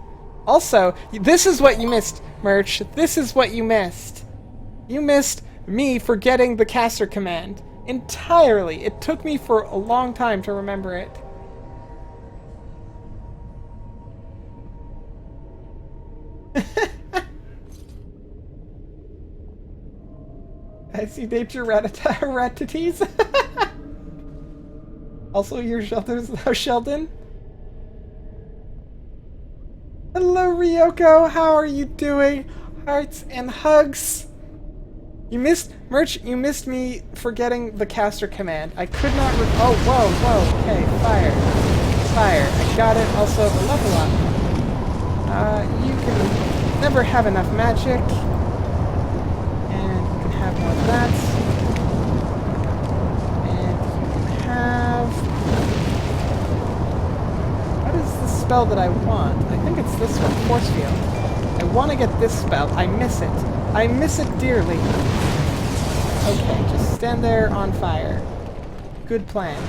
Also, this is what you missed, Merch. This is what you missed. You missed me forgetting the caster command. Entirely. It took me for a long time to remember it. I see nature ratities. Also, your shelters now, Sheldon. Hello, Ryoko. How are you doing? Hearts and hugs. You missed You missed me forgetting the caster command. I could not. Oh, whoa. Okay, fire. I got it. Also, the level up. You can never have enough magic, and you can have more of that. And you can have. What is the spell that I want? I think it's this one, Force Field. I want to get this spell. I miss it. I miss it dearly. Okay, just stand there on fire. Good plan.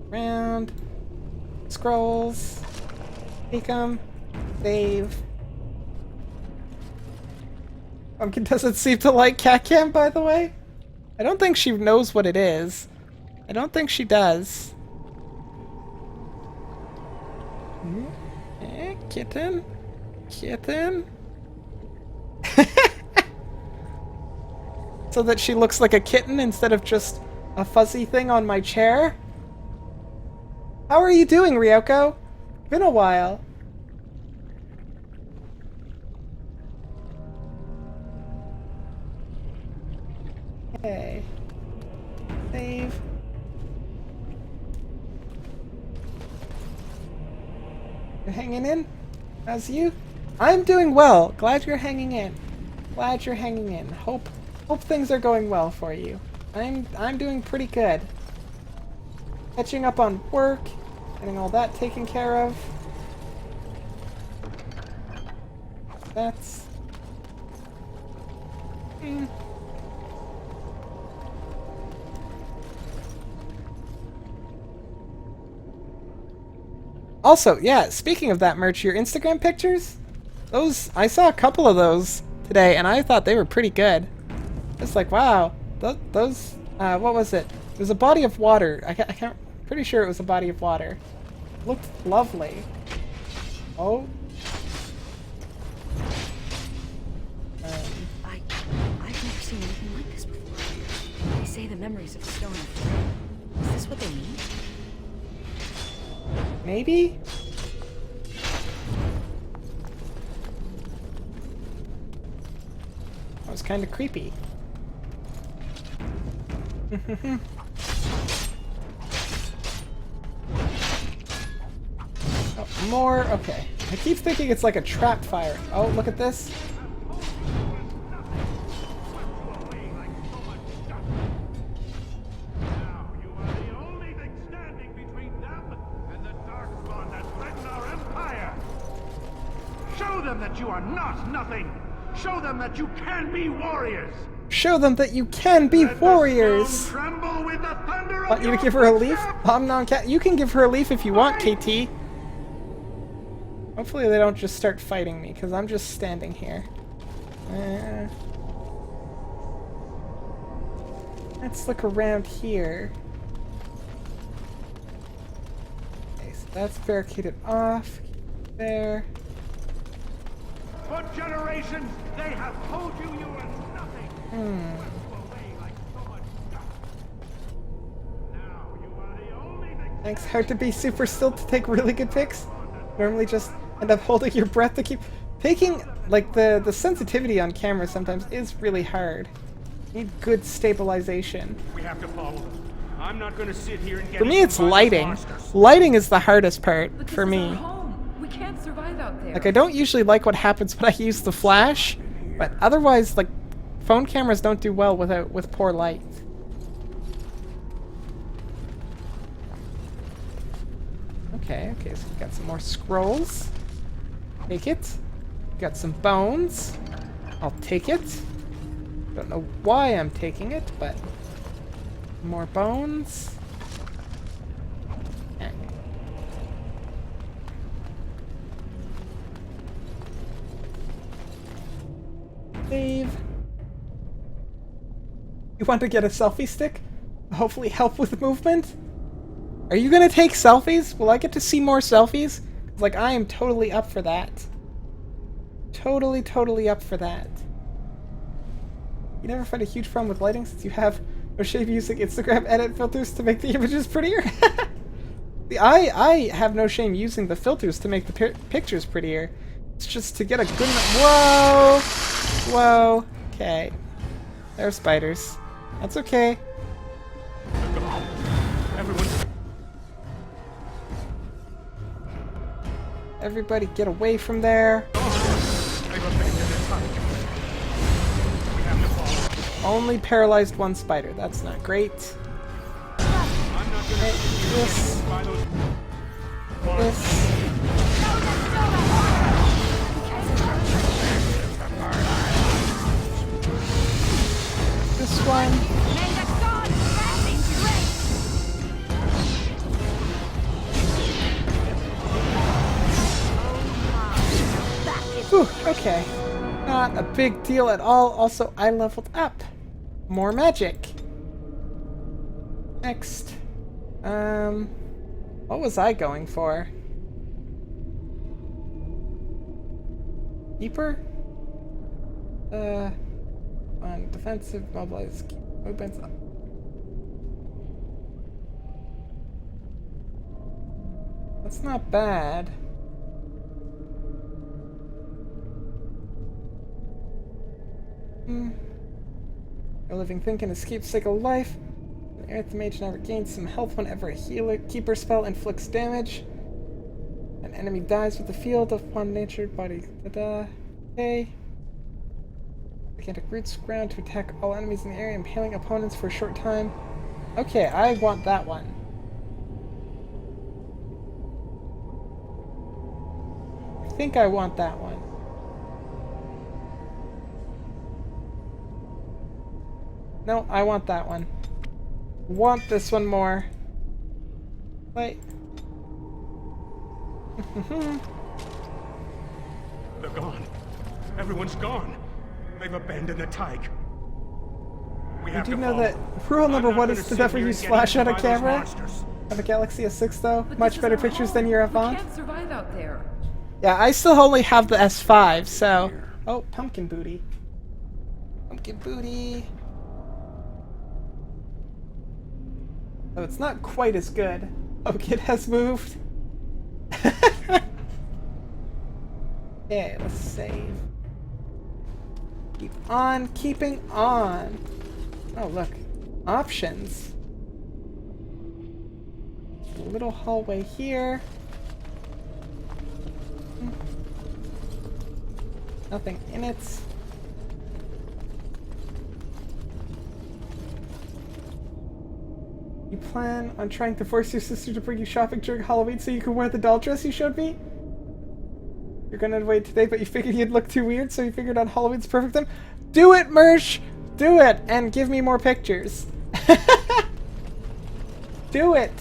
Round. Scrolls. Take them. Save. Pumpkin doesn't seem to like cat cam, by the way. I don't think she knows what it is. I don't think she does. Kitten? Kitten? So that she looks like a kitten instead of just a fuzzy thing on my chair? How are you doing, Ryoko? Been a while. Okay. Save. You're hanging in? How's you? I'm doing well. Glad you're hanging in. Glad you're hanging in. Hope things are going well for you. I'm doing pretty good. Catching up on work, getting all that taken care of. That's Also, yeah, speaking of that merch, your Instagram pictures? Those, I saw a couple of those today, and I thought they were pretty good. It's like, wow, those, what was it? It was a body of water. I can't, pretty sure it was a body of water. Looked lovely. Oh. I've never seen anything like this before. They say the memories of the stone are free. Is this what they mean? Maybe? That was kind of creepy. Oh, more? Okay. I keep thinking it's like a trap fire. Oh, look at this. That you are not nothing. Show them that you can be warriors. Show them that you can be warriors. Tremble with the thunder of Want you to give her a leaf? Cat. You can give her a leaf if you want, KT. Hopefully they don't just start fighting me, because I'm just standing here. Let's look around here. Okay, so that's barricaded off. There. For generations, they have told you you are nothing. Thanks. Hard to be super still to take really good pics. Normally just end up holding your breath to keep taking. Like the sensitivity on camera sometimes is really hard. You need good stabilization. We have to follow them. I'm not going to sit here and get. For me, it's lighting. Lighting is the hardest part for me. We can't survive out there. Like, I don't usually like what happens when I use the flash, but otherwise, like, phone cameras don't do well with poor light. Okay, so we've got some more scrolls. Take it. Got some bones. I'll take it. Don't know why I'm taking it, but more bones. Save. You want to get a selfie stick? Hopefully help with movement? Are you gonna take selfies? Will I get to see more selfies? Like, I am totally up for that. totally up for that. You never find a huge problem with lighting since you have no shame using Instagram edit filters to make the images prettier? See, I have no shame using the filters to make the pictures prettier. It's just to get a good... Whoa! Whoa. Okay. There are spiders. That's okay. Everybody get away from there. Only paralyzed one spider. That's not great. Okay, this. This one. Whew, okay. Not a big deal at all. Also, I leveled up. More magic. Next. What was I going for? Keeper? On defensive, mobilize, movements up. That's not bad. A living thing can escape cycle life. The Earth Mage now regains some health whenever a healer keeper spell inflicts damage. An enemy dies with the field upon natured body. Ta-da. Okay. Gigantic roots ground to attack all enemies in the area, impaling opponents for a short time. Okay, I want that one. I think I want that one. No, I want that one. Want this one more. Wait. They're gone. Everyone's gone. They've abandoned the Tyke. Did you know that rule number 1 is to never use flash on a camera? Have a Galaxy S6 though? Much better pictures than your Avant? Can't survive out there. Yeah, I still only have the S5, so... Oh, pumpkin booty. Pumpkin booty. Oh, it's not quite as good. Oh, kid has moved. Okay, let's save. Keep on keeping on. Oh, look. Options. A little hallway here. Nothing in it. You plan on trying to force your sister to bring you shopping during Halloween so you can wear the doll dress you showed me? You're gonna wait today, but you figured you'd look too weird, so you figured on Halloween's perfect time? Do it, Mersh! Do it! And give me more pictures. Do it!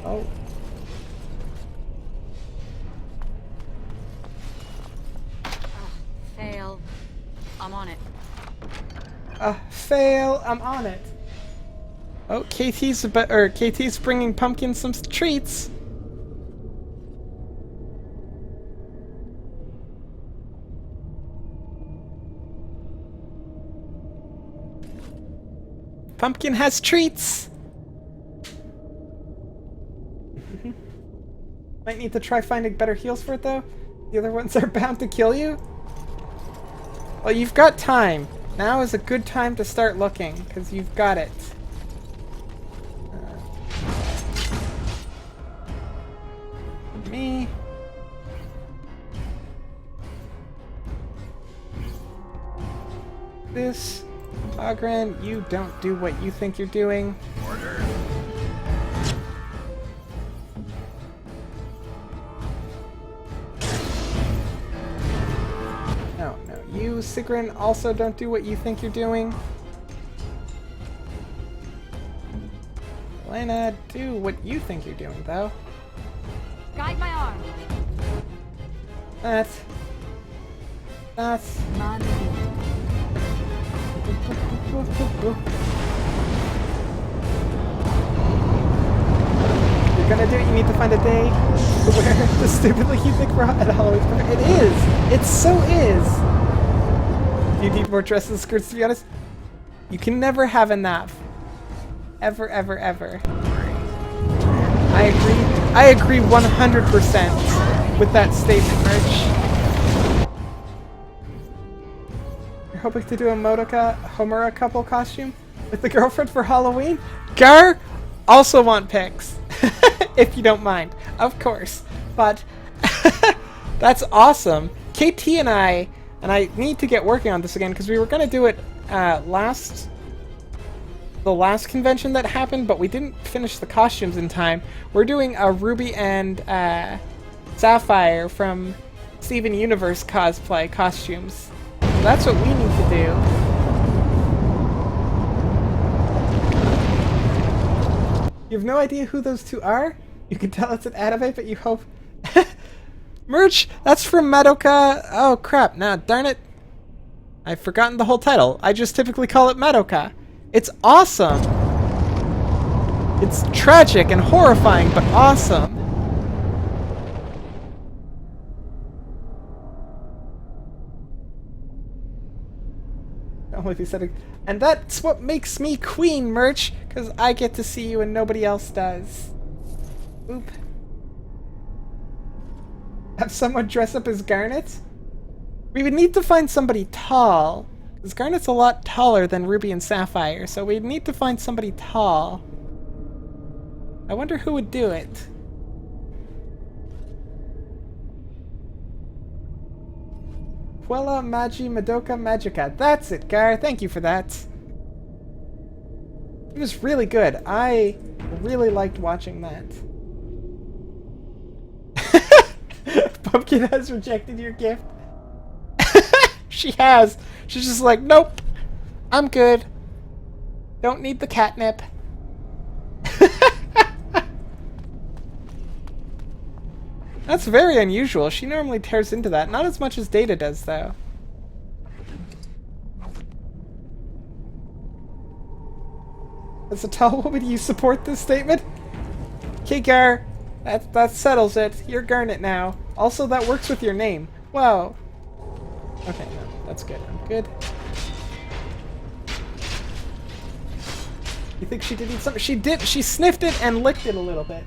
Oh. Fail. I'm on it. Fail. I'm on it. Oh, KT's bringing Pumpkin some treats. Pumpkin has treats. Might need to try finding better heals for it though. The other ones are bound to kill you. Well, you've got time. Now is a good time to start looking, because you've got it. Me. This. Ogren, you don't do what you think you're doing. Order. No. You, Sigrun, also don't do what you think you're doing. Elena, do what you think you're doing, though. Guide my arm. That's... You're gonna do it, you need to find a day to wear the stupidly cute thing for at Halloween. It is! It so is! Do you need more dresses and skirts, to be honest? You can never have enough. Ever, ever, ever. I agree 100% with that statement, Merch. You're hoping to do a Homura couple costume with the girlfriend for Halloween? Gar, also want pics. If you don't mind. Of course. But that's awesome. KT and I need to get working on this again because we were going to do it the last convention that happened, but we didn't finish the costumes in time. We're doing a Ruby and Sapphire from Steven Universe cosplay costumes. So that's what we need to do. You have no idea who those two are? You can tell it's an anime, but you hope... Merch! That's from Madoka... Oh crap, now darn it. I've forgotten the whole title. I just typically call it Madoka. It's awesome! It's tragic and horrifying, but awesome. And that's what makes me queen, Merch, because I get to see you and nobody else does. Oop. Have someone dress up as Garnet? We would need to find somebody tall, because Garnet's a lot taller than Ruby and Sapphire, so we'd need to find somebody tall. I wonder who would do it. Puella Magi Madoka Magica. That's it, Gar. Thank you for that. It was really good. I really liked watching that. Pumpkin has rejected your gift. She has. She's just like, nope. I'm good. Don't need the catnip. That's very unusual. She normally tears into that. Not as much as Data does, though. As a tall woman, you support this statement? Okay, Gar. That settles it. You're Garnet now. Also, that works with your name. Wow. Okay, no, that's good. I'm good. You think she did eat something? She did. She sniffed it and licked it a little bit.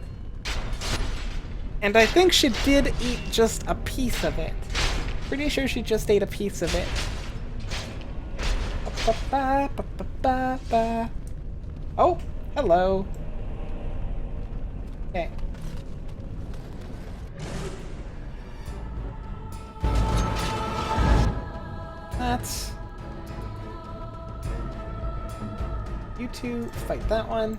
And I think she did eat just a piece of it. Pretty sure she just ate a piece of it. Oh, hello. Okay. That's... You two fight that one.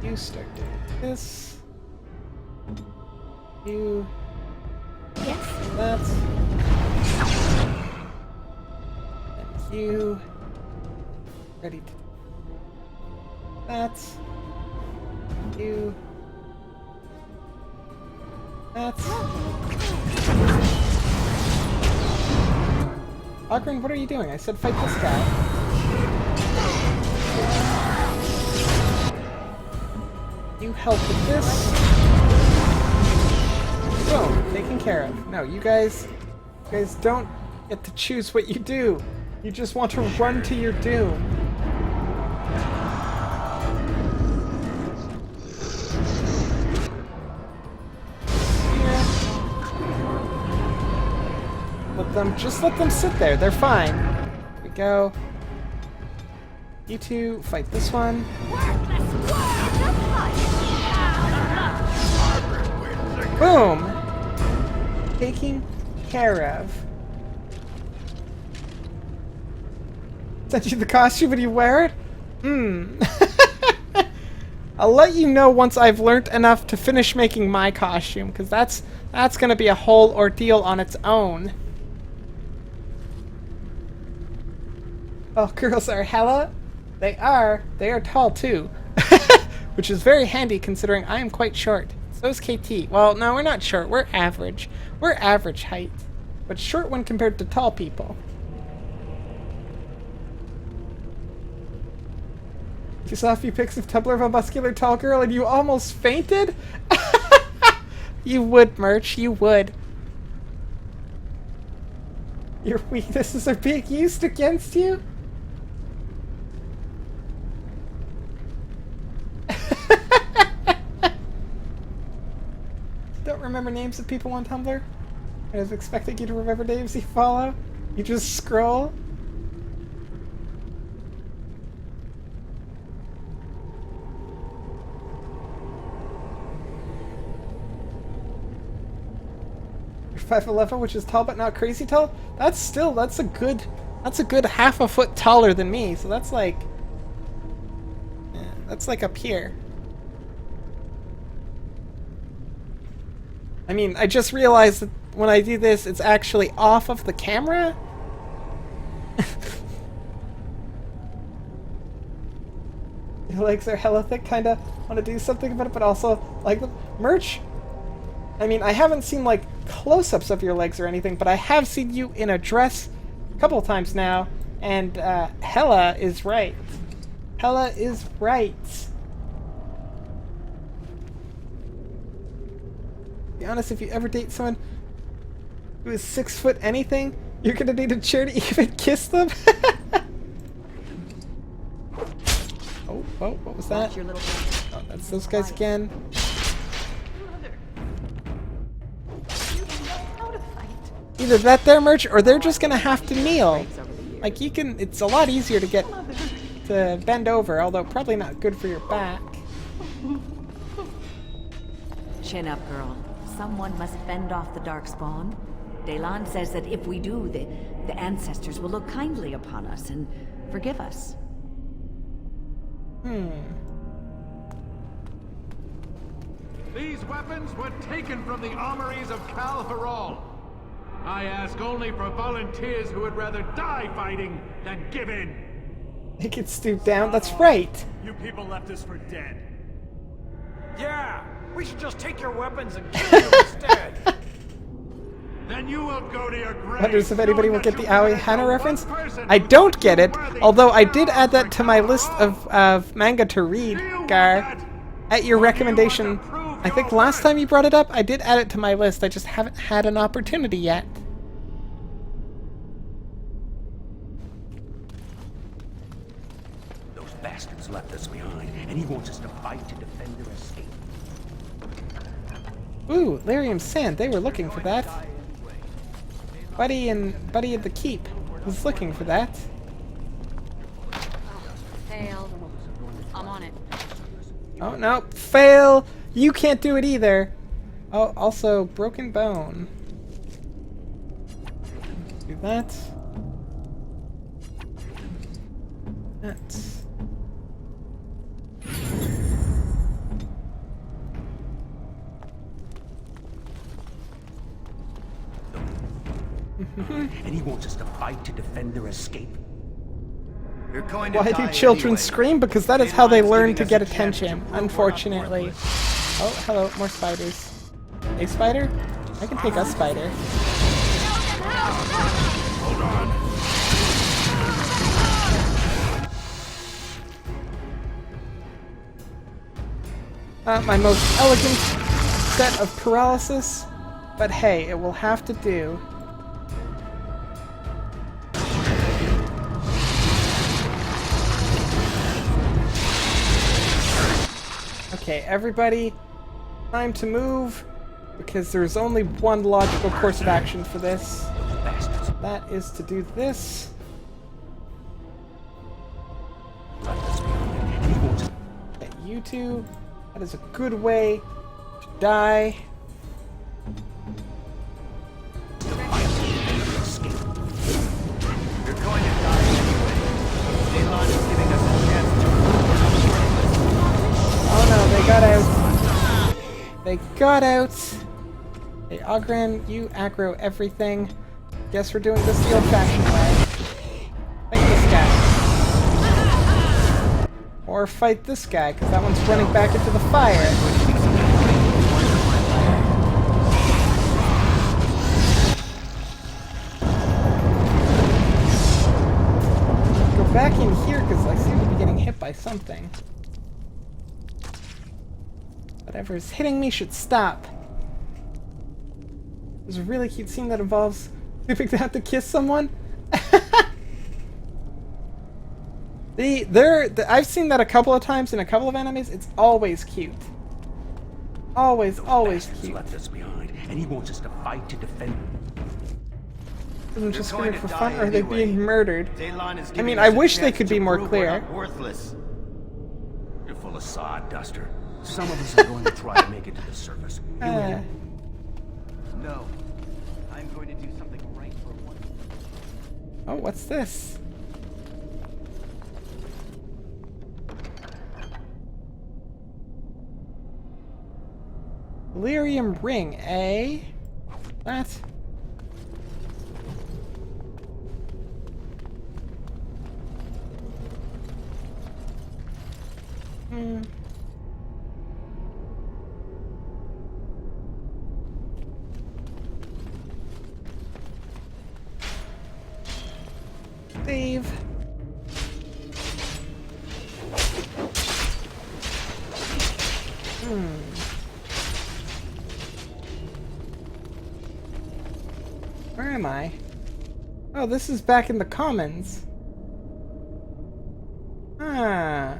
You start doing this. You... Yes? That. And you... Ready to... That. You... That's... Ogren, what are you doing? I said fight this guy. You help with this. Boom, taken care of. No, you guys don't get to choose what you do. You just want to run to your doom. Just let them sit there. They're fine. Here we go. You two fight this one. Boom! Taking care of. Send you the costume and you wear it? I'll let you know once I've learned enough to finish making my costume, because that's gonna be a whole ordeal on its own. Oh, girls are hella? They are tall too. Which is very handy considering I am quite short. So is KT. Well, no, we're not short. We're average. We're average height. But short when compared to tall people. You saw a few pics of Tumblr of a muscular tall girl and you almost fainted? You would, Merch, you would. Your weaknesses are being used against you? Don't remember names of people on Tumblr? I was expecting you to remember names you follow. You just scroll. You're 5'11", which is tall but not crazy tall. That's a good half a foot taller than me. So that's like, yeah, that's like up here. I mean, I just realized that when I do this, it's actually off of the camera. Your legs are hella thick, kinda want to do something about it, but also like the Merch. I mean, I haven't seen like close-ups of your legs or anything, but I have seen you in a dress a couple of times now, and Hella is right. Hella is right. Be honest, if you ever date someone who is 6 foot anything, you're gonna need a chair to even kiss them. Oh, what was that? Oh, that's those guys again. Either that there, Merch, or they're just gonna have to kneel. Like, you can, it's a lot easier to get to bend over, although probably not good for your back. Chin up, girl. Someone must fend off the Darkspawn. Daylon says that if we do, the ancestors will look kindly upon us and forgive us. These weapons were taken from the armories of Kal Haral. I ask only for volunteers who would rather die fighting than give in. They can stoop down, that's right. You people left us for dead. Yeah, we should just take your weapons and kill you instead. Then you will go to your grave. Wonders if anybody will knowing get that the you Aoi killed Hana one reference. person I who don't was get it, unworthy although I to did add that to my list Kal of manga to read, Do you want Gar. that? At your Or do you recommendation. want to prove I think your last worth? time you brought it up, I did add it to my list. I just haven't had an opportunity yet. Those bastards left us behind, and he wants us to fight to defend their escape. Ooh, Lyrium Sand, they were looking for that. Buddy at the Keep was looking for that. Fail. I'm on it. Oh no, fail! You can't do it either. Oh, also Broken Bone. Do that. That. And he wants us to fight to defend their escape. You're going to Why die do children anyway. scream? Because that is how they Daylon's learn giving to us get a chance to attention, prove we're not unfortunately. worthless. Oh, hello, more spiders. A spider? I can take a spider. Hold on. My most elegant set of paralysis, but hey, it will have to do. Okay, everybody, time to move, because there's only one logical course of action for this. That is to do this. Okay, you two, that is a good way to die. You're going to die anyway. Daylon is giving us a chance to Oh no, they got out. They got out. Hey, Ogren, you aggro everything. Guess we're doing this the old-fashioned way. Fight this guy. Or fight this guy, because that one's running back into the fire. Go back in here because I seem to be getting hit by something. Whatever is hitting me should stop. There's a really cute scene that involves stooping down to kiss someone. I've seen that a couple of times in a couple of animes. It's always cute. Always cute. Left us behind, and he wants us to fight to defend. Isn't just screaming for fun, or are they being murdered? I mean, I wish they could be more clear. Worthless. You're full of sawduster. Some of us are going to try to make it to the surface. No. I'm going to do something right for once. Oh, what's this? Delirium ring, eh? That? Save. Where am I? Oh, this is back in the commons. Ah.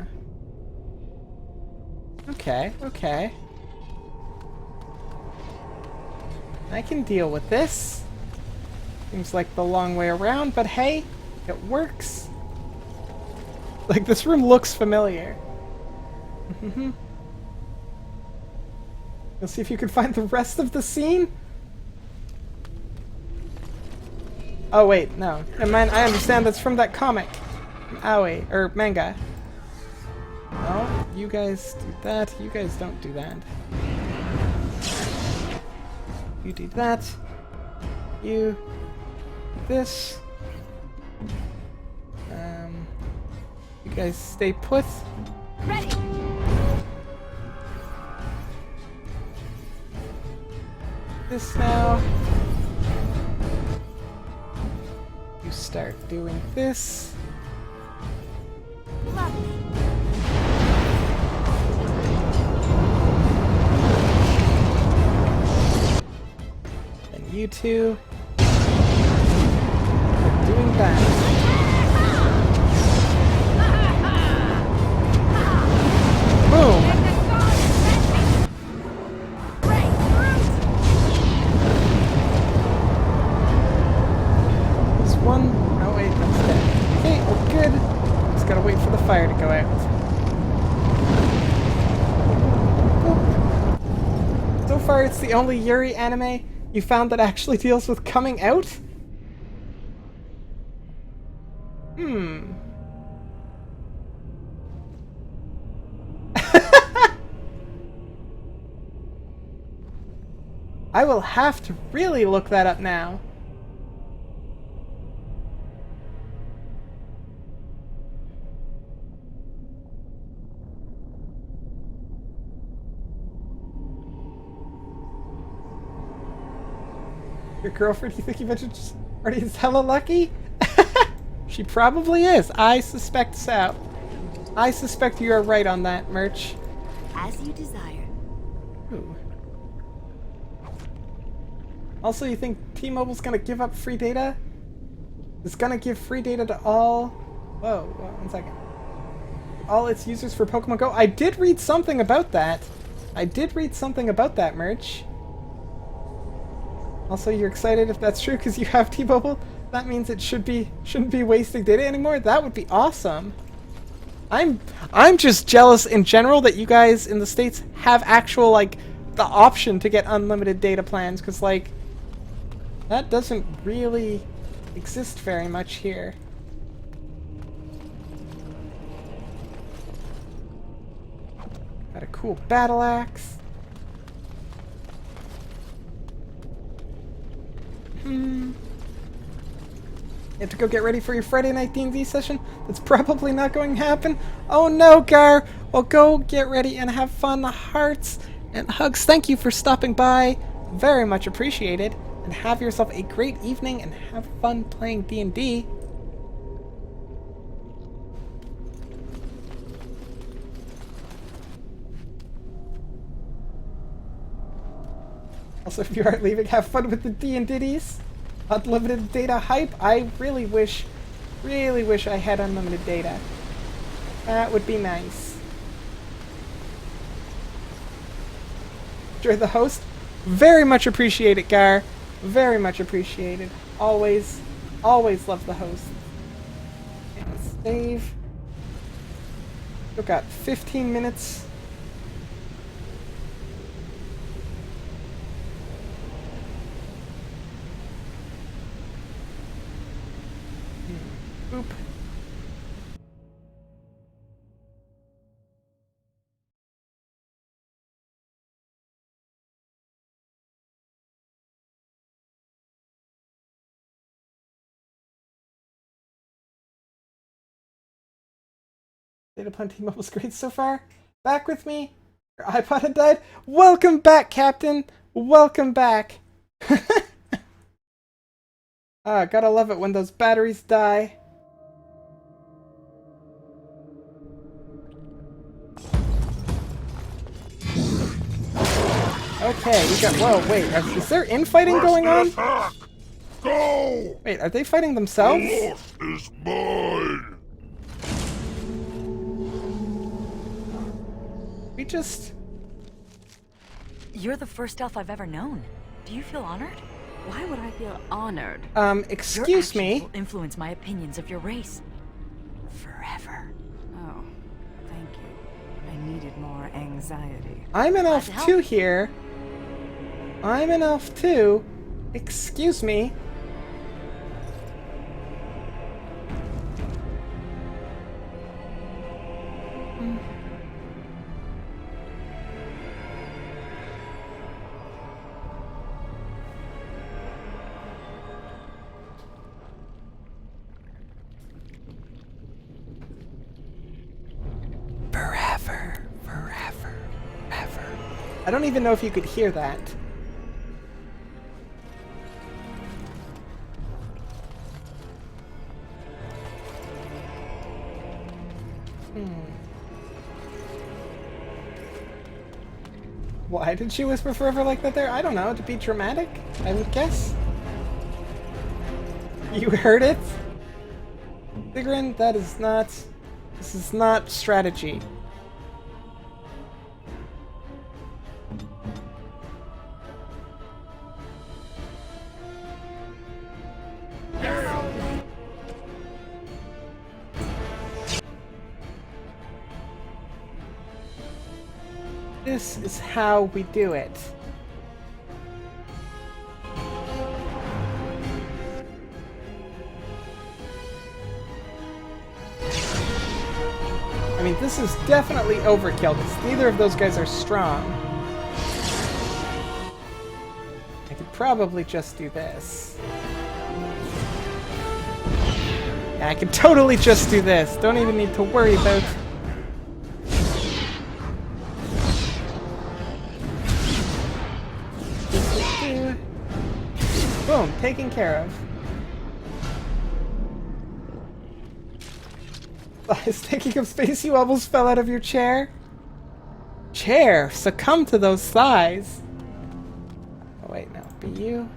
Okay. I can deal with this. Seems like the long way around, but hey, it works. Like, this room looks familiar. You'll see if you can find the rest of the scene. Oh wait, no. Never mind, I understand that's from that comic. Aoi, or manga. No, you guys do that. You guys don't do that. You do that. You do this. You guys stay put. Ready. This now. You start doing this. Lovely. And you two are doing that. Boom! There's one. Oh wait, that's dead. Okay, we're good. Just gotta wait for the fire to go out. So far, it's the only Yuri anime you found that actually deals with coming out? I will have to really look that up now. Your girlfriend, you think you mentioned already is hella lucky? She probably is. I suspect so. I suspect you are right on that, Merch. As you desire. Ooh. Also, you think T-Mobile's gonna give up free data? It's gonna give free data to all... Whoa, 1 second. All its users for Pokemon Go? I did read something about that. Merch. Also, you're excited if that's true because you have T-Mobile? That means it shouldn't be wasting data anymore? That would be awesome. I'm just jealous in general that you guys in the States have actual, like, the option to get unlimited data plans, because, like, that doesn't really exist very much here. Got a cool battle axe. You have to go get ready for your Friday night D&D session? That's probably not going to happen. Oh no, Gar! Well, go get ready and have fun. Hearts and hugs. Thank you for stopping by. Very much appreciated. And have yourself a great evening and have fun playing D&D. Also, if you aren't leaving, have fun with the D&Ditties. Unlimited data hype. I really wish I had unlimited data. That would be nice. Enjoy the host. Very much appreciate it, Gar. Very much appreciated. Always love the host. And save. We've got 15 minutes. Boop. Data plan T-Mobile's great so far. Back with me? Your iPod had died? Welcome back, Captain! Welcome back! Gotta love it when those batteries die. Okay, we got... Whoa, wait, is there infighting going on? Go! Wait, are they fighting themselves? The loss is mine! We just... You're the first elf I've ever known. Do you feel honored? Why would I feel honored? Excuse your me? actions will influence my opinions of your race. Forever. Oh, thank you. I needed more anxiety. I'm an elf too here. I'm an elf too. Excuse me. Forever, forever, ever. I don't even know if you could hear that. Why did she whisper forever like that there? I don't know, to be dramatic, I would guess. You heard it? Sigrun, that is not... This is not strategy. This is how we do it. I mean, this is definitely overkill, because neither of those guys are strong. I could probably just do this. Yeah, I could totally just do this. Don't even need to worry about... Boom, taken care of. Is taking up space, you almost fell out of your chair? Chair, succumb to those thighs. Oh wait, no, be you.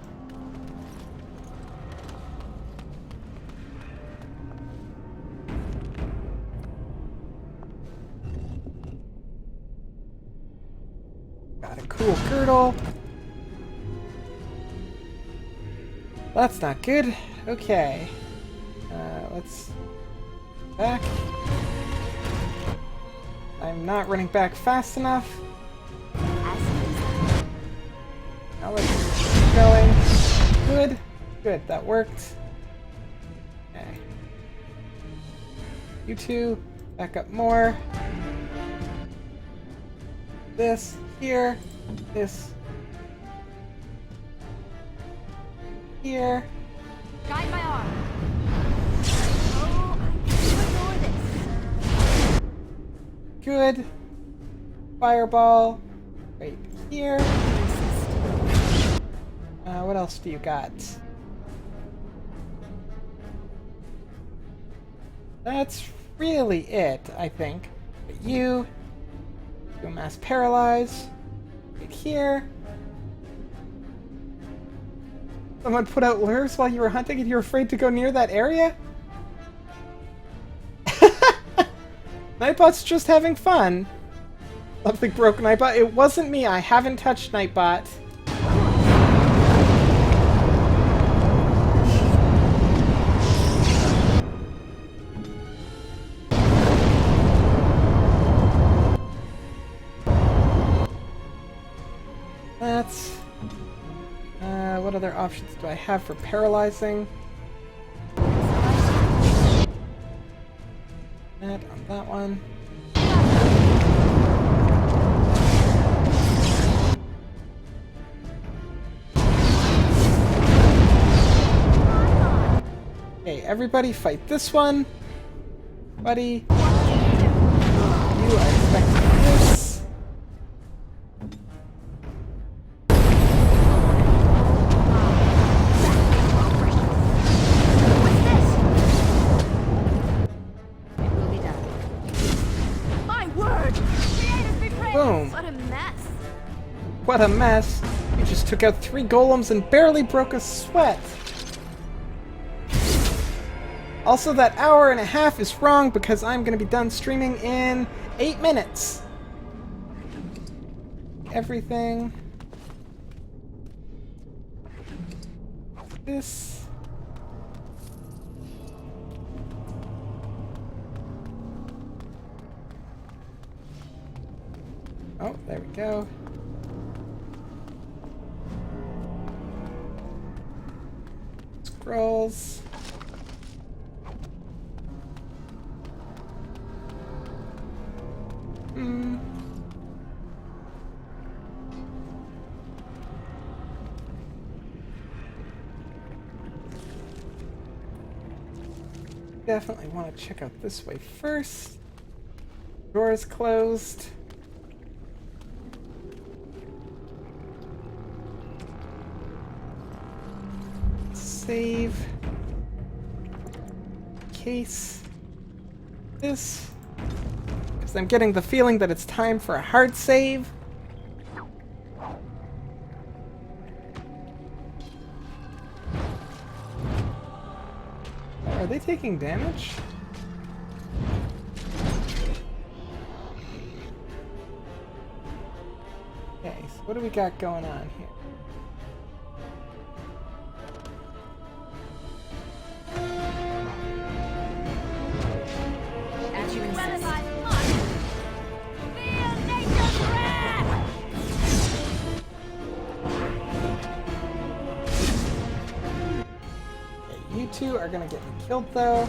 Got a cool girdle. That's not good. Okay. Let's... Back. I'm not running back fast enough. Now let's keep going. Good. Good, that worked. Okay. You two, back up more. This here. This here. Guide my arm. Oh, I can't ignore this. Good. Fireball. Right here. What else do you got? That's really it, I think. But you do mass paralyze. Right here. Someone put out lures while you were hunting and you were afraid to go near that area? Nightbot's just having fun. Something broke Nightbot. It wasn't me. I haven't touched Nightbot. That's... what other options do I have for paralyzing? That on that one. Okay, everybody fight this one. Buddy. You are expecting this. Boom. What a mess. What a mess. You just took out 3 golems and barely broke a sweat. Also, that hour and a half is wrong because I'm going to be done streaming in 8 minutes. Everything. This. Oh, there we go. Scrolls. Definitely want to check out this way first. Door's closed. Save. Case. This. Because I'm getting the feeling that it's time for a hard save. Are they taking damage? Okay, so what do we got going on here? As you insist. Feel nature's wrath! Okay, you two are gonna get me killed though.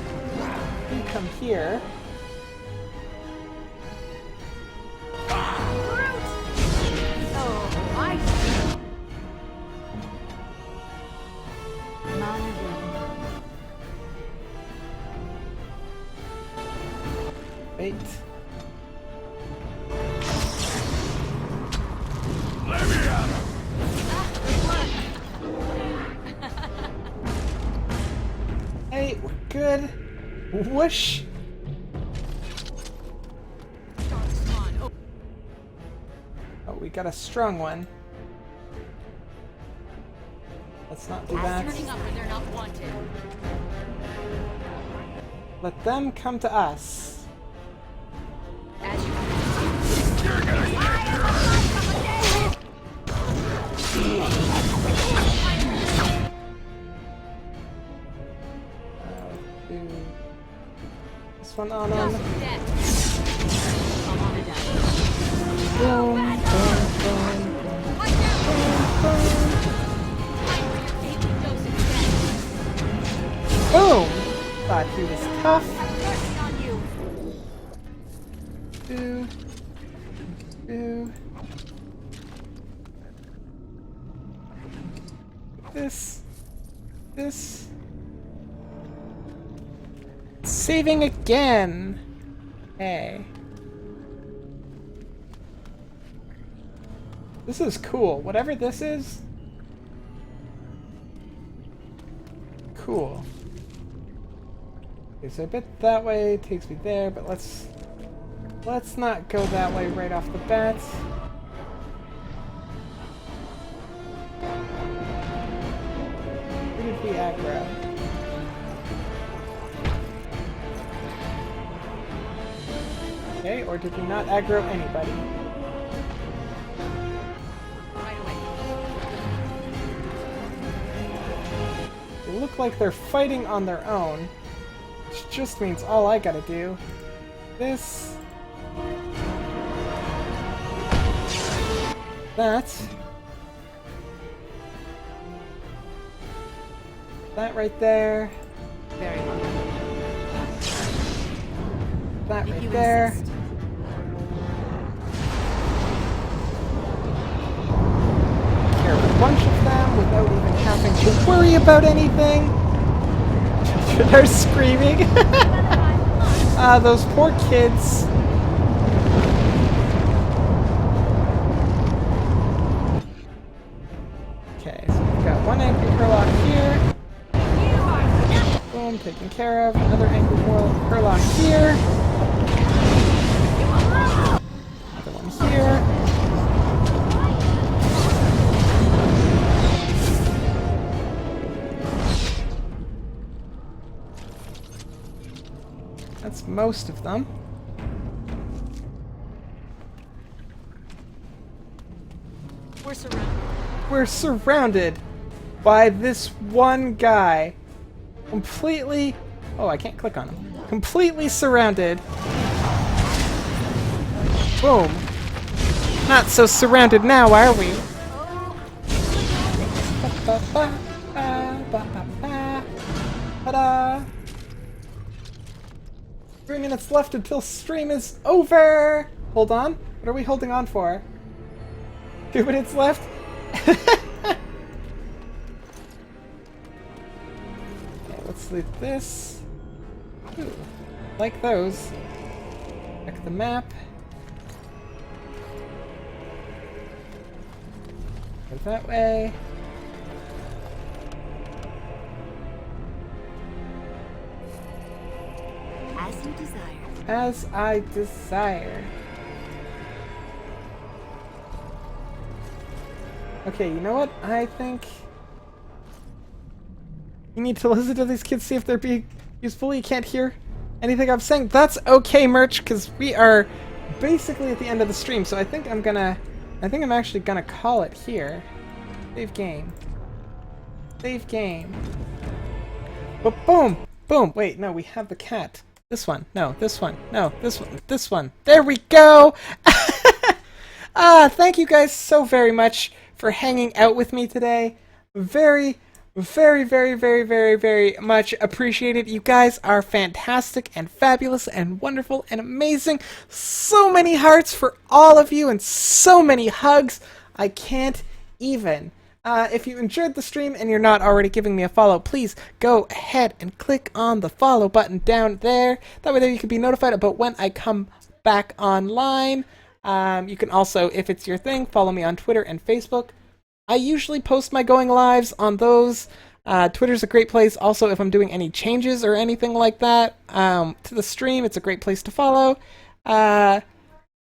You come here. Wait. Let me out! Hey, we're good. Whoosh. Oh, we got a strong one. Let's not do that. They're not wanted. Let them come to us. As you You're gonna get Do this one on him. Boom, boom, boom, boom. Thought he was tough. This. Saving again. Hey. This is cool. Whatever this is. Cool. Okay, so a bit that way takes me there, but let's not go that way right off the bat. aggro. Okay, or did we not aggro anybody? They look like they're fighting on their own, which just means all I gotta do this, that right there, Very well. that If right you there. insist. Care of a bunch of them without even having to worry about anything. They're screaming. Those poor kids. Okay, so we've got one angry Hurlock here. Boom, taken care of. Another angry Hurlock here. Another one here. That's most of them. We're surrounded. We're surrounded by this one guy. Completely... Oh, I can't click on him. Completely surrounded. Boom. Not so surrounded now, are we? Ta-da! 3 minutes left until stream is over! Hold on. What are we holding on for? 2 minutes left? Okay, let's leave this. Ooh, like those. Check the map. Go that way. As you desire. As I desire. Okay, you know what? I think you need to listen to these kids, see if they're being useful. You can't hear anything I'm saying. That's okay, Merch, because we are basically at the end of the stream, so I think I'm actually gonna call it here. Save game. Save game. But boom! Boom! Wait, no, we have the cat. This one. No, this one. No, this one. This one. There we go! Thank you guys so very much for hanging out with me today. Very, very, very, very, very, very much appreciated. You guys are fantastic and fabulous and wonderful and amazing. So many hearts for all of you and so many hugs. I can't even. If you enjoyed the stream and you're not already giving me a follow, please go ahead and click on the follow button down there. That way there you can be notified about when I come back online. You can also, if it's your thing, follow me on Twitter and Facebook. I usually post my going lives on those. Twitter's a great place. Also, if I'm doing any changes or anything like that to the stream, it's a great place to follow.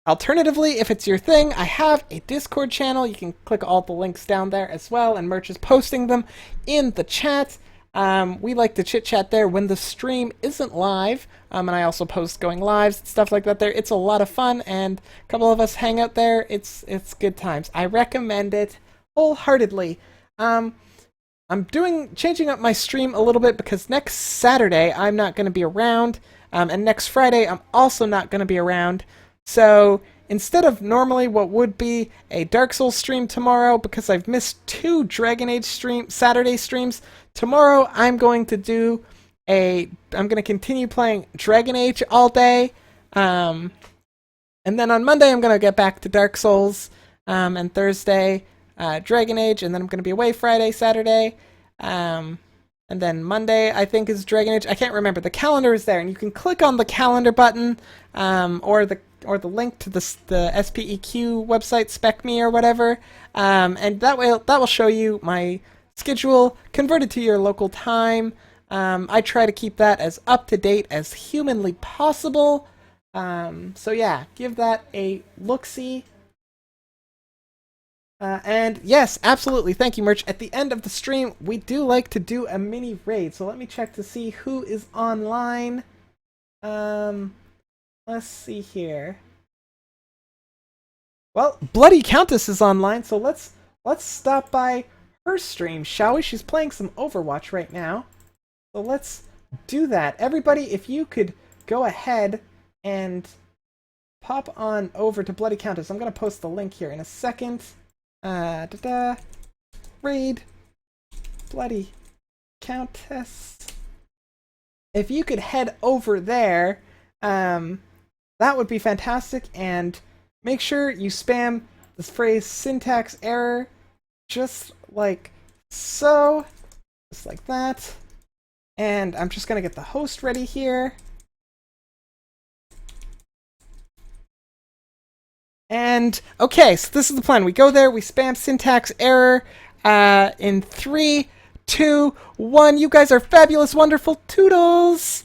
Alternatively, if it's your thing, I have a Discord channel. You can click all the links down there as well, and Merch is posting them in the chat. We like to chit-chat there when the stream isn't live, and I also post going lives and stuff like that there. It's a lot of fun, and a couple of us hang out there. It's good times. I recommend it wholeheartedly. I'm changing up my stream a little bit because next Saturday I'm not going to be around, and next Friday I'm also not going to be around. So instead of normally what would be a Dark Souls stream tomorrow, because I've missed 2 Dragon Age Saturday streams, tomorrow I'm going to continue playing Dragon Age all day, and then on Monday I'm going to get back to Dark Souls, and Thursday Dragon Age, and then I'm going to be away Friday, Saturday, and then Monday I think is Dragon Age. I can't remember. The calendar is there, and you can click on the calendar button, or the link to the SPEQ website, SpecMe or whatever, and that will show you my schedule converted to your local time. I try to keep that as up to date as humanly possible. So yeah, give that a look-see. And yes, absolutely. Thank you, Merch. At the end of the stream, we do like to do a mini raid. So let me check to see who is online. Let's see here. Well, Bloody Countess is online, so let's stop by her stream, shall we? She's playing some Overwatch right now. So let's do that. Everybody, if you could go ahead and pop on over to Bloody Countess. I'm going to post the link here in a second. Raid Bloody Countess. If you could head over there, that would be fantastic. And make sure you spam this phrase syntax error just like so. Just like that. And I'm just going to get the host ready here. And, okay, so this is the plan. We go there, we spam syntax error in 3, 2, 1. You guys are fabulous, wonderful toodles!